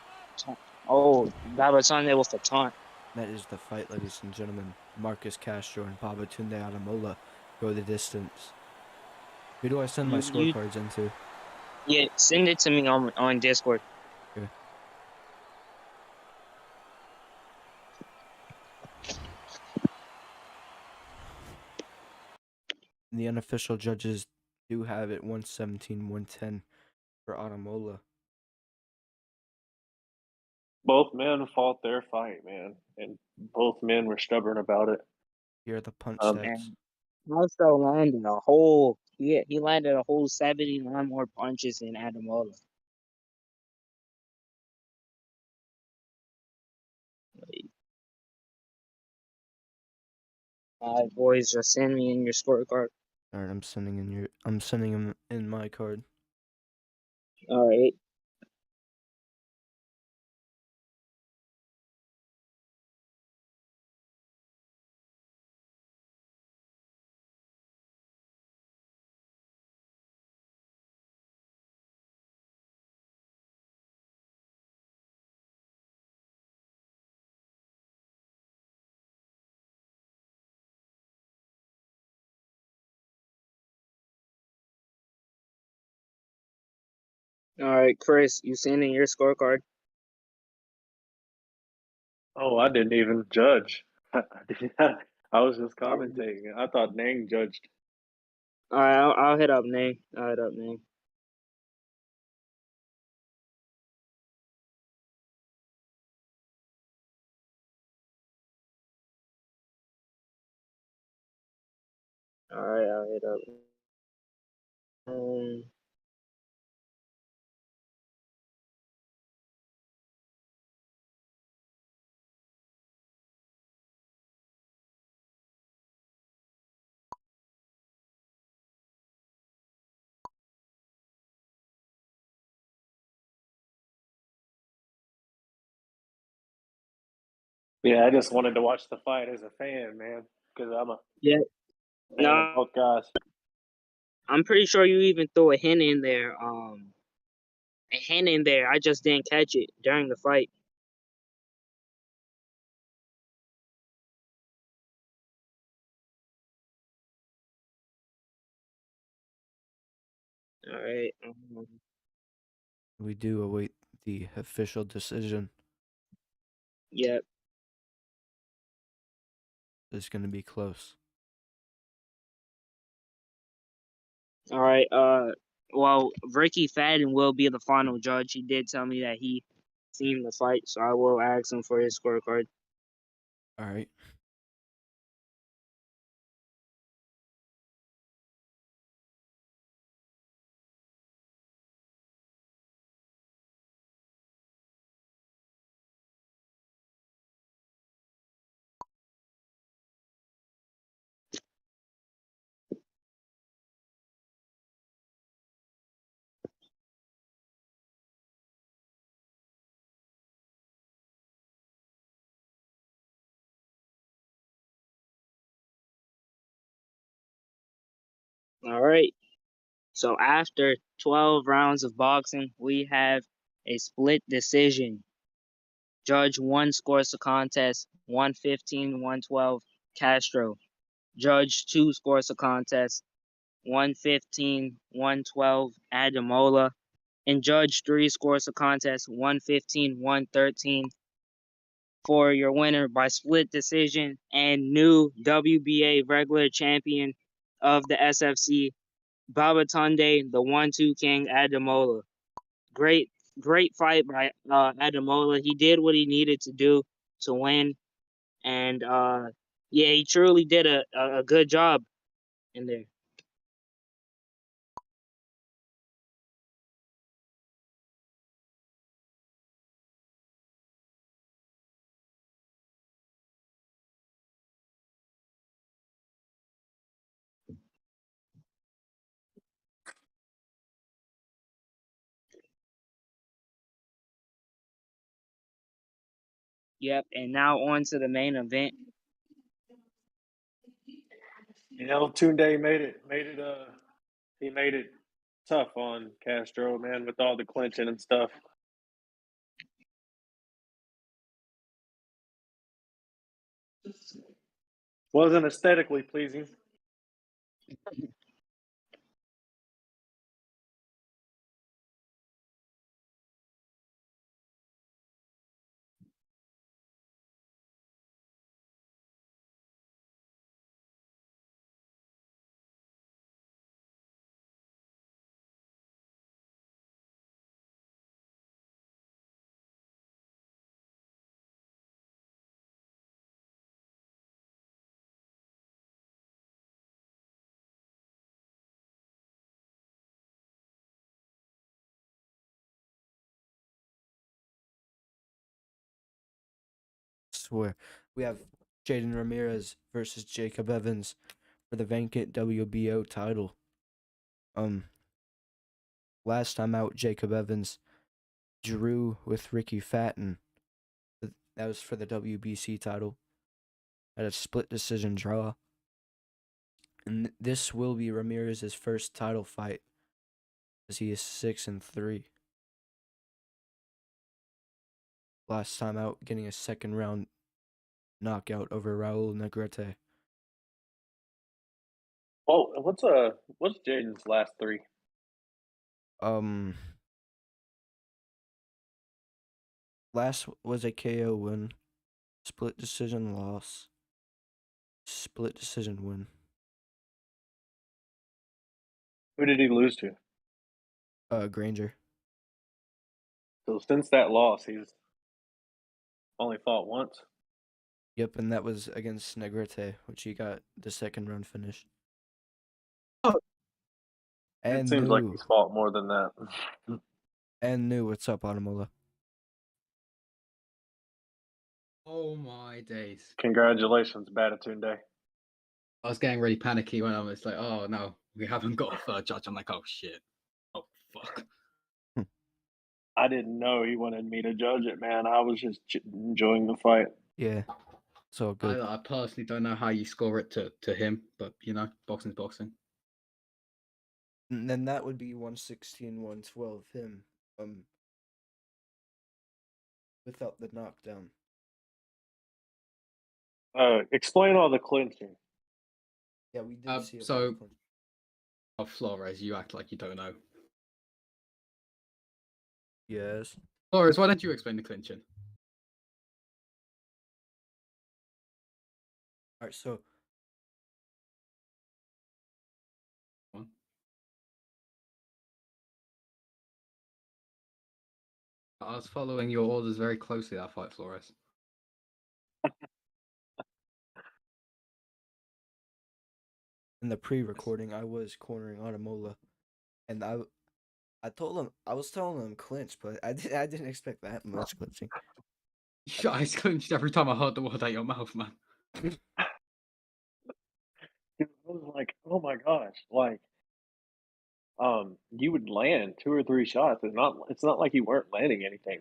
oh, Babatunde with the taunt. That is the fight, ladies and gentlemen. Marcus Castro and Babatunde Ademola go the distance. Who do I send my scorecards into? Yeah, send it to me on Discord. Okay. The unofficial judges do have it 117-110 for Ademola. Both men fought their fight, man, and both men were stubborn about it. Here are the punch Um, stats. Castro landed he landed a whole 79 more punches than Ademola. Alright, boys, just send me in your scorecard. Alright, I'm sending him in my card. Alright. Alright, Chris, you send in your scorecard. oh, I didn't even judge. I was just commentating. I thought Nang judged. Alright, I'll hit up Nate. Alright, I'll hit up. Yeah, I just wanted to watch the fight as a fan, man, because I'm a Yeah. fan of No, both guys. I'm pretty sure you even threw a hint in there. A hint in there. I just didn't catch it during the fight. Alright. We do await the official decision. Yep. It's going to be close. Alright, well, Ricky Fadden will be the final judge. He did tell me that he seen the fight, so I will ask him for his scorecard. Alright. All right. So after 12 rounds of boxing, we have a split decision. Judge 1 scores the contest 115-112 Castro. Judge 2 scores the contest 115-112 Ademola. And Judge 3 scores the contest 115-113 for your winner by split decision and new WBA regular champion of the SFC, Babatunde, the 1-2 King Ademola. Great fight by Ademola. He did what he needed to do to win, and yeah, he truly did a good job in there. Yep, and now on to the main event. You know, Tunde he made it tough on Castro, man, with all the clinching and stuff. Wasn't aesthetically pleasing. Swear. We have Jayden Ramirez versus Jacob Evans for the vacant WBO title. Last time out, Jacob Evans drew with Ricky Fatton. That was for the WBC title. At a split decision draw. And this will be Ramirez's first title fight, as he is 6-3. Last time out, getting a second round knockout over Raul Negrete. Oh, what's Jaden's last three? Last was a KO win, split decision loss, split decision win. Who did he lose to? Granger. So since that loss, he's only fought once. Yep, and that was against Negrete, which he got the second round finish. And it seems like he's fought more than that. And new, what's up, Ademola? Oh my days. Congratulations, Babatunde. I was getting really panicky when I was like, oh no, we haven't got a third judge. I'm like, oh shit. Oh fuck. I didn't know he wanted me to judge it, man. I was just enjoying the fight. Yeah, so good. I personally don't know how you score it to him, but you know, boxing's boxing. And then that would be 116-112 him, without the knockdown. Explain all the clinching. Yeah, we did see a so of Flores, you act like you don't know. Yes. Flores, why don't you explain the clinching? Alright, so I was following your orders very closely that fight, Flores. in the pre-recording, I was cornering Ademola, and I was telling him clinch, but I didn't expect that much clinching. I clinched every time I heard the word out your mouth, man. I was like, oh my gosh, like, you would land 2 or 3 shots. It's not like you weren't landing anything.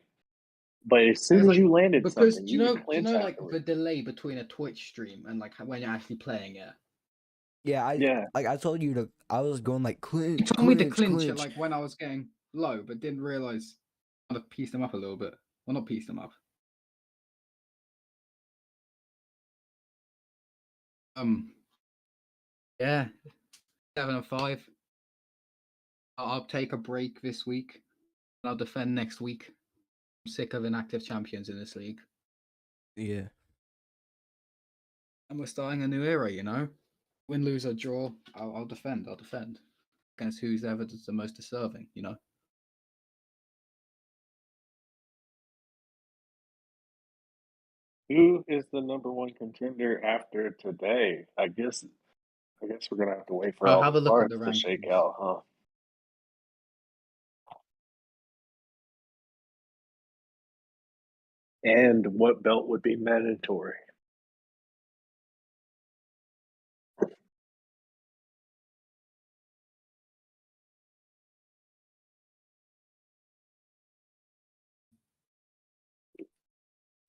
But as soon as you landed because something, do you know like afterwards. the delay between a Twitch stream and like when you're actually playing it? Yeah, Yeah. like I told you to. I was going like You clinch, told me to clinch, clinch it clinch. like when I was getting low, but didn't realize I kind of pieced them up a little bit. Well, not pieced them up. Yeah, 7-5. I'll take a break this week. And I'll defend next week. I'm sick of inactive champions in this league. Yeah. And we're starting a new era, you know? Win, lose, or draw, I'll defend. I'll defend against who's ever the most deserving, you know? Who is the #1 contender after today? I guess we're gonna have to wait for I'll all have the a look at cards the to shake rankings. out, huh? And what belt would be mandatory?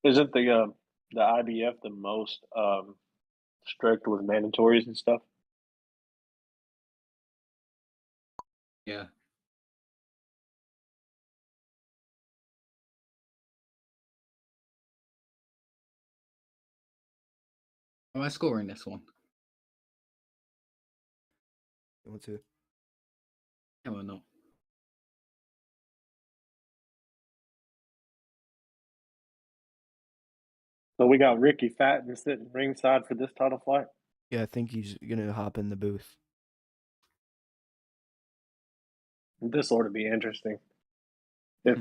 Isn't the IBF the most strict with mandatories and stuff? Yeah. Am I scoring this one? You want to? No, or not? So we got Ricky Fatton sitting ringside for this title fight. Yeah, I think he's gonna hop in the booth. This ought to be interesting. If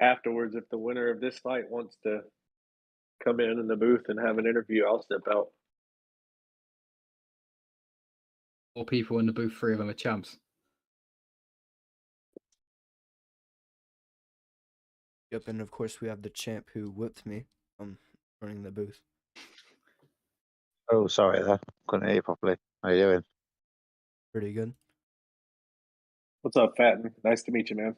afterwards, if the winner of this fight wants to come in the booth and have an interview, I'll step out. 4 people in the booth, 3 of them are champs. Yep, and of course we have the champ who whipped me running the booth. Oh, sorry there. Couldn't hear you properly. How you doing? Pretty good. What's up, Fatton? Nice to meet you, man.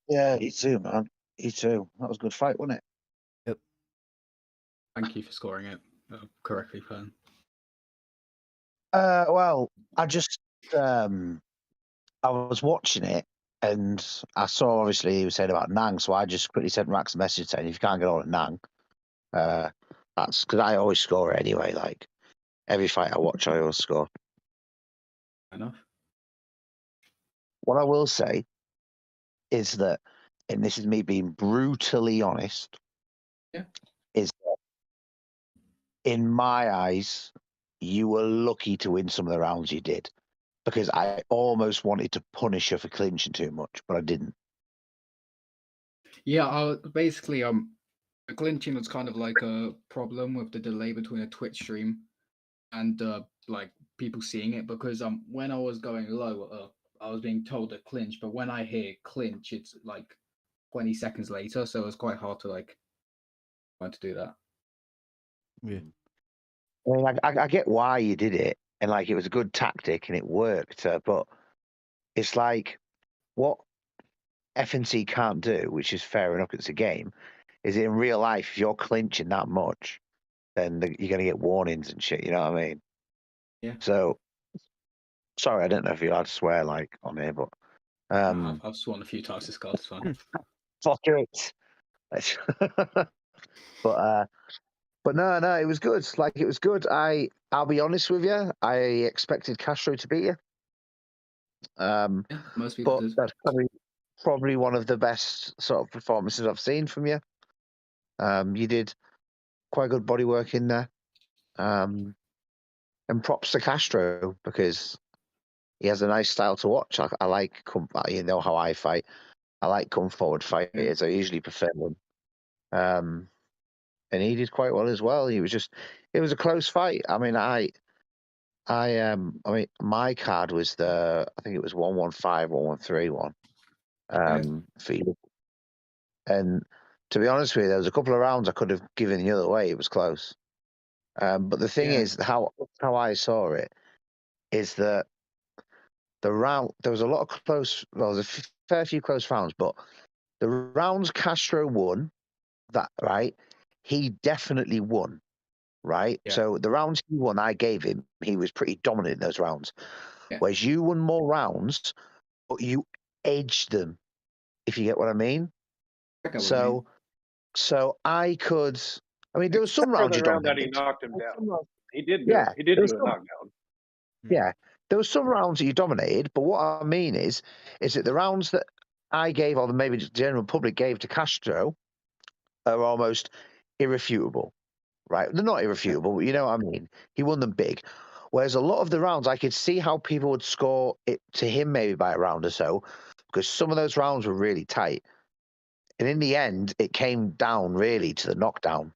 Yeah, you too, man. You too. That was a good fight, wasn't it? Yep. Thank you for scoring it correctly, Fern. Well, I just I was watching it and I saw obviously he was saying about Nang, so I just quickly sent Rax a message saying if you can't get on at Nang, that's because I always score it anyway. Like every fight I watch, I always score. Enough. What I will say is that, and this is me being brutally honest, Yeah. is that in my eyes, you were lucky to win some of the rounds you did. Because I almost wanted to punish her for clinching too much, but I didn't. Yeah, basically, the clinching was kind of like a problem with the delay between a Twitch stream and like people seeing it, because when I was going low, I was being told to clinch, but when I hear clinch, it's like 20 seconds later, so it was quite hard to like want to do that. Yeah. I mean, I get why you did it, and like it was a good tactic and it worked, but it's like what FNC can't do, which is fair enough, it's a game, is in real life, if you're clinching that much, then you're going to get warnings and shit, you know what I mean? Yeah. So, sorry, I don't know if you're allowed to swear like on here, but I've sworn a few times this card, it's fine. fuck it. But no, it was good. Like it was good. I'll be honest with you. I expected Castro to beat you. Yeah, most people But did. that's probably one of the best sort of performances I've seen from you. You did quite good body work in there. And props to Castro because he has a nice style to watch. I like, you know how I fight. I like come forward fighters. I usually prefer them. And he did quite well as well. It was a close fight. I mean, my card was I think it was 115, 113 for you. And to be honest with you, there was a couple of rounds I could have given the other way. It was close. But the thing is, how I saw it is that there was a lot of close. Well, there was a fair few close rounds, but the rounds Castro won, that right, he definitely won. right? Yeah. So the rounds he won, I gave him. He was pretty dominant in those rounds. Yeah. Whereas you won more rounds, but you edged them, if you get what I mean. I get what you mean. So I could. I mean, there was some Except for rounds the you round that he dominated. knocked him down. He did do Yeah, it. He did there was do a some. knockdown. Yeah, there was some rounds that you dominated, but what I mean is that the rounds that I gave, or maybe the general public gave to Castro, are almost irrefutable, right? They're not irrefutable, but you know what I mean. He won them big. Whereas a lot of the rounds, I could see how people would score it to him maybe by a round or so, because some of those rounds were really tight. And in the end, it came down really to the knockdown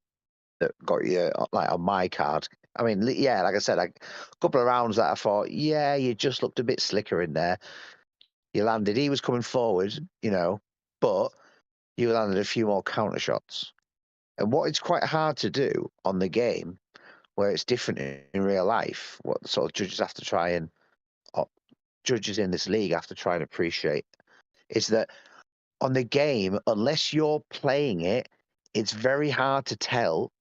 that got you like on my card. I mean, yeah, like I said, a couple of rounds that I thought, yeah, you just looked a bit slicker in there. You landed. He was coming forward, you know, but you landed a few more counter shots. And what it's quite hard to do on the game, where it's different in real life, what sort of judges have to try and judges in this league have to try and appreciate, is that on the game, unless you're playing it, it's very hard to tell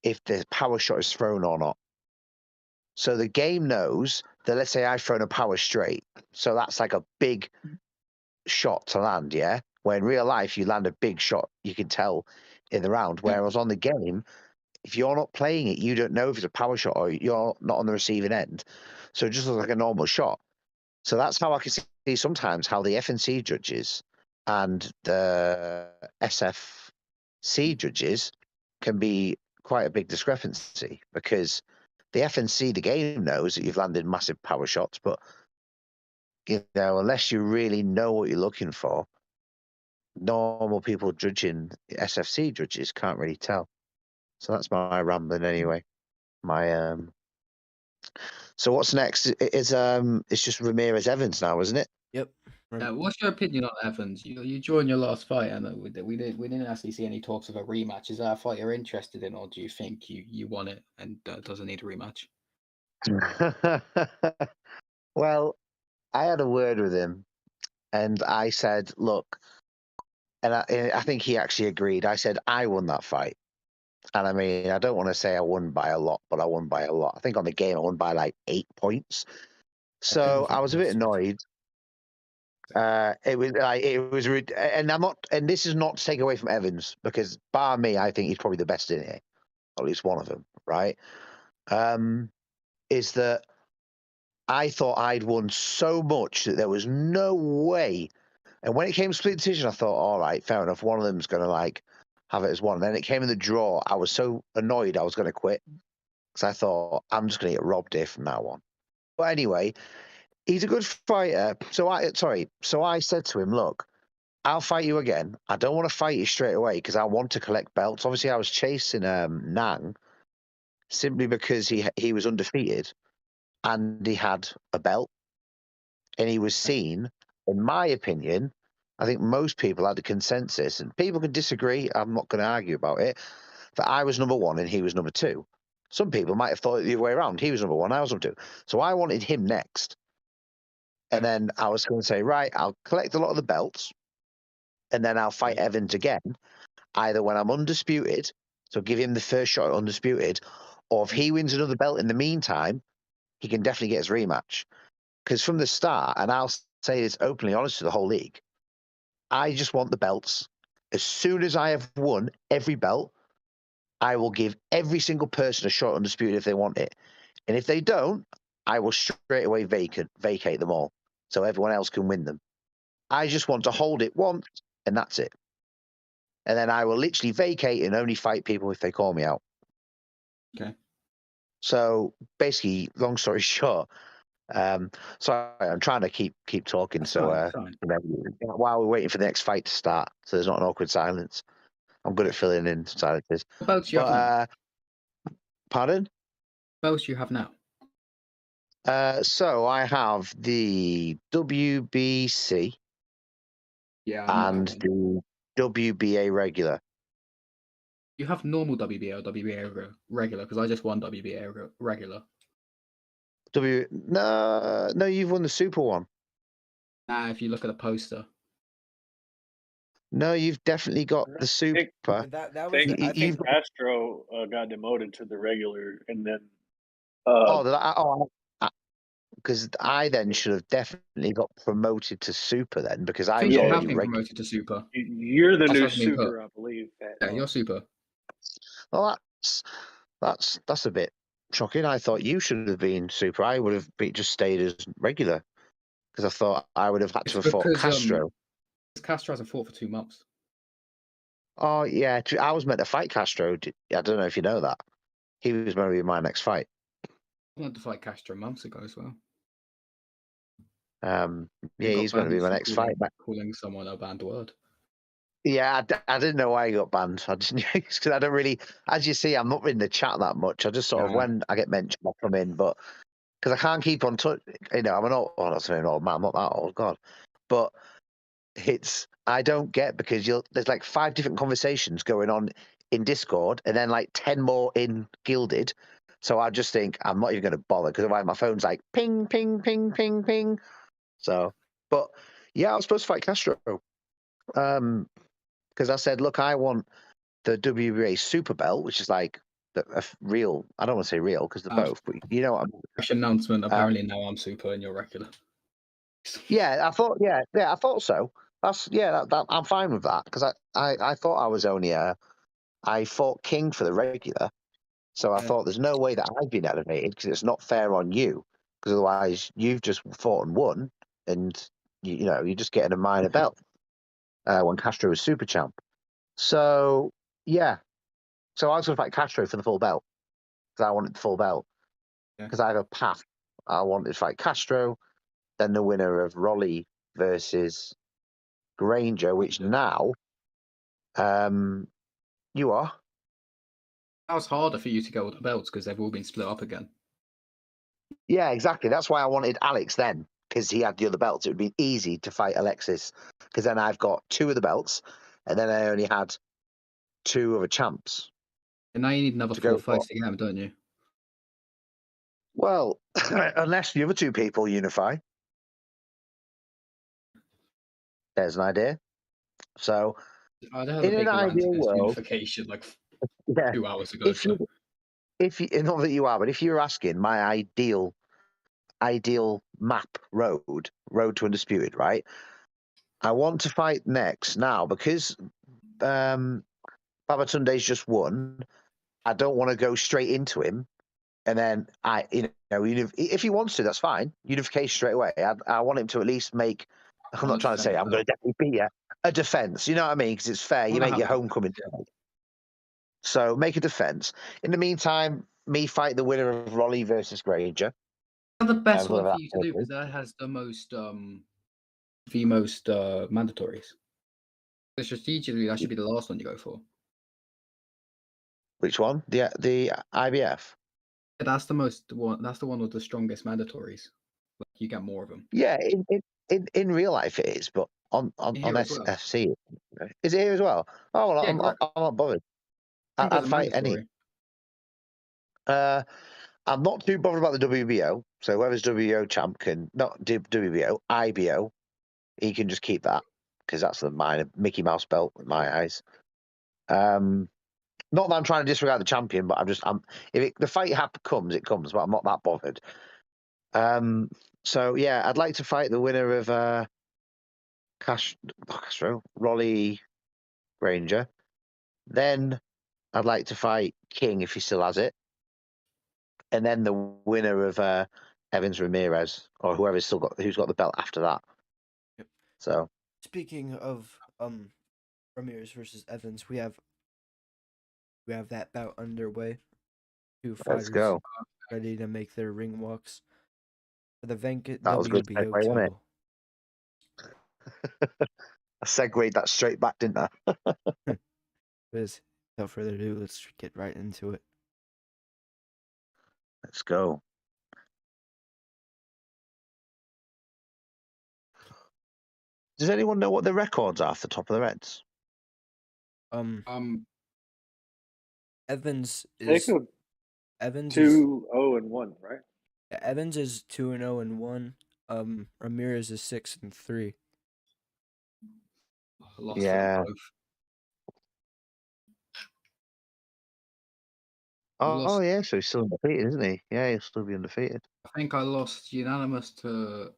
if the power shot is thrown or not. So the game knows that, let's say I've thrown a power straight, so that's like a big shot to land, yeah? Where in real life, you land a big shot, you can tell in the round. Whereas on the game, if you're not playing it, you don't know if it's a power shot or you're not on the receiving end. So it just looks like a normal shot. So that's how I can see sometimes how the FNC judges and the SFC judges can be quite a big discrepancy, because the FNC, the game knows that you've landed massive power shots, but you know, unless you really know what you're looking for, normal people judging SFC judges can't really tell. So that's my rambling anyway. My So what's next? It's just Ramirez Evans now, isn't it? Yep. What's your opinion on Evans? You joined your last fight, and we didn't actually see any talks of a rematch. Is that a fight you're interested in, or do you think you won it and doesn't need a rematch? Well, I had a word with him, and I said, "Look," and I think he actually agreed. I said I won that fight, and I mean, I don't want to say I won by a lot, but I won by a lot. I think on the game I won by like 8 points. So I was a bit annoyed. It was, and I'm not, and this is not to take away from Evans, because bar me, I think he's probably the best in here, or at least one of them, right? Is that I thought I'd won so much that there was no way. And when it came to split decision, I thought, all right, fair enough. One of them's going to like have it as one. And then it came in the draw. I was so annoyed I was going to quit, because I thought I'm just going to get robbed here from now on. But anyway, he's a good fighter. So I said to him, look, I'll fight you again. I don't want to fight you straight away because I want to collect belts. Obviously, I was chasing Nang simply because he was undefeated and he had a belt, and he was seen, in my opinion, I think most people had a consensus, and people can disagree, I'm not going to argue about it, that I was number one and he was number two. Some people might have thought it the other way around. He was number one, I was number two. So I wanted him next. And then I was going to say, right, I'll collect a lot of the belts, and then I'll fight Evans again, either when I'm undisputed, so give him the first shot at undisputed, or if he wins another belt in the meantime, he can definitely get his rematch. Because from the start, and I'll say this openly honest to the whole league, I just want the belts. As soon as I have won every belt, I will give every single person a shot at undisputed if they want it. And if they don't, I will straight away vacate them all, so everyone else can win them. I just want to hold it once, and that's it. And then I will literally vacate and only fight people if they call me out. Okay. So basically, long story short, sorry, I'm trying to keep talking. That's so fine. while we're waiting for the next fight to start, so there's not an awkward silence. I'm good at filling in silences. What belts you have now? Pardon? What belts you have now? So I have the WBC and the WBA regular. You have normal WBA or WBA regular? Because I just won WBA regular. No, you've won the super one. If you look at the poster. No, you've definitely got the super. That I was think, I I think think Castro got demoted to the regular, and then because I then should have definitely got promoted to super then because I I think was you have already been regular. promoted to super. you're the That's new what's been put. super, I believe. Yeah, you're super. Well, that's a bit shocking. I thought you should have been super. I would have just stayed as regular because I thought I would have had It's to have fought because Castro. Castro hasn't fought for 2 months. Oh yeah, I was meant to fight Castro. I don't know if you know that. He was meant to be my next fight. I wanted to fight Castro months ago as well. Yeah, he's meant to be my next fight. Calling someone a banned word. Yeah, I didn't know why he got banned. I just because I don't really, as you see, I'm not in the chat that much. I just sort of when I get mentioned, I come in, but because I can't keep on touch. I'm an old, not an old man. I'm not that old, God, but I don't get because there's like 5 different conversations going on in Discord, and then like 10 more in Gilded. So I just think I'm not even going to bother because otherwise my phone's like ping, ping, ping, ping, ping. So, but yeah, I was supposed to fight Castro. Because I said, look, I want the WBA Super Belt, which is like a real. I don't want to say real because they're both, but you know what I mean. Fresh announcement. Apparently now I'm super and you're regular. Yeah, I thought. Yeah, I thought so. I'm fine with that because I thought I was only I fought King for the regular, so I thought there's no way that I've been elevated because it's not fair on you because otherwise you've just fought and won and you're just getting a minor belt when Castro was super champ. So yeah, so I was going to fight Castro for the full belt because I wanted the full belt because I have a path. I wanted to fight Castro, then the winner of Rolly versus Granger, which now you are. Now it's harder for you to get all the belts because they've all been split up again. Yeah, exactly. That's why I wanted Alex then because he had the other belts. It would be easy to fight Alexis because then I've got 2 of the belts and then I only had 2 other champs. And now you need another 4 fights to get them, don't you? Well, unless the other 2 people unify. There's an idea. So, I had in a big an rant ideal against world, unification like 2 hours ago. if you not that you are, but if you're asking my ideal map road to Undisputed, right? I want to fight next now because Babatunde's just won. I don't want to go straight into him, and then if he wants to, that's fine. Unification straight away. I want him to at least make. I'm not trying to say I'm going to definitely beat you. A defense, you know what I mean? Because it's fair. You make your homecoming. So make a defense. In the meantime, me fight the winner of Rolly versus Granger. The best one for you to do because that has the most mandatories. So strategically, that should be the last one you go for. Which one? The IBF. Yeah, that's the one. That's the one with the strongest mandatories. Like, you get more of them. Yeah, in real life it is, but on SFC, is it here as well? Oh well, I'm not bothered. I'd fight any. I'm not too bothered about the WBO. So whoever's WBO champ can not do WBO, IBO. He can just keep that because that's the minor Mickey Mouse belt in my eyes. Not that I'm trying to disregard the champion, but if the fight comes, it comes. But I'm not that bothered. So yeah, I'd like to fight the winner of Castro, Rolly Granger. Then I'd like to fight King if he still has it. And then the winner of Evans Ramirez or who's got the belt after that. Yep. So speaking of Ramirez versus Evans, we have that bout underway. 2 fighters ready to make their ring walks for the vacant WBO title. I segued that straight back, didn't I? Without further ado, let's get right into it. Let's go. Does anyone know what the records are for the top of the Reds? Evans is 2-0-1, right? Yeah, Evans is 2-0-1. Ramirez is 6-3. lost Yeah. for both. Oh, Lost. yeah, so he's still undefeated, isn't he? Yeah, he'll still be undefeated. I think I lost unanimous to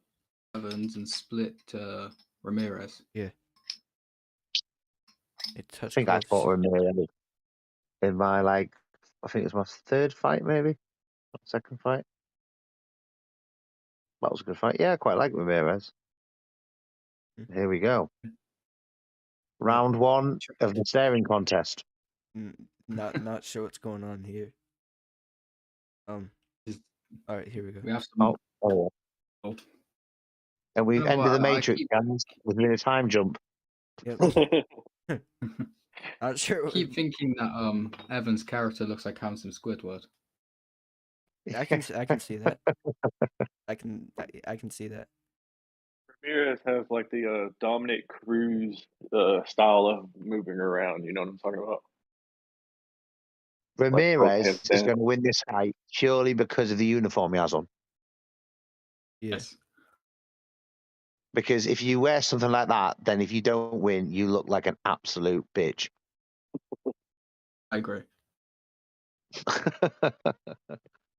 Evans and split to Ramirez. Yeah. It I touched think I close. fought Ramirez in my, I think it was my third fight, maybe? Second fight? That was a good fight. Yeah, I quite like Ramirez. Here we go. Round one of the staring contest. Not sure what's going on here. All right, here we go. We have some. Oh. And we've ended the Matrix, guys. We're doing a time jump. Yep. Not sure. I keep thinking that Evans' character looks like Handsome Squidward. I can see that. I can see that. Ramirez has like the Dominic Cruz style of moving around. You know what I'm talking about? Ramirez is going to win this fight purely because of the uniform he has on. Yes. Because if you wear something like that, then if you don't win, you look like an absolute bitch. I agree.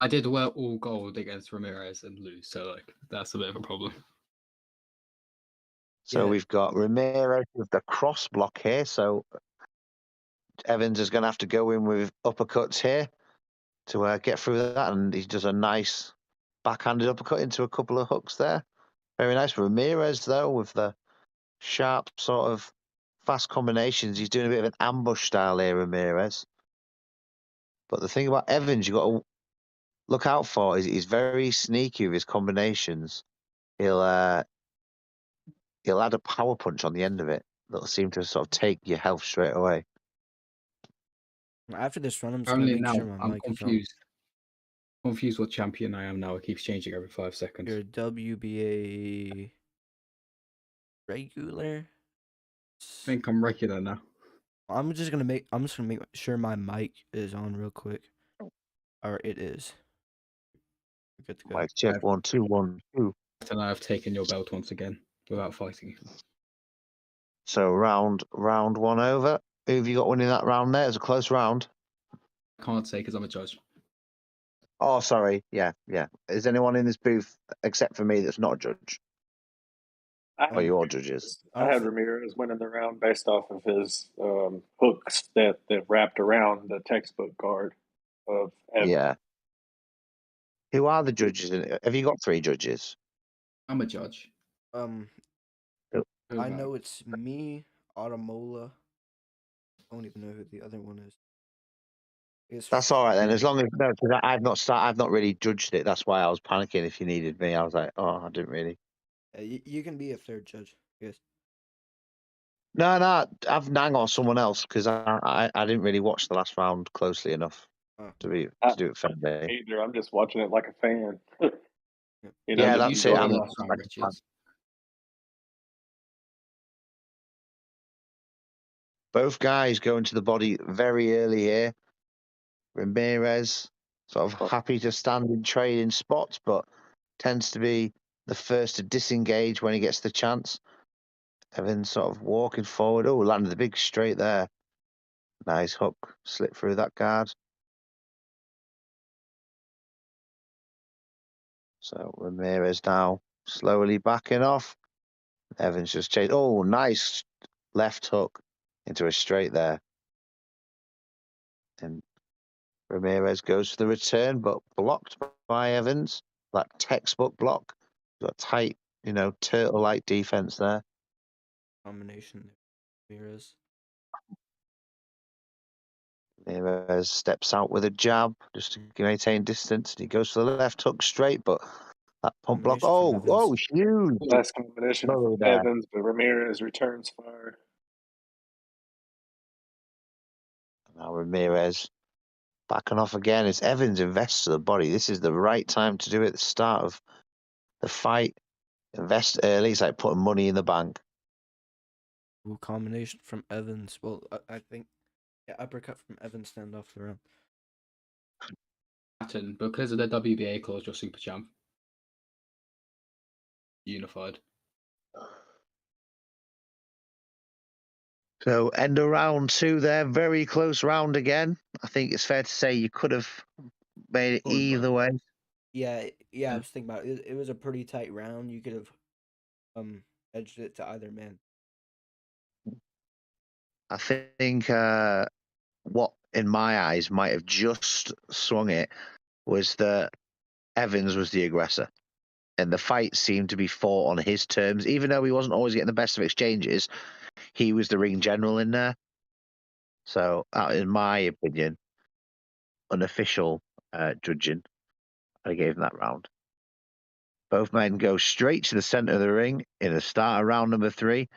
I did wear all gold against Ramirez and lose, so that's a bit of a problem. So we've got Ramirez with the cross block here. So Evans is going to have to go in with uppercuts here to get through that, and he does a nice backhanded uppercut into a couple of hooks there. Very nice. Ramirez, though, with the sharp sort of fast combinations. He's doing a bit of an ambush style here, Ramirez. But the thing about Evans you've got to look out for is he's very sneaky with his combinations. He'll add a power punch on the end of it that'll seem to sort of take your health straight away. After this run, I'm just going to make sure my I'm mic confused. is on. Confused what champion I am now. It keeps changing every 5 seconds. You're WBA regular. I think I'm regular now. I'm just gonna make sure my mic is on real quick. Or it is. We're good to go. Mic check 1 2 1 2. And I've taken your belt once again without fighting. So round one over. Who have you got winning that round there? It's a close round. Can't say because I'm a judge. Oh, sorry. Yeah. Is anyone in this booth except for me that's not a judge? Or your judges? I had Ramirez winning the round based off of his hooks that wrapped around the textbook guard of Evans. Yeah. Who are the judges? Have you got 3 judges? I'm a judge. I know it's me, ADEMOLA. I don't even know who the other one is. That's all right then. As long as because I've not really judged it. That's why I was panicking. If you needed me, I was like, oh, I didn't really. You can be a third judge. Yes. No, I've Nang or someone else because I didn't really watch the last round closely enough to do it fairly. Either I'm just watching it like a fan. You know, Yeah, just that's it. enjoying Both guys go into the body very early here. Ramirez sort of happy to stand in trading spots, but tends to be the first to disengage when he gets the chance. Evans sort of walking forward. Oh, landed the big straight there. Nice hook, slip through that guard. So Ramirez now slowly backing off. Evans just chased. Oh, nice left hook into a straight there. And Ramirez goes for the return, but blocked by Evans. That textbook block. Got tight, turtle-like defense there. Combination Ramirez. Ramirez steps out with a jab just to maintain distance. He goes for the left hook straight, but that pump block. Oh, huge. Last combination from Evans, but Ramirez returns fire. Now Ramirez backing off again. It's Evans invests to the body. This is the right time to do it at the start of the fight. Invest early. It's like putting money in the bank. Ooh, combination from Evans. Well, I think uppercut from Evans stand off the round. Because of the WBA clause, you're super champ. Unified. So end of round 2 there. Very close round again. I think it's fair to say you could have made it Scored both. either way. Yeah, I was thinking about it. It was a pretty tight round. You could have edged it to either man. I think what, in my eyes, might have just swung it was that Evans was the aggressor. And the fight seemed to be fought on his terms. Even though he wasn't always getting the best of exchanges, he was the ring general in there. So, in my opinion, unofficial judging, I gave him that round. Both men go straight to the center of the ring in a starter round number 3.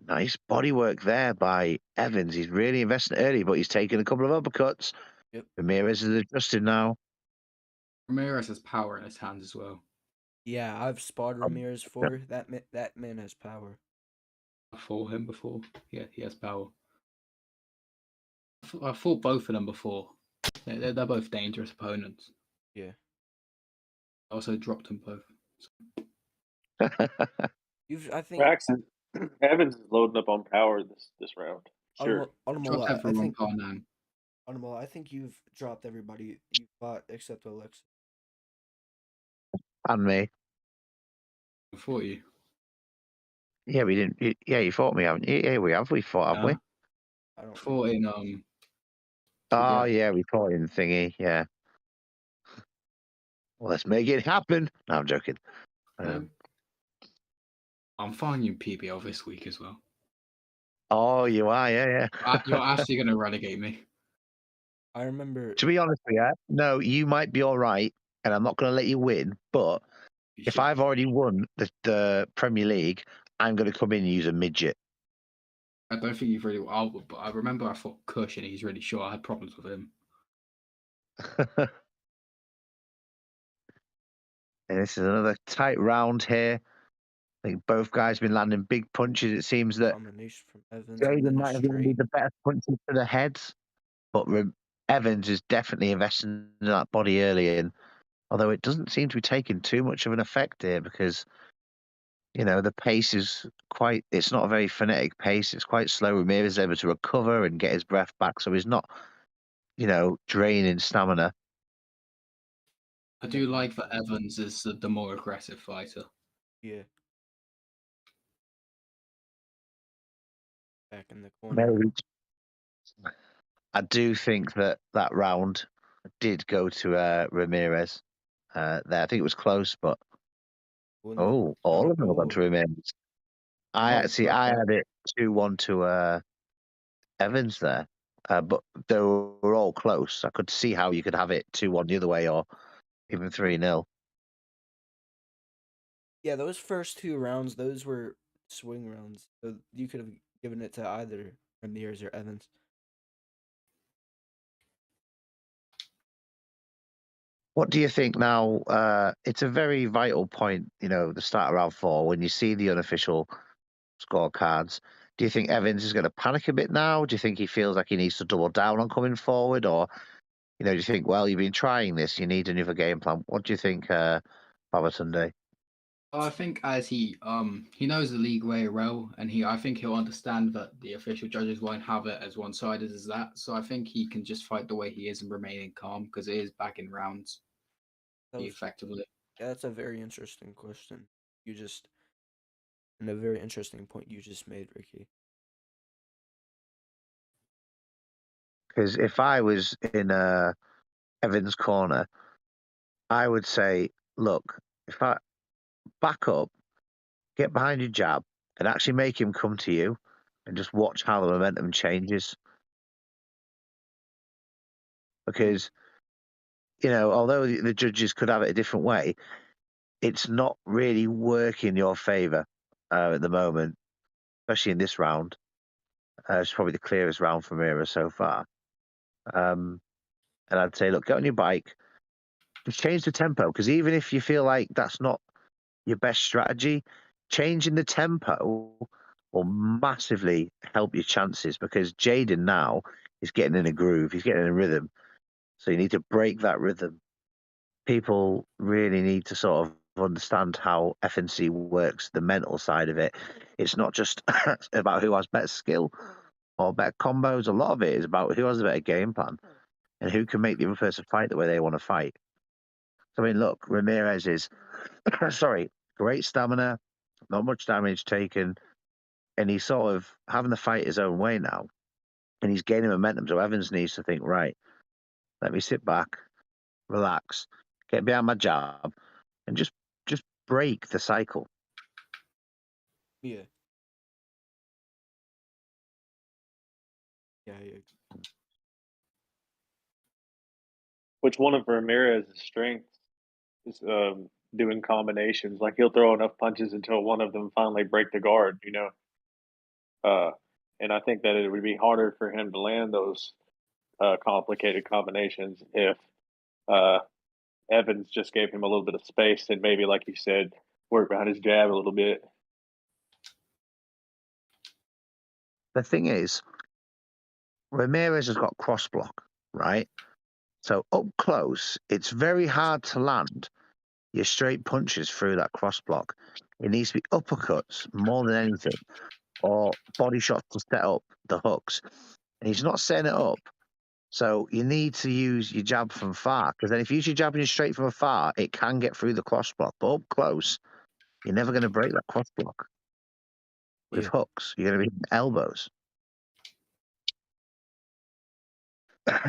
Nice bodywork there by Evans. He's really investing early, but he's taken a couple of uppercuts. Yep. Ramirez is adjusted now. Ramirez has power in his hands as well. Yeah, I've sparred Ramirez for that. That man has power. I fought him before. Yeah, he has power. I fought both of them before. They're both dangerous opponents. Yeah. I also dropped them both. I think Jackson Evans is loading up on power this round. Sure. Ademola, I think you've dropped everybody you fought except Alexa. And me. I fought you. Yeah, we didn't. Yeah, you fought me, haven't you? Yeah, we have. We fought, haven't we? I don't fought in Oh yeah, we fought in thingy. Yeah. Well, let's make it happen. No, I'm joking. I'm fighting you PBL this week as well. Oh, you are, yeah. You're actually going to relegate me. I remember. To be honest with you, no, you might be all right, and I'm not going to let you win. But if I've already won the Premier League, I'm going to come in and use a midget. I don't think you've really. But I remember I fought Kush, and he's really short. I had problems with him. And this is another tight round here. I think both guys have been landing big punches. It seems that JAYDEN might have been the better punches to the heads, but Evans is definitely investing in that body early in. Although it doesn't seem to be taking too much of an effect here because, you know, the pace is it's not a very frenetic pace. It's quite slow. Ramirez is able to recover and get his breath back. So he's not, you know, draining stamina. I do like that Evans is the more aggressive fighter. Yeah. Back in the corner. Maybe. I do think that round did go to Ramirez. There, I think it was close, but all of them have gone to Ramirez. I had it 2-1 to Evans there, but they were all close. I could see how you could have it 2-1 the other way, or even 3-0. Yeah, those first 2 rounds, those were swing rounds. So you could have given it to either Ramirez or Evans. What do you think now? It's a very vital point, you know, the start of round 4, when you see the unofficial scorecards. Do you think Evans is going to panic a bit now? Do you think he feels like he needs to double down on coming forward? Or, you know, do you think, well, you've been trying this, you need another game plan? What do you think, Babatunde? I think as he knows the league very well, and I think he'll understand that the official judges won't have it as one-sided as that. So I think he can just fight the way he is and remain calm because it is back in rounds. Effectively. Yeah, that's a very interesting question. And a very interesting point you just made, Ricky. Because if I was in Evans' corner, I would say, look, if I back up, get behind your jab, and actually make him come to you, and just watch how the momentum changes. Because, you know, although the judges could have it a different way, it's not really working your favour at the moment, especially in this round. It's probably the clearest round for Mira so far. And I'd say, look, get on your bike, just change the tempo, because even if you feel like that's not your best strategy, changing the tempo will massively help your chances, because JAYDEN now is getting in a groove, he's getting in a rhythm. So you need to break that rhythm. People really need to sort of understand how FNC works, the mental side of it. It's not just about who has better skill or better combos. A lot of it is about who has a better game plan and who can make the other person fight the way they want to fight. So, I mean, look, Ramirez is, sorry, great stamina, not much damage taken, and he's sort of having the fight his own way now, and he's gaining momentum. So Evans needs to think, right, let me sit back, relax, get behind my jab, and just break the cycle. Yeah. Yeah. Which one of Ramirez's strengths is doing combinations. Like he'll throw enough punches until one of them finally break the guard, you know. And I think that it would be harder for him to land those complicated combinations if Evans just gave him a little bit of space and maybe, like you said, work behind his jab a little bit. The thing is, Ramirez has got cross block, right? So up close, it's very hard to land your straight punches through that cross block. It needs to be uppercuts more than anything, or body shots to set up the hooks. And he's not setting it up. So you need to use your jab from far, because then if you use your jab and you're straight from afar, it can get through the cross block. But up close, you're never going to break that cross block with hooks. You're going to be elbows.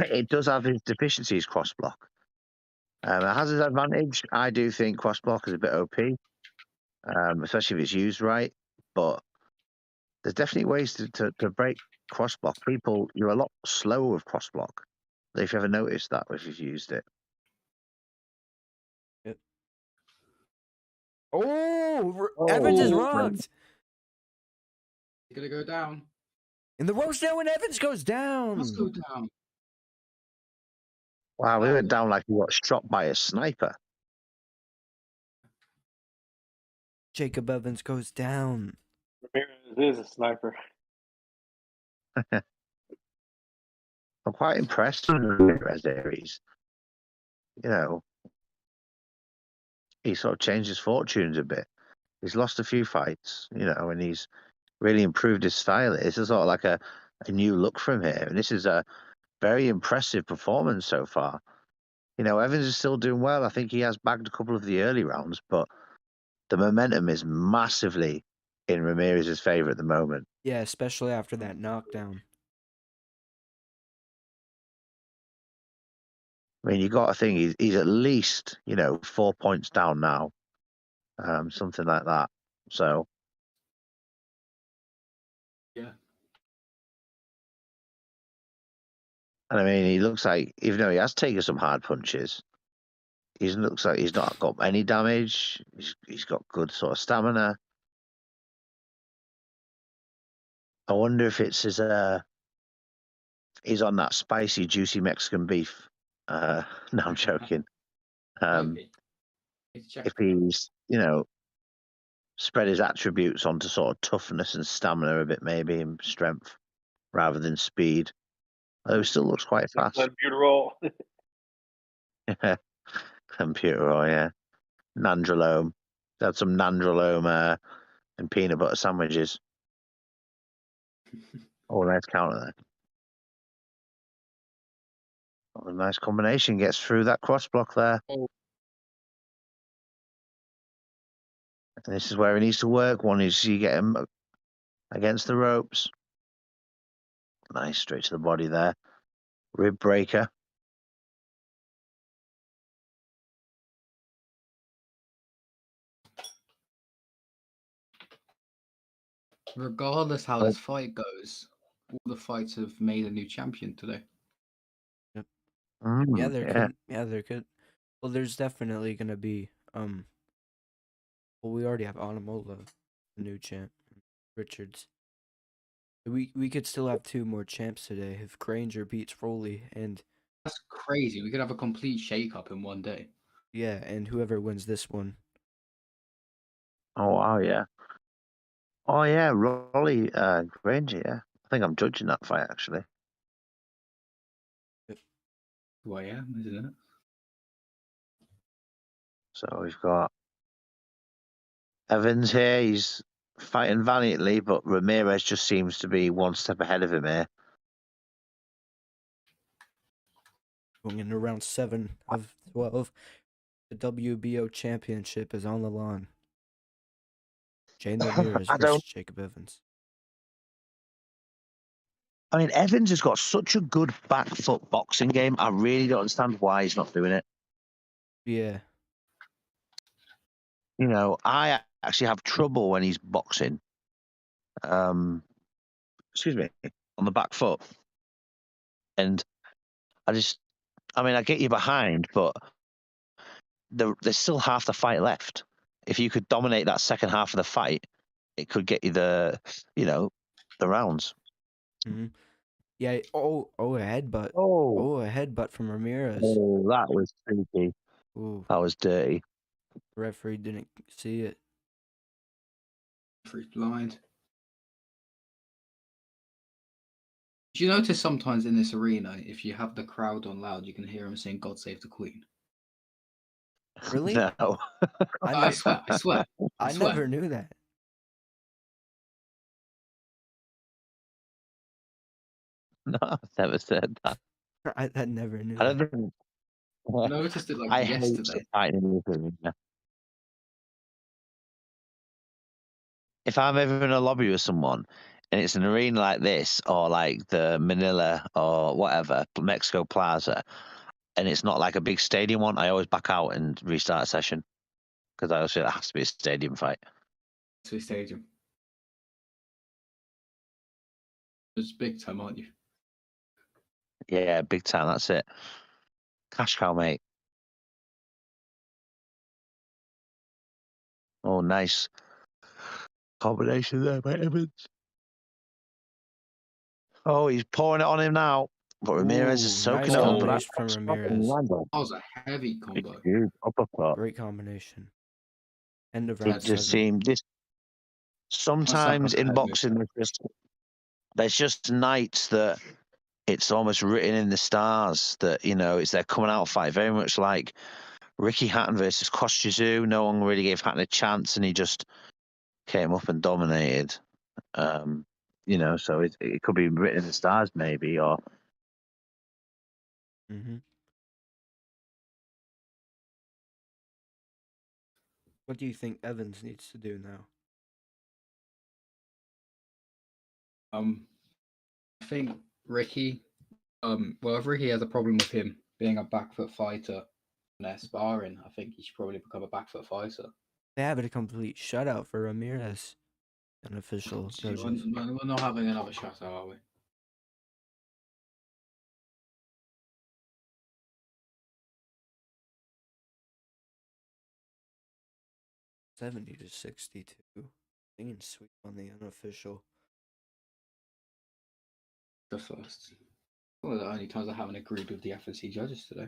It does have its deficiencies, cross block. It has its advantage. I do think cross block is a bit OP, especially if it's used right. But there's definitely ways to break cross block. People, you're a lot slower with cross block. If you ever noticed that, if you've used it. Yep. Oh, Evans is rocked. He's gonna go down. And the ropes down when Evans goes down. Let's go down. Wow, we went down like we got shot by a sniper. Jacob Evans goes down. Ramirez is a sniper. I'm quite impressed with Ramirez there. He sort of changed his fortunes a bit. He's lost a few fights, and he's really improved his style. It's sort of like a new look from him. And this is a very impressive performance so far. Evans is still doing well. I think he has bagged a couple of the early rounds, but the momentum is massively in Ramirez's favor at the moment. Yeah, especially after that knockdown. I mean, you got to think he's at least 4 points down now, something like that. So yeah. And I mean, he looks like, even though he has taken some hard punches, he looks like he's not got any damage. He's got good sort of stamina. I wonder if it's he's on that spicy, juicy Mexican beef. No, I'm joking. If he's, spread his attributes onto sort of toughness and stamina a bit, maybe, and strength rather than speed. Although he still looks quite fast. Computerol. Computerol, yeah. Nandrolone. Had some Nandrolone and peanut butter sandwiches. Oh, nice counter there. Oh, a nice combination. Gets through that cross block there. Oh. And this is where he needs to work. One is you get him against the ropes. Nice, straight to the body there. Rib breaker. Regardless how this fight goes, all the fights have made a new champion today. Yep. Yeah, there could. Well, there's definitely gonna be well, we already have ADEMOLA, the new champ, Richards. We could still have 2 more champs today if Granger beats Foley, and that's crazy. We could have a complete shake-up in one day. Yeah, and whoever wins this one. Oh wow, yeah. Oh yeah, Rolly Granger, yeah. I think I'm judging that fight actually. Who I am, isn't it? So we've got Evans here, he's fighting valiantly, but Ramirez just seems to be one step ahead of him here. Going into round 7 of 12, the WBO championship is on the line. Jane Ramirez versus Jacob Evans. I mean, Evans has got such a good back foot boxing game. I really don't understand why he's not doing it. Yeah. You know, I actually have trouble when he's boxing. Excuse me, on the back foot. And I mean, I get you behind, but there's still half the fight left. If you could dominate that second half of the fight, it could get you the rounds. Mm-hmm. Yeah. Oh, a headbutt. Oh, a headbutt from Ramirez. Oh, that was creepy. Ooh, That was dirty. the referee didn't see it. Referee's blind. Do you notice sometimes in this arena, if you have the crowd on loud, you can hear them saying "God Save the Queen"? Really? No. I swear. I never knew that. No, I've never said that. I never knew I that. don't think. I noticed it like I hate yesterday. fighting in this arena. If I'm ever in a lobby with someone and it's an arena like this or like the Manila or whatever, Mexico Plaza, and it's not like a big stadium one, I always back out and restart a session because I always feel it has to be a stadium fight. To a stadium. It's big time, aren't you? Yeah, big time. That's it. Cash cow, mate. Oh, nice combination there by Evans. Oh, he's pouring it on him now. But Ramirez is Ooh, soaking nice it up. combination from Ramirez. That was a heavy combo. Huge uppercut. Great combination. End of It round just 7. seemed this. Sometimes in boxing, there's just nights that it's almost written in the stars that it's their coming out fight. Very much like Ricky Hatton versus Kostya. No one really gave Hatton a chance, and he just came up and dominated. So it could be written in the stars, maybe, or. Mm-hmm. What do you think Evans needs to do now? I think Ricky. Well, if Ricky has a problem with him being a back foot fighter and they're sparring, I think he should probably become a back foot fighter. They have it a complete shutout for Ramirez. Unofficial judges. We're not having another shutout, are we? $70-62. Clean sweep on the unofficial. The first. One of the only times I haven't agreed with the FNC judges today.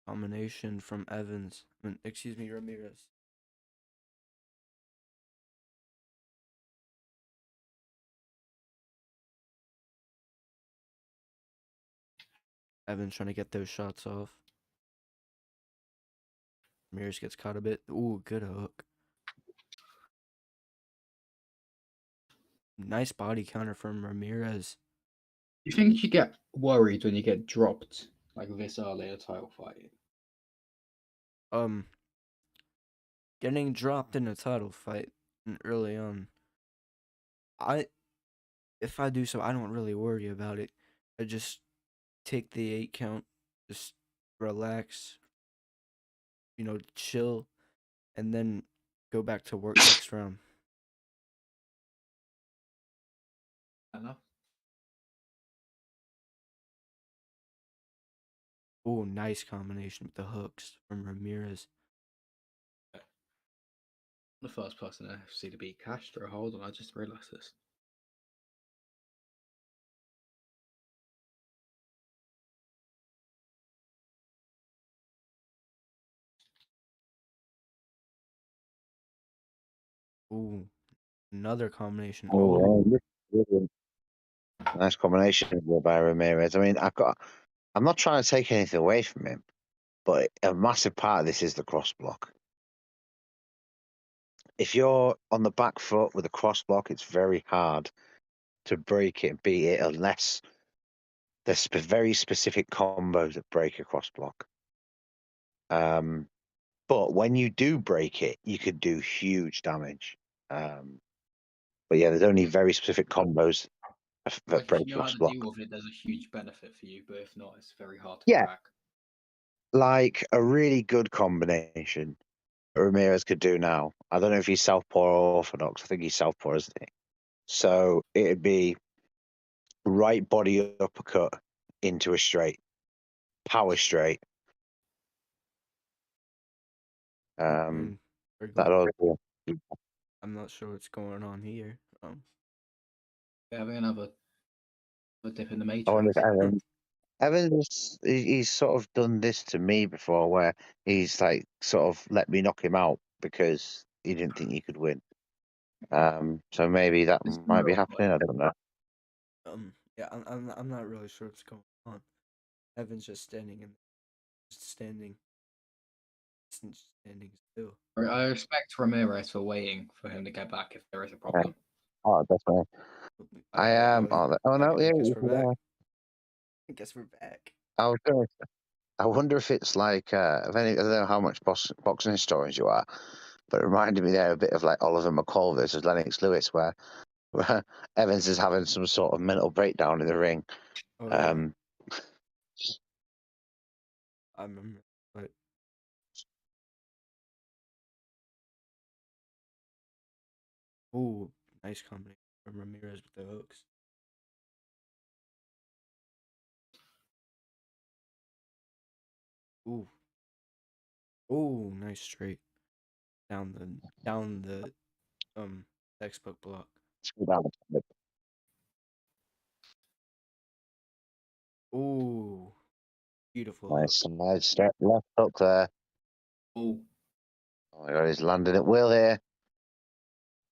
Combination from Evans. Ramirez. Evans trying to get those shots off. Ramirez gets caught a bit. Ooh, good hook. Nice body counter from Ramirez. You think you get worried when you get dropped like this early in a title fight? Getting dropped in a title fight early on. If I do so, I don't really worry about it. I just take the 8 count, just relax, chill, and then go back to work next round. Enough. Oh, nice combination with the hooks from Ramirez. The first person in FC to beat Castro. Hold on, I just realised this. Ooh, another combination. Oh, Nice combination by Ramirez. I mean, I'm not trying to take anything away from him, but a massive part of this is the cross block. If you're on the back foot with a cross block, it's very hard to break it and beat it unless there's very specific combos that break a cross block. But when you do break it, you could do huge damage. But yeah, there's only very specific combos that Like, if break you know how cross to block. deal with it, there's a huge benefit for you, but if not, it's very hard to Yeah. crack. Like a really good combination Ramirez could do now. I don't know if he's southpaw or orthodox. I think he's southpaw, isn't he? So it'd be right body uppercut into a straight, power straight. And we're That going- all. I'm not sure what's going on here. They're having another dip in the I wonder matrix. if Evans, he's sort of done this to me before, where he's like sort of let me knock him out because he didn't think he could win. So maybe that It's might be real, happening. I don't know. Yeah, I'm not really sure what's going on. Evan's just standing standing still. I respect Ramirez for waiting for him to get back if there is a problem. Oh, definitely. I am. Oh no, yeah. I guess we're back. I guess we're back. I wonder if it's like I don't know how much boxing historians you are, but it reminded me there a bit of like Oliver McCall versus Lennox Lewis, where Evans is having some sort of mental breakdown in the ring. Oh, yeah. I remember, but ooh, nice combination from Ramirez with the hooks. Ooh. Ooh, nice straight. Down the textbook block. Ooh. Beautiful Nice hook. side step left hook there. Oh my god, he's landing at will here.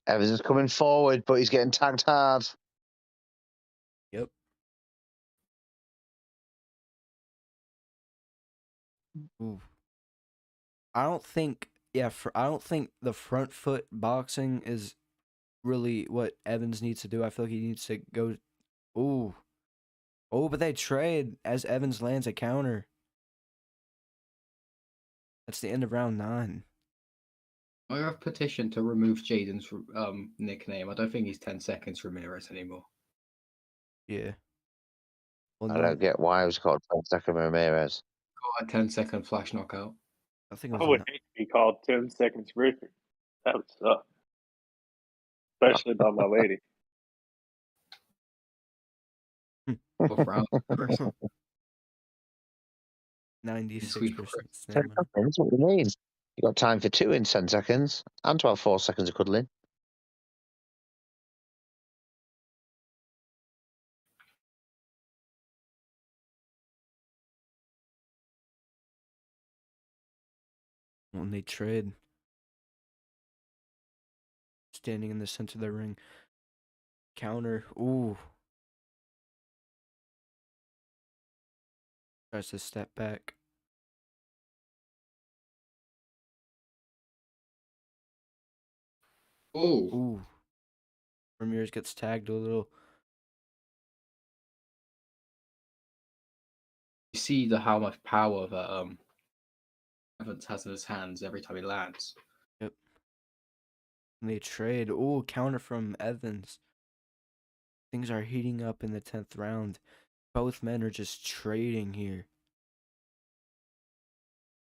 Evans is coming forward, but he's getting tagged hard. Yep. Ooh. I don't think the front foot boxing is really what Evans needs to do. I feel like he needs to go. Ooh. Oh, but they trade as Evans lands a counter. That's the end of round 9. I have petitioned to remove Jayden's nickname. I don't think he's 10 seconds Ramirez anymore. Yeah. Well, I don't get why it was called 10-second Ramirez. Got a 10-second flash knockout. I think I would hate to be called 10 seconds Richard. That would suck. Especially by my lady. Fourth round. 96% 10 seconds? What do you mean? You got time for 2 in 10 seconds and 4 seconds of cuddling. When they trade. Standing in the center of the ring. Counter. Ooh. Tries to step back. Oh. Ooh. Ramirez gets tagged a little. You see how much power that Evans has in his hands every time he lands. Yep. And they trade. Ooh, counter from Evans. Things are heating up in the 10th round. Both men are just trading here.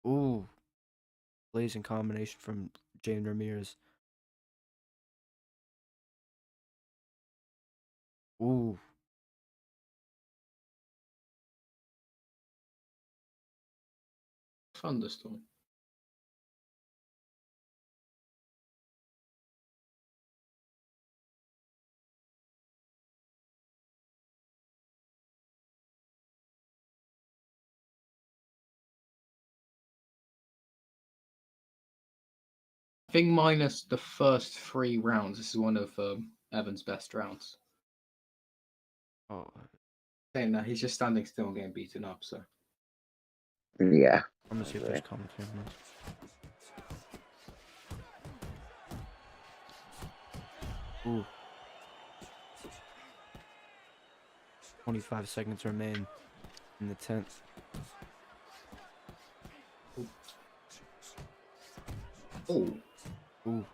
Ooh. Blazing combination from Jayden Ramirez. Ooh. Thunderstorm. I think minus the first 3 rounds, this is one of Evans' best rounds. Oh, Saying that he's just standing still and getting beaten up. So Yeah. I'm gonna see if there's commentary. Ooh. 25 seconds remain in the 10th. oh, Ooh.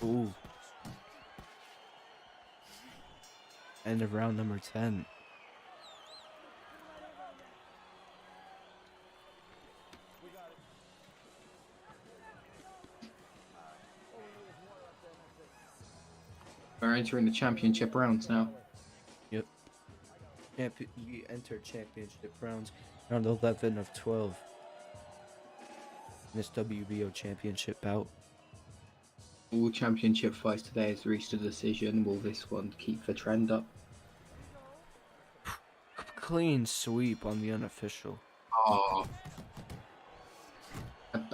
Ooh. End of round number 10. we're entering the championship rounds now. Yep. You enter championship rounds round 11 of 12. In this WBO championship bout. All championship fights today has reached a decision. Will this one keep the trend up? Clean sweep on the unofficial. Oh,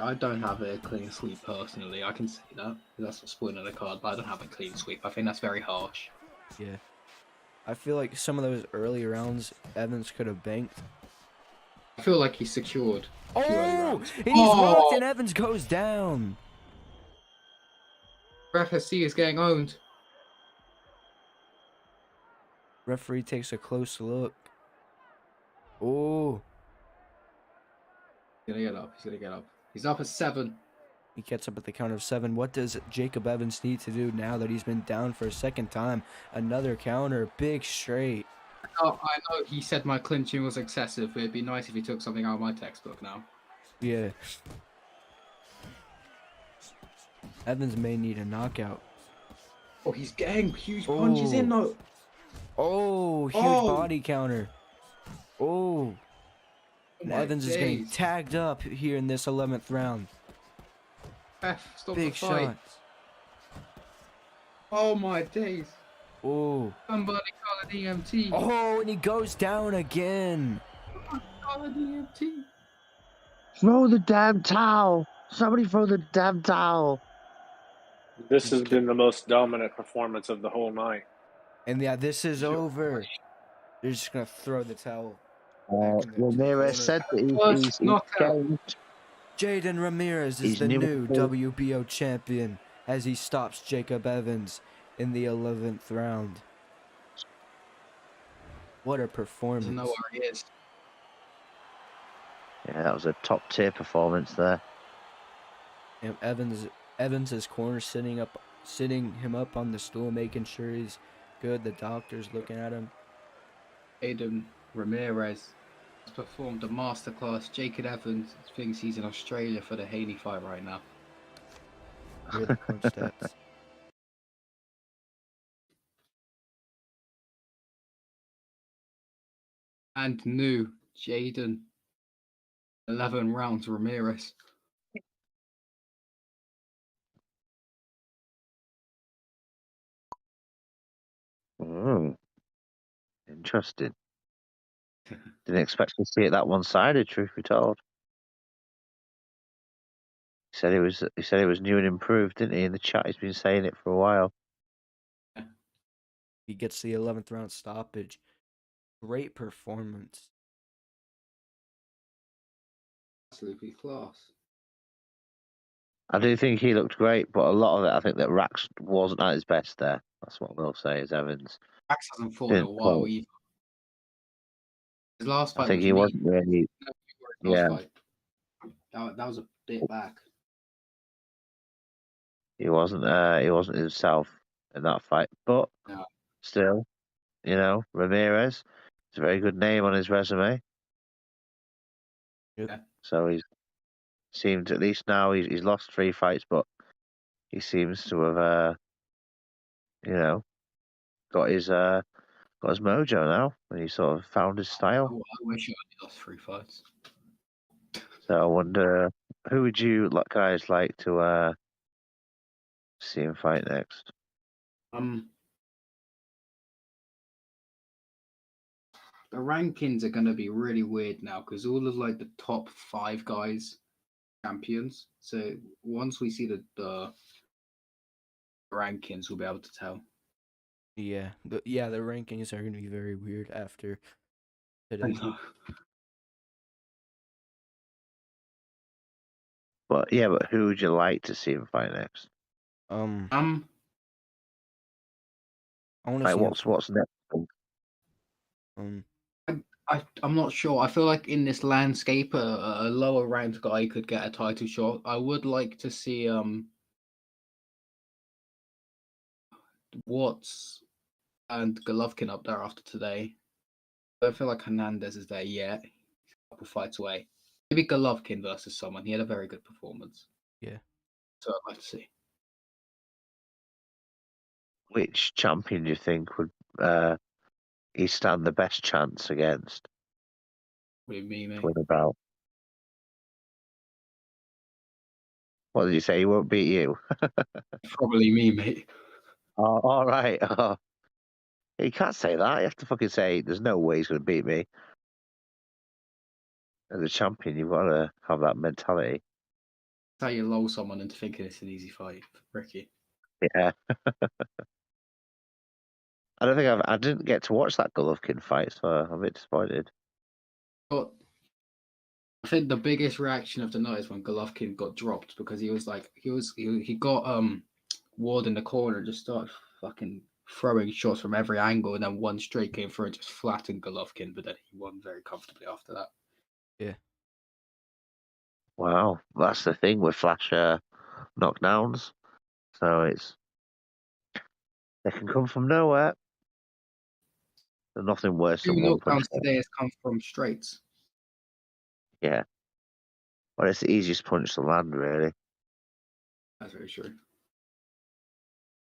I don't have a clean sweep personally. I can say that. That's not spoiling the card, but I don't have a clean sweep. I think that's very harsh. Yeah. I feel like some of those early rounds Evans could have banked. I feel like he's secured. a few early Oh! rounds. And he's rocked and Evans goes down. FSC is getting owned. Referee takes a close look. Oh. He's gonna get up. He's gonna get up. He's up at 7. He gets up at the count of 7. What does Jacob Evans need to do now that he's been down for a second time? Another counter. Big straight. Oh, I know he said my clinching was excessive, but it'd be nice if he took something out of my textbook now. Yeah. Evans may need a knockout. Oh, he's getting huge punches in though. Oh, huge body counter. Oh. And Evans is getting tagged up here in this 11th round. Stop Big the fight. shots. Oh my days. Oh. Somebody call an EMT. Oh, and he goes down again. Call an EMT. Throw the damn towel. Somebody throw the damn towel. This has been the most dominant performance of the whole night. And yeah, this is over. They're just going to throw the towel. Ramirez said that he's changed. JAYDEN Ramirez is the new WBO champion as he stops Jacob Evans in the 11th round. What a performance. Doesn't know where he is. Yeah, that was a top tier performance there. And Evans is corner sitting him up on the stool, making sure he's good. The doctor's looking at him. JAYDEN Ramirez has performed a masterclass. Jacob Evans thinks he's in Australia for the Haney fight right now. Hear the punch stats. And new JAYDEN 11 rounds Ramirez. Oh, interesting. Didn't expect to see it that one-sided. Truth be told, he said it was new and improved, didn't he? In the chat, he's been saying it for a while. He gets the 11th round stoppage. Great performance. Absolutely class. I do think he looked great, but a lot of it, I think that Rax wasn't at his best there. That's what I'll say. Is Evans. Rax hasn't fought in a while either. His last fight I think was he wasn't really. Yeah, fight. That was a bit back. he wasn't himself in that fight, but No. still, Ramirez. It's a very good name on his resume. Yep. So he's seemed, at least now, he's lost 3 fights, but he seems to have got his mojo now, and he sort of found his style. I wish I only lost 3 fights. So I wonder, who would you guys like to see him fight next? The rankings are going to be really weird now because all of the top 5 guys champions. So once we see the rankings will be able to tell. Yeah, the rankings are gonna be very weird after I today. know. But yeah, but who would you like to see him fight next? I want to Like, see him. what's next? Um, I'm not sure. I feel like in this landscape, a lower ranked guy could get a title shot. I would like to see Watts and Golovkin up there after today. I don't feel like Hernandez is there yet. He's a couple fights away. Maybe Golovkin versus someone. He had a very good performance. yeah. So I'd like to see. Which champion do you think would he stand the best chance against With me, to mate. win a belt? What did you say? He won't beat you? Probably me, mate. Oh, all right. Oh. You can't say that. You have to fucking say, there's no way he's going to beat me. As a champion, you've got to have that mentality. That's how you lull someone into thinking it's an easy fight, Ricky. Yeah. I don't think I didn't get to watch that Golovkin fight, so I'm a bit disappointed. But I think the biggest reaction of the night is when Golovkin got dropped because he was like he got Ward in the corner and just started fucking throwing shots from every angle, and then one straight came through and just flattened Golovkin, but then he won very comfortably after that. Yeah. Wow, that's the thing with flash knockdowns. So they can come from nowhere. There's nothing worse Two than one punch. knockdowns today has come from straights. Yeah. Well, it's the easiest punch to land, really. That's very true.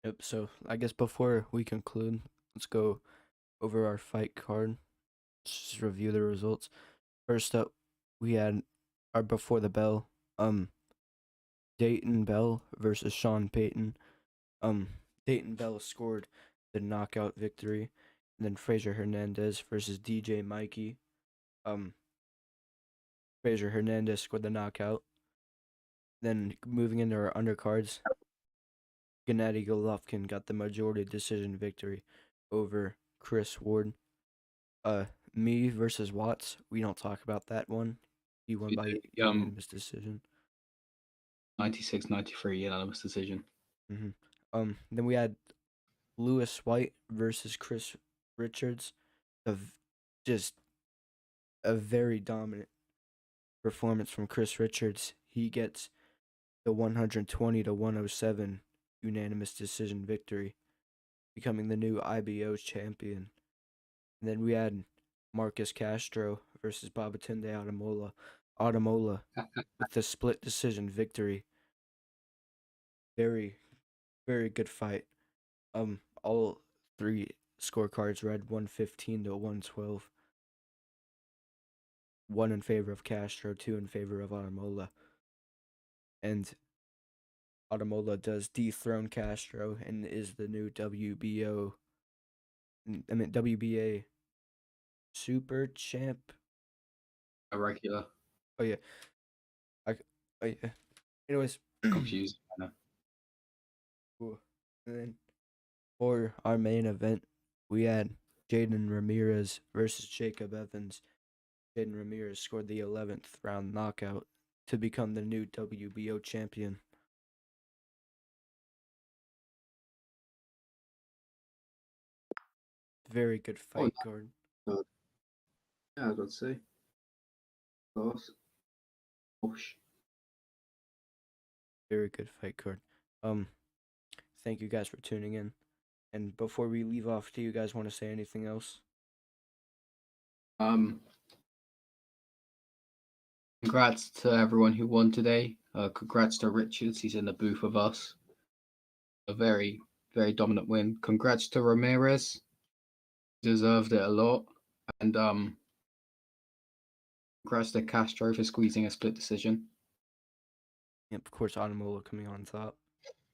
Yep. So I guess before we conclude, let's go over our fight card. Let's just review the results. First up, we had our Before the Bell. Dayton Bell versus Sean Payton. Dayton Bell scored the knockout victory, and then Fraser Hernandez versus DJ Mikey. Fraser Hernandez scored the knockout. Then moving into our undercards, Gennady Golovkin got the majority decision victory over Chris Ward. Me versus Watts. We don't talk about that one. He won by unanimous decision. 96-93 unanimous decision. Then we had Lewis White versus Chris Richards. Just a very dominant performance from Chris Richards. He gets the 120-107 unanimous decision victory, becoming the new IBO champion. And then we had Marcus Castro versus Babatunde Ademola with the split decision victory. Very, very good fight. All three scorecards read 115-112. 1 in favor of Castro, 2 in favor of Ademola. And Ademola does dethrone Castro and is the new WBA super champ. A regular. Oh yeah. Oh yeah. Anyways, Confused. I know. cool. And then for our main event, we had JAYDEN Ramirez versus Jacob Evans. JAYDEN Ramirez scored the 11th round knockout to become the new WBO champion. Very good fight card. Yeah, I was about to say. Class. Gosh. Very good fight card. Thank you guys for tuning in. And before we leave off, do you guys want to say anything else? Congrats to everyone who won today. Congrats to Richards. He's in the booth with us. A very, very dominant win. Congrats to Ramirez. Deserved it a lot. And congrats to Castro for squeezing a split decision. Yep, of course, Ademola coming on top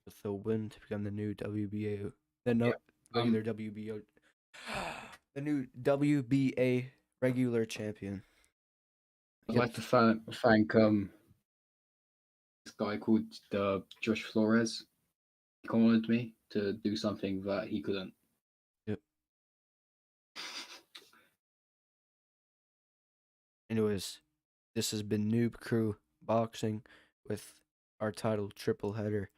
with the win to become the new WBA. Regular WBO. The new WBA regular champion. I'd like to thank this guy called Josh Flores. He cornered me to do something that he couldn't. Yep. Anyways, this has been Noob Crew Boxing with our title Triple Header.